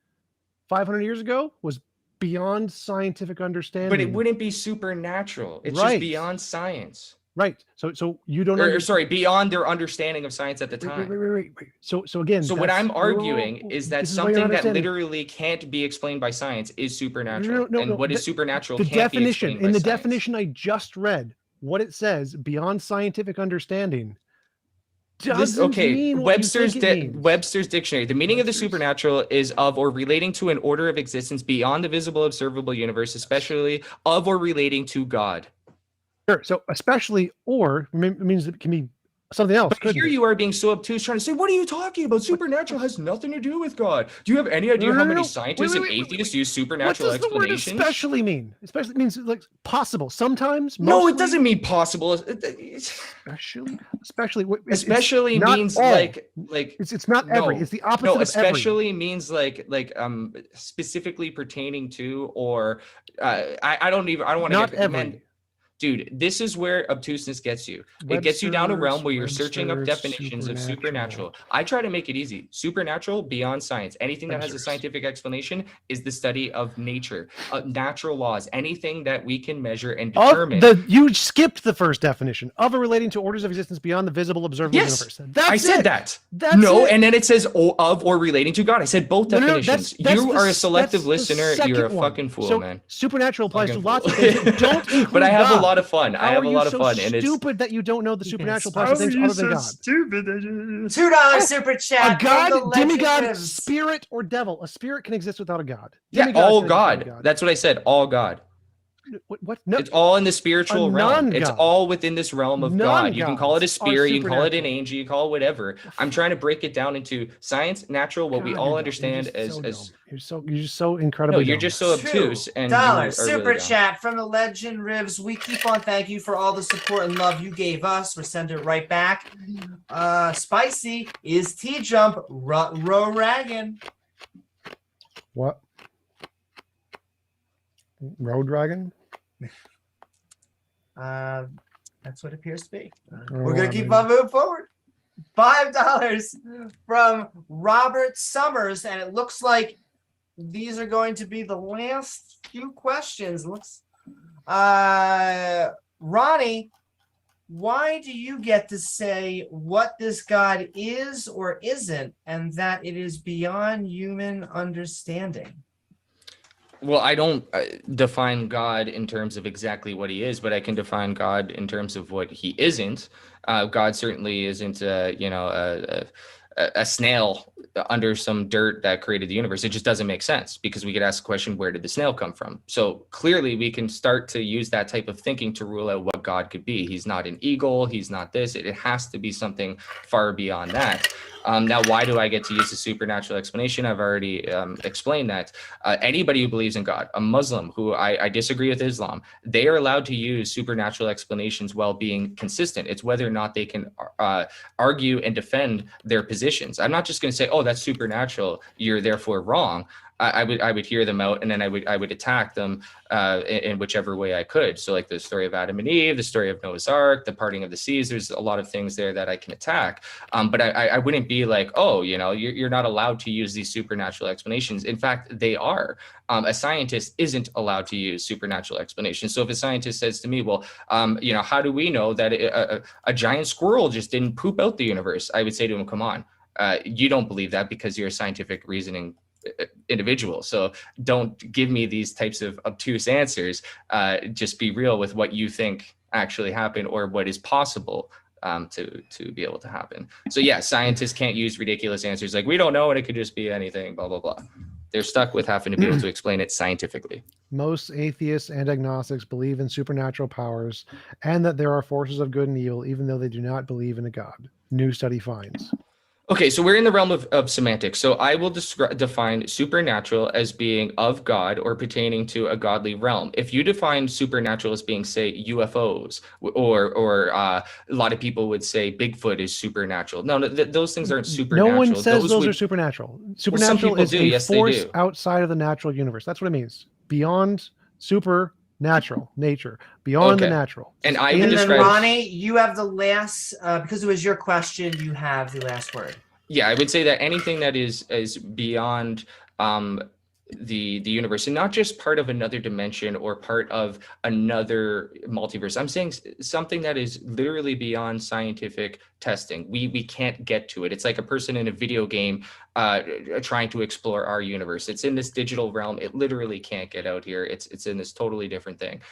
500 years ago was beyond scientific understanding. But it wouldn't be supernatural. It's just beyond science. Right. So you don't know. Beyond their understanding of science at the time. Wait. So again. So what I'm arguing is that something that literally can't be explained by science is supernatural. What is supernatural can't be explained by science. In the definition I just read, what it says beyond scientific understanding doesn't mean what Webster's dictionary. The meaning of the supernatural is of or relating to an order of existence beyond the visible observable universe, especially of or relating to God. Sure. So especially or means it can be something else. But here you are being so obtuse, trying to say, what are you talking about? Supernatural has nothing to do with God. Do you have any idea how many scientists and atheists use supernatural explanations? What does the word especially mean? Especially means like possible. Sometimes. No, it doesn't mean possible. Especially means like it's not every. It's the opposite. No, especially means like specifically pertaining to, or I don't want to get every. Dude, this is where obtuseness gets you. It gets you down a realm where you're searching up definitions of supernatural. I try to make it easy. Supernatural, beyond science. Anything that has a scientific explanation is the study of nature, natural laws, anything that we can measure and determine. You skipped the first definition of a relating to orders of existence beyond the visible observable universe. I said that. And then it says of or relating to God. I said both definitions. You are a selective listener. You're a fucking fool, man. Supernatural applies to lots of things. Don't include but I have God. a lot of fun. I have a lot of fun, and it's stupid that you don't know the supernatural applies to things other than God. Stupid. $2 super chat. A God, demigod, spirit, or devil. A spirit can exist without a God. Demigod all God. That's what I said. All God. What? No, it's all in the spiritual realm. It's all within this realm of God. You can call it a spirit, you can call it an angel, you can call it whatever. I'm trying to break it down into science, natural, what we all understand as you're just so incredibly you're just so obtuse. And $2 super chat from the legend Rivs. We keep on thank you for all the support and love you gave us. We're sending it right back. Spicy is TJump Ragan. What? Road Dragon? That's what it appears to be. We're gonna keep on moving forward. $5 from Robert Summers, and it looks like these are going to be the last few questions. Ronnie, why do you get to say what this God is or isn't, and that it is beyond human understanding? Well, I don't define God in terms of exactly what he is, but I can define God in terms of what he isn't. God certainly isn't, a snail under some dirt that created the universe. It just doesn't make sense, because we could ask the question, where did the snail come from? So clearly we can start to use that type of thinking to rule out what God could be. He's not an eagle. He's not this. It has to be something far beyond that. Now, why do I get to use the supernatural explanation? I've already explained that. Anybody who believes in God, a Muslim who I disagree with Islam, they are allowed to use supernatural explanations while being consistent. It's whether or not they can argue and defend their positions. I'm not just going to say, oh, that's supernatural, you're therefore wrong. I would hear them out, and then I would attack them in whichever way I could. So like the story of Adam and Eve, the story of Noah's Ark, the parting of the seas, there's a lot of things there that I can attack. But I wouldn't be like, oh, you're not allowed to use these supernatural explanations. In fact, they are. A scientist isn't allowed to use supernatural explanations. So if a scientist says to me, well, how do we know that a giant squirrel just didn't poop out the universe? I would say to him, come on, you don't believe that because you're a scientific reasoning individual. So don't give me these types of obtuse answers. Just be real with what you think actually happened, or what is possible to be able to happen. So yeah, scientists can't use ridiculous answers like, we don't know and it could just be anything, blah, blah, blah. They're stuck with having to be able to explain it scientifically. Most atheists and agnostics believe in supernatural powers and that there are forces of good and evil, even though they do not believe in a God. New study finds. Okay, so we're in the realm of semantics. So I will define supernatural as being of God or pertaining to a godly realm. If you define supernatural as being, say, UFOs, or a lot of people would say Bigfoot is supernatural. No, those things aren't supernatural. No one says those are supernatural. Supernatural is a force outside of the natural universe. That's what it means. Beyond supernatural nature, beyond the natural. And I would describe. Ronnie, you have the last, because it was your question, you have the last word. Yeah, I would say that anything that is beyond the universe, and not just part of another dimension or part of another multiverse. I'm saying something that is literally beyond scientific testing. We can't get to it. It's like a person in a video game trying to explore our universe. It's in this digital realm. It literally can't get out here. It's in this totally different thing.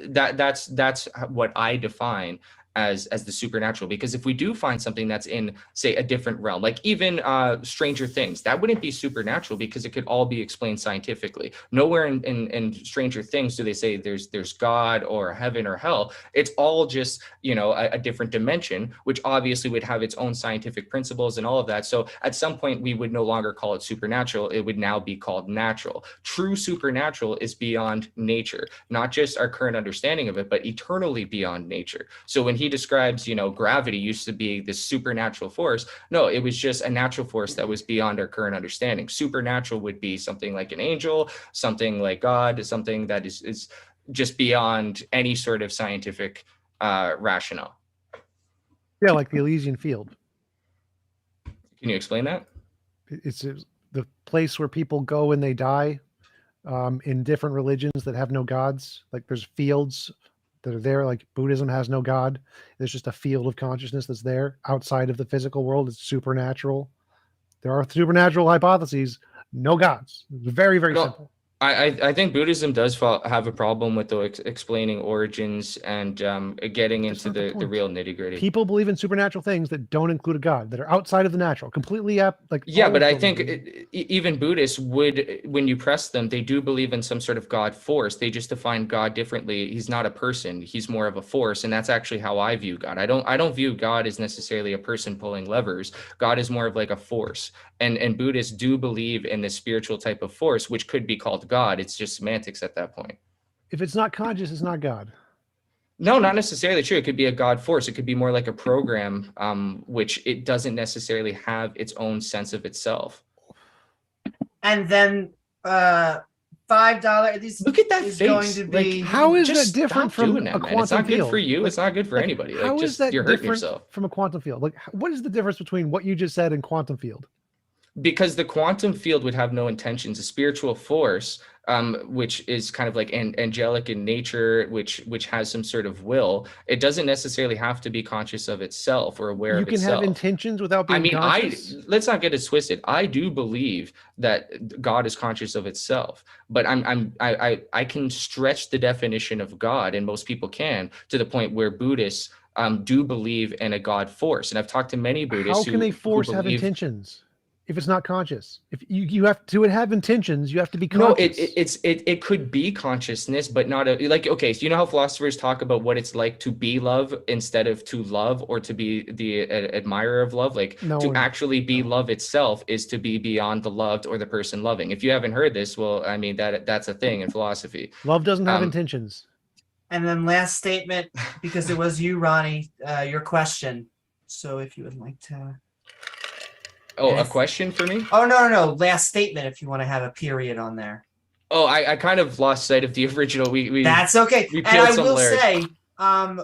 That's what I define as the supernatural, because if we do find something that's in, say, a different realm, like even Stranger Things, that wouldn't be supernatural because it could all be explained scientifically. Nowhere in Stranger Things do they say there's God or heaven or hell. It's all just a different dimension, which obviously would have its own scientific principles and all of that. So at some point we would no longer call it supernatural. It would now be called natural. True supernatural is beyond nature, not just our current understanding of it, but eternally beyond nature. So when he describes, gravity used to be this supernatural force. No, it was just a natural force that was beyond our current understanding. Supernatural would be something like an angel, something like God, something that is just beyond any sort of scientific rationale. Yeah, like the Elysian field. Can you explain that? It's the place where people go when they die, in different religions that have no gods. Like there's fields that are there, like Buddhism has no God. There's just a field of consciousness that's there outside of the physical world. It's supernatural. There are supernatural hypotheses, no gods. It's very, very simple. I think Buddhism does have a problem with the explaining origins and getting into the real nitty gritty. People believe in supernatural things that don't include a god, that are outside of the natural, completely like. Yeah, but I think even Buddhists would, when you press them, they do believe in some sort of God force. They just define God differently. He's not a person. He's more of a force, and that's actually how I view God. I don't view God as necessarily a person pulling levers. God is more of like a force, and Buddhists do believe in this spiritual type of force, which could be called God. It's just semantics at that point. If it's not conscious, it's not God. No, not necessarily true. It could be a God force. It could be more like a program, which it doesn't necessarily have its own sense of itself. And then $5. Look at that is face. going to be. Like, how is Just that different stop from doing a that, man. quantum It's not field? good for you. It's not good for anybody. How Like, is just that you're hurting different yourself. from a quantum field? Like, what is the difference between what you just said and quantum field? Because the quantum field would have no intentions. A spiritual force, which is kind of like angelic in nature, which has some sort of will, it doesn't necessarily have to be conscious of itself or aware of itself. You can have intentions without being conscious? Let's not get it twisted. I do believe that God is conscious of itself, but I can stretch the definition of God, and most people can, to the point where Buddhists do believe in a God force. And I've talked to many Buddhists. How can a force have intentions if it's not conscious? If you have to have intentions, you have to be conscious. No, it could be consciousness, but not like, okay, so you know how philosophers talk about what it's like to be love instead of to love, or to be the admirer of love? Like, to actually be love itself is to be beyond the loved or the person loving. If you haven't heard this, well, I mean, that's a thing in philosophy. Love doesn't have intentions. And then last statement, because it was you, Ronnie, your question. So if you would like to. Oh, a question for me? Oh, no. Last statement, if you want to have a period on there. Oh, I kind of lost sight of the original. That's okay. We and I will layers. say,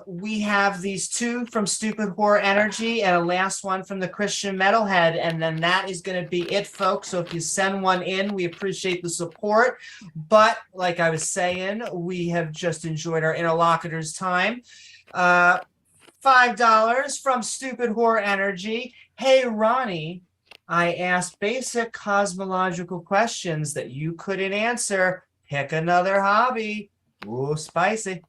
we have these two from Stupid Horror Energy and a last one from the Christian Metalhead. And then that is going to be it, folks. So if you send one in, we appreciate the support. But like I was saying, we have just enjoyed our interlocutors' time. $5 from Stupid Horror Energy. Hey, Ronnie. I asked basic cosmological questions that you couldn't answer. Pick another hobby. Ooh, spicy.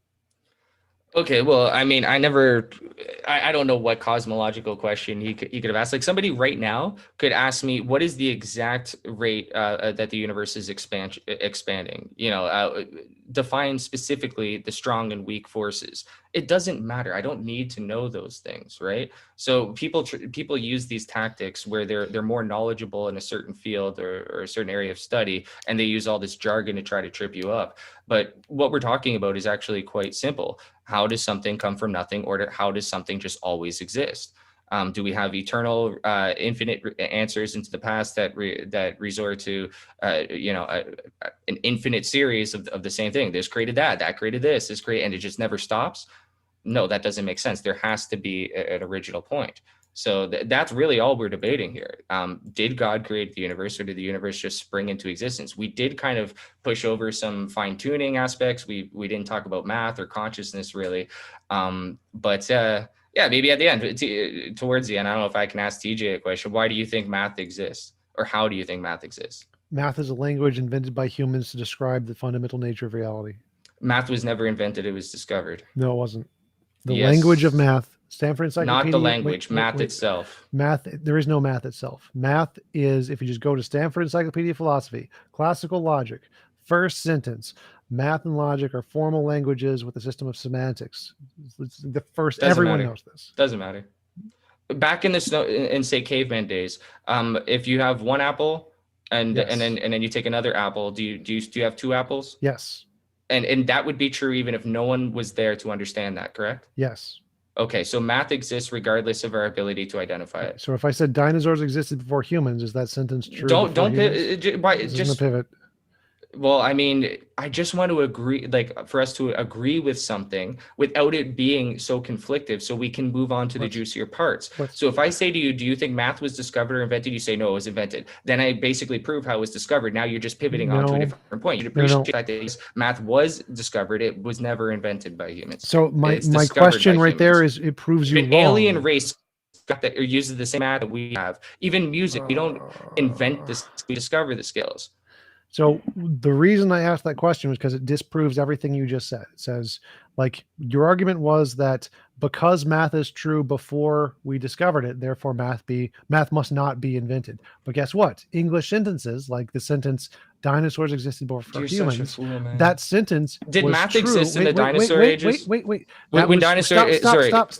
Okay, well, I mean, I don't know what cosmological question he could have asked. Like, somebody right now could ask me, what is the exact rate that the universe is expanding? You know, define specifically the strong and weak forces. It doesn't matter. I don't need to know those things, right? So people use these tactics where they're more knowledgeable in a certain field or a certain area of study, and they use all this jargon to try to trip you up. But what we're talking about is actually quite simple. How does something come from nothing, or how does something just always exist? Do we have eternal, infinite answers into the past that resort to, an infinite series of the same thing? This created that created this created, and it just never stops? No, that doesn't make sense. There has to be an original point. So that's really all we're debating here. Did God create the universe, or did the universe just spring into existence? We did kind of push over some fine-tuning aspects. We didn't talk about math or consciousness really, but maybe at the end, towards the end, I don't know if I can ask TJ a question. Why do you think math exists, or how do you think math exists? Math is a language invented by humans to describe the fundamental nature of reality. Math was never invented; it was discovered. No, it wasn't. The language of math. Stanford Encyclopedia. Not the language, math itself. Math, there is no math itself. Math is, if you just go to Stanford Encyclopedia of Philosophy, classical logic, first sentence, math and logic are formal languages with a system of semantics. It's the first, everyone knows this. Doesn't matter. Back in the snow, in say caveman days, if you have one apple and then you take another apple, do you have two apples? Yes. And that would be true even if no one was there to understand that, correct? Yes. Okay, so math exists regardless of our ability to identify it. So if I said dinosaurs existed before humans, is that sentence true? Don't pivot. Just pivot. Well, I mean, I just want to agree, like for us to agree with something without it being so conflictive, so we can move on to the Let's- juicier parts. let's- So if I say to you, do you think math was discovered or invented? You say, no, it was invented. Then I basically prove how it was discovered. Now you're just pivoting on to a No. different point. You'd No, no. appreciate the fact that yes, math was discovered. It was never invented by humans. So my It's discovered question by right there humans. is, it proves If you an wrong. alien race got that or uses the same math that we have, even music, we don't invent this, we discover the skills. So the reason I asked that question was because it disproves everything you just said. It says, like, your argument was that because math is true before we discovered it, therefore math must not be invented. But guess what? English sentences, like the sentence "dinosaurs existed before humans," Fool, man. that sentence Did was math true. exist in the dinosaur ages? Wait. When dinosaur- Stop.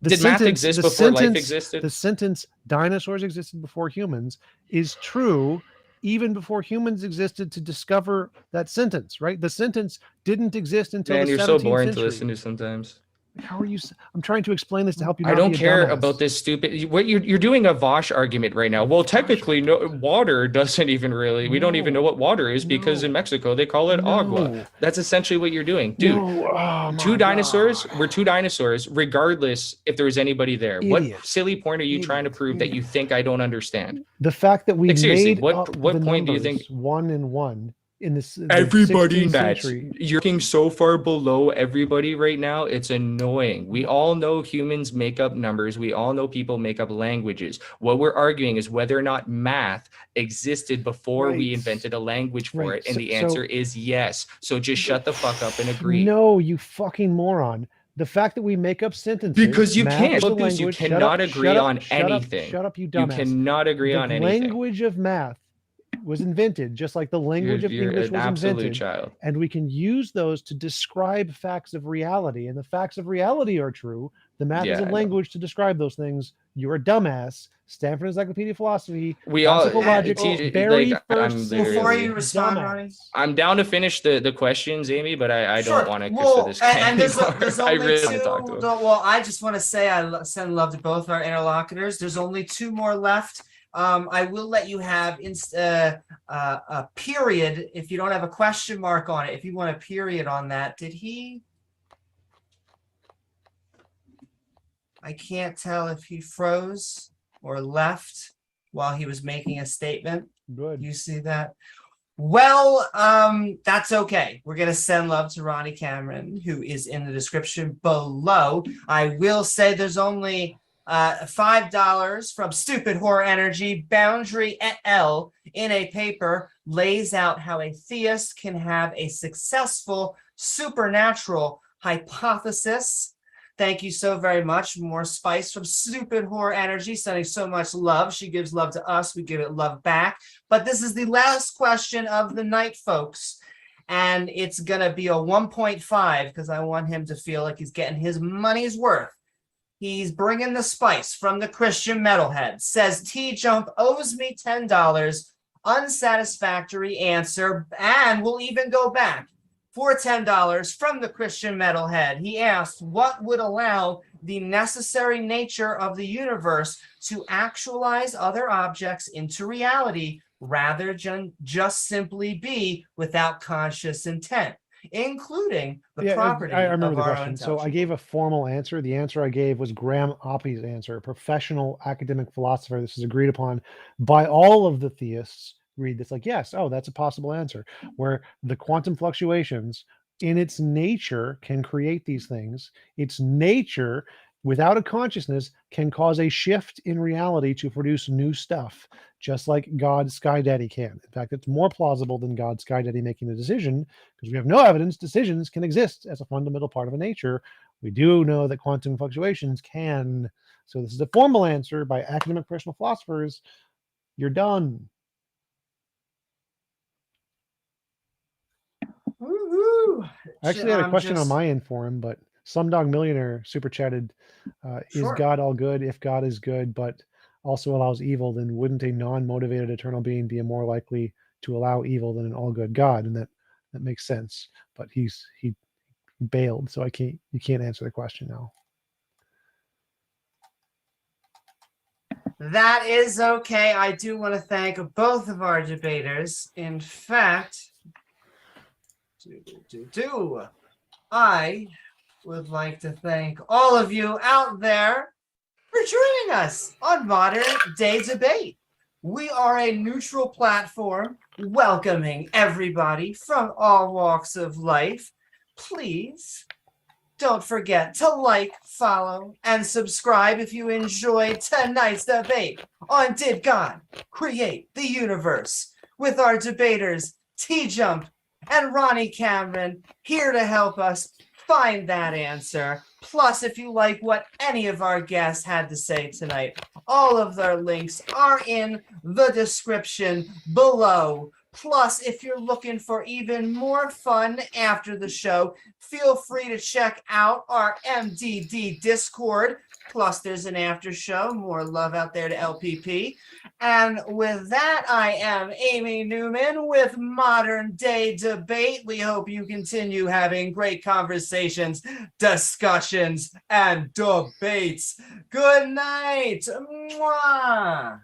Did math exist before life existed? The sentence "dinosaurs existed before humans" is true even before humans existed to discover that sentence, right? The sentence didn't exist until Man, the you're 17th so boring century. to listen to sometimes. How are you? I'm trying to explain this to help you. I Not don't be a care dumbass. about this stupid. What you're doing a Vosh argument right now. Well, technically, no, water doesn't even really. We don't even know what water is because in Mexico they call it agua. That's essentially what you're doing, dude. Two dinosaurs. We're two dinosaurs, regardless if there was anybody there. Idiot. What silly point are you trying to prove that you think I don't understand? The fact that we Like, seriously, made what up point do you numbers think- 1 and 1 in this Everybody 16th match. century? You're getting so far below everybody right now. It's annoying. We all know humans make up numbers. We all know people make up languages. What we're arguing is whether or not math existed before we Right. invented a language for Right. it. And the So- answer is yes. So just shut the fuck up and agree. No, you fucking moron. The fact that we make up sentences Because you math can't. is a Look, dude, you language. cannot agree on anything. Shut up, you You dumbass. cannot agree The on anything. language of math was invented just like the language of You're English an was absolute invented. child. And we can use those to describe facts of reality. And the facts of reality are true. The math Yeah, is a I know. language to describe those things. You're a dumbass. Stanford Encyclopedia of Philosophy. We all Classical logic. TJ, Very like, first I'm system, Before literally- you respond, dumbass. Ronnie. I'm down to finish the questions, Amy, but I Sure. don't want to Well, this and there's anymore. there's I only really two. want to talk to him. Well, I just want to say send love to both our interlocutors. There's only two more left. I will let you have a period if you don't have a question mark on it. If you want a period on that, did he? I can't tell if he froze or left while he was making a statement. Good. You see that? Well, that's okay. We're gonna send love to Ronnie Cameron, who is in the description below. I will say there's only $5 from Stupid Horror Energy. Boundary et al. In a paper lays out how a theist can have a successful supernatural hypothesis. Thank you so very much. More spice from Stupid Horror Energy, sending so much love. She gives love to us. We give it love back. But this is the last question of the night, folks. And it's going to be a 1.5 because I want him to feel like he's getting his money's worth. He's bringing the spice from the Christian metalhead. Says TJump owes me $10. Unsatisfactory answer. And we'll even go back. For $10 from the Christian metalhead, he asked, what would allow the necessary nature of the universe to actualize other objects into reality rather than just simply be without conscious intent, including the property I remember of the our question. own So I gave a formal answer. The answer I gave was Graham Oppy's answer, a professional academic philosopher. This is agreed upon by all of the theists. Read this like, yes, oh, that's a possible answer, where the quantum fluctuations in its nature can create these things. Its nature, without a consciousness, can cause a shift in reality to produce new stuff, just like God Sky Daddy can. In fact, it's more plausible than God Sky Daddy making a decision, because we have no evidence decisions can exist as a fundamental part of a nature. We do know that quantum fluctuations can. So this is a formal answer by academic personal philosophers. You're done. Woo-hoo. Actually, I had a question on Just- my end for him, but Slumdog Millionaire super chatted, Sure. is God all good? If God is good, but also allows evil, then wouldn't a non-motivated eternal being be more likely to allow evil than an all good God? And that makes sense. But he bailed, so you can't answer the question now. That is okay. I do want to thank both of our debaters. In fact, I would like to thank all of you out there for joining us on Modern Day Debate. We are a neutral platform welcoming everybody from all walks of life. Please don't forget to like, follow, and subscribe if you enjoyed tonight's debate on Did God Create the Universe? With our debaters, TJump and Ronnie Cameron, here to help us find that answer. Plus, if you like what any of our guests had to say tonight, all of their links are in the description below. Plus, if you're looking for even more fun after the show, feel free to check out our MDD Discord. Plus, there's an after show. More love out there to LPP. And with that, I am Amy Newman with Modern Day Debate. We hope you continue having great conversations, discussions, and debates. Good night. Mwah.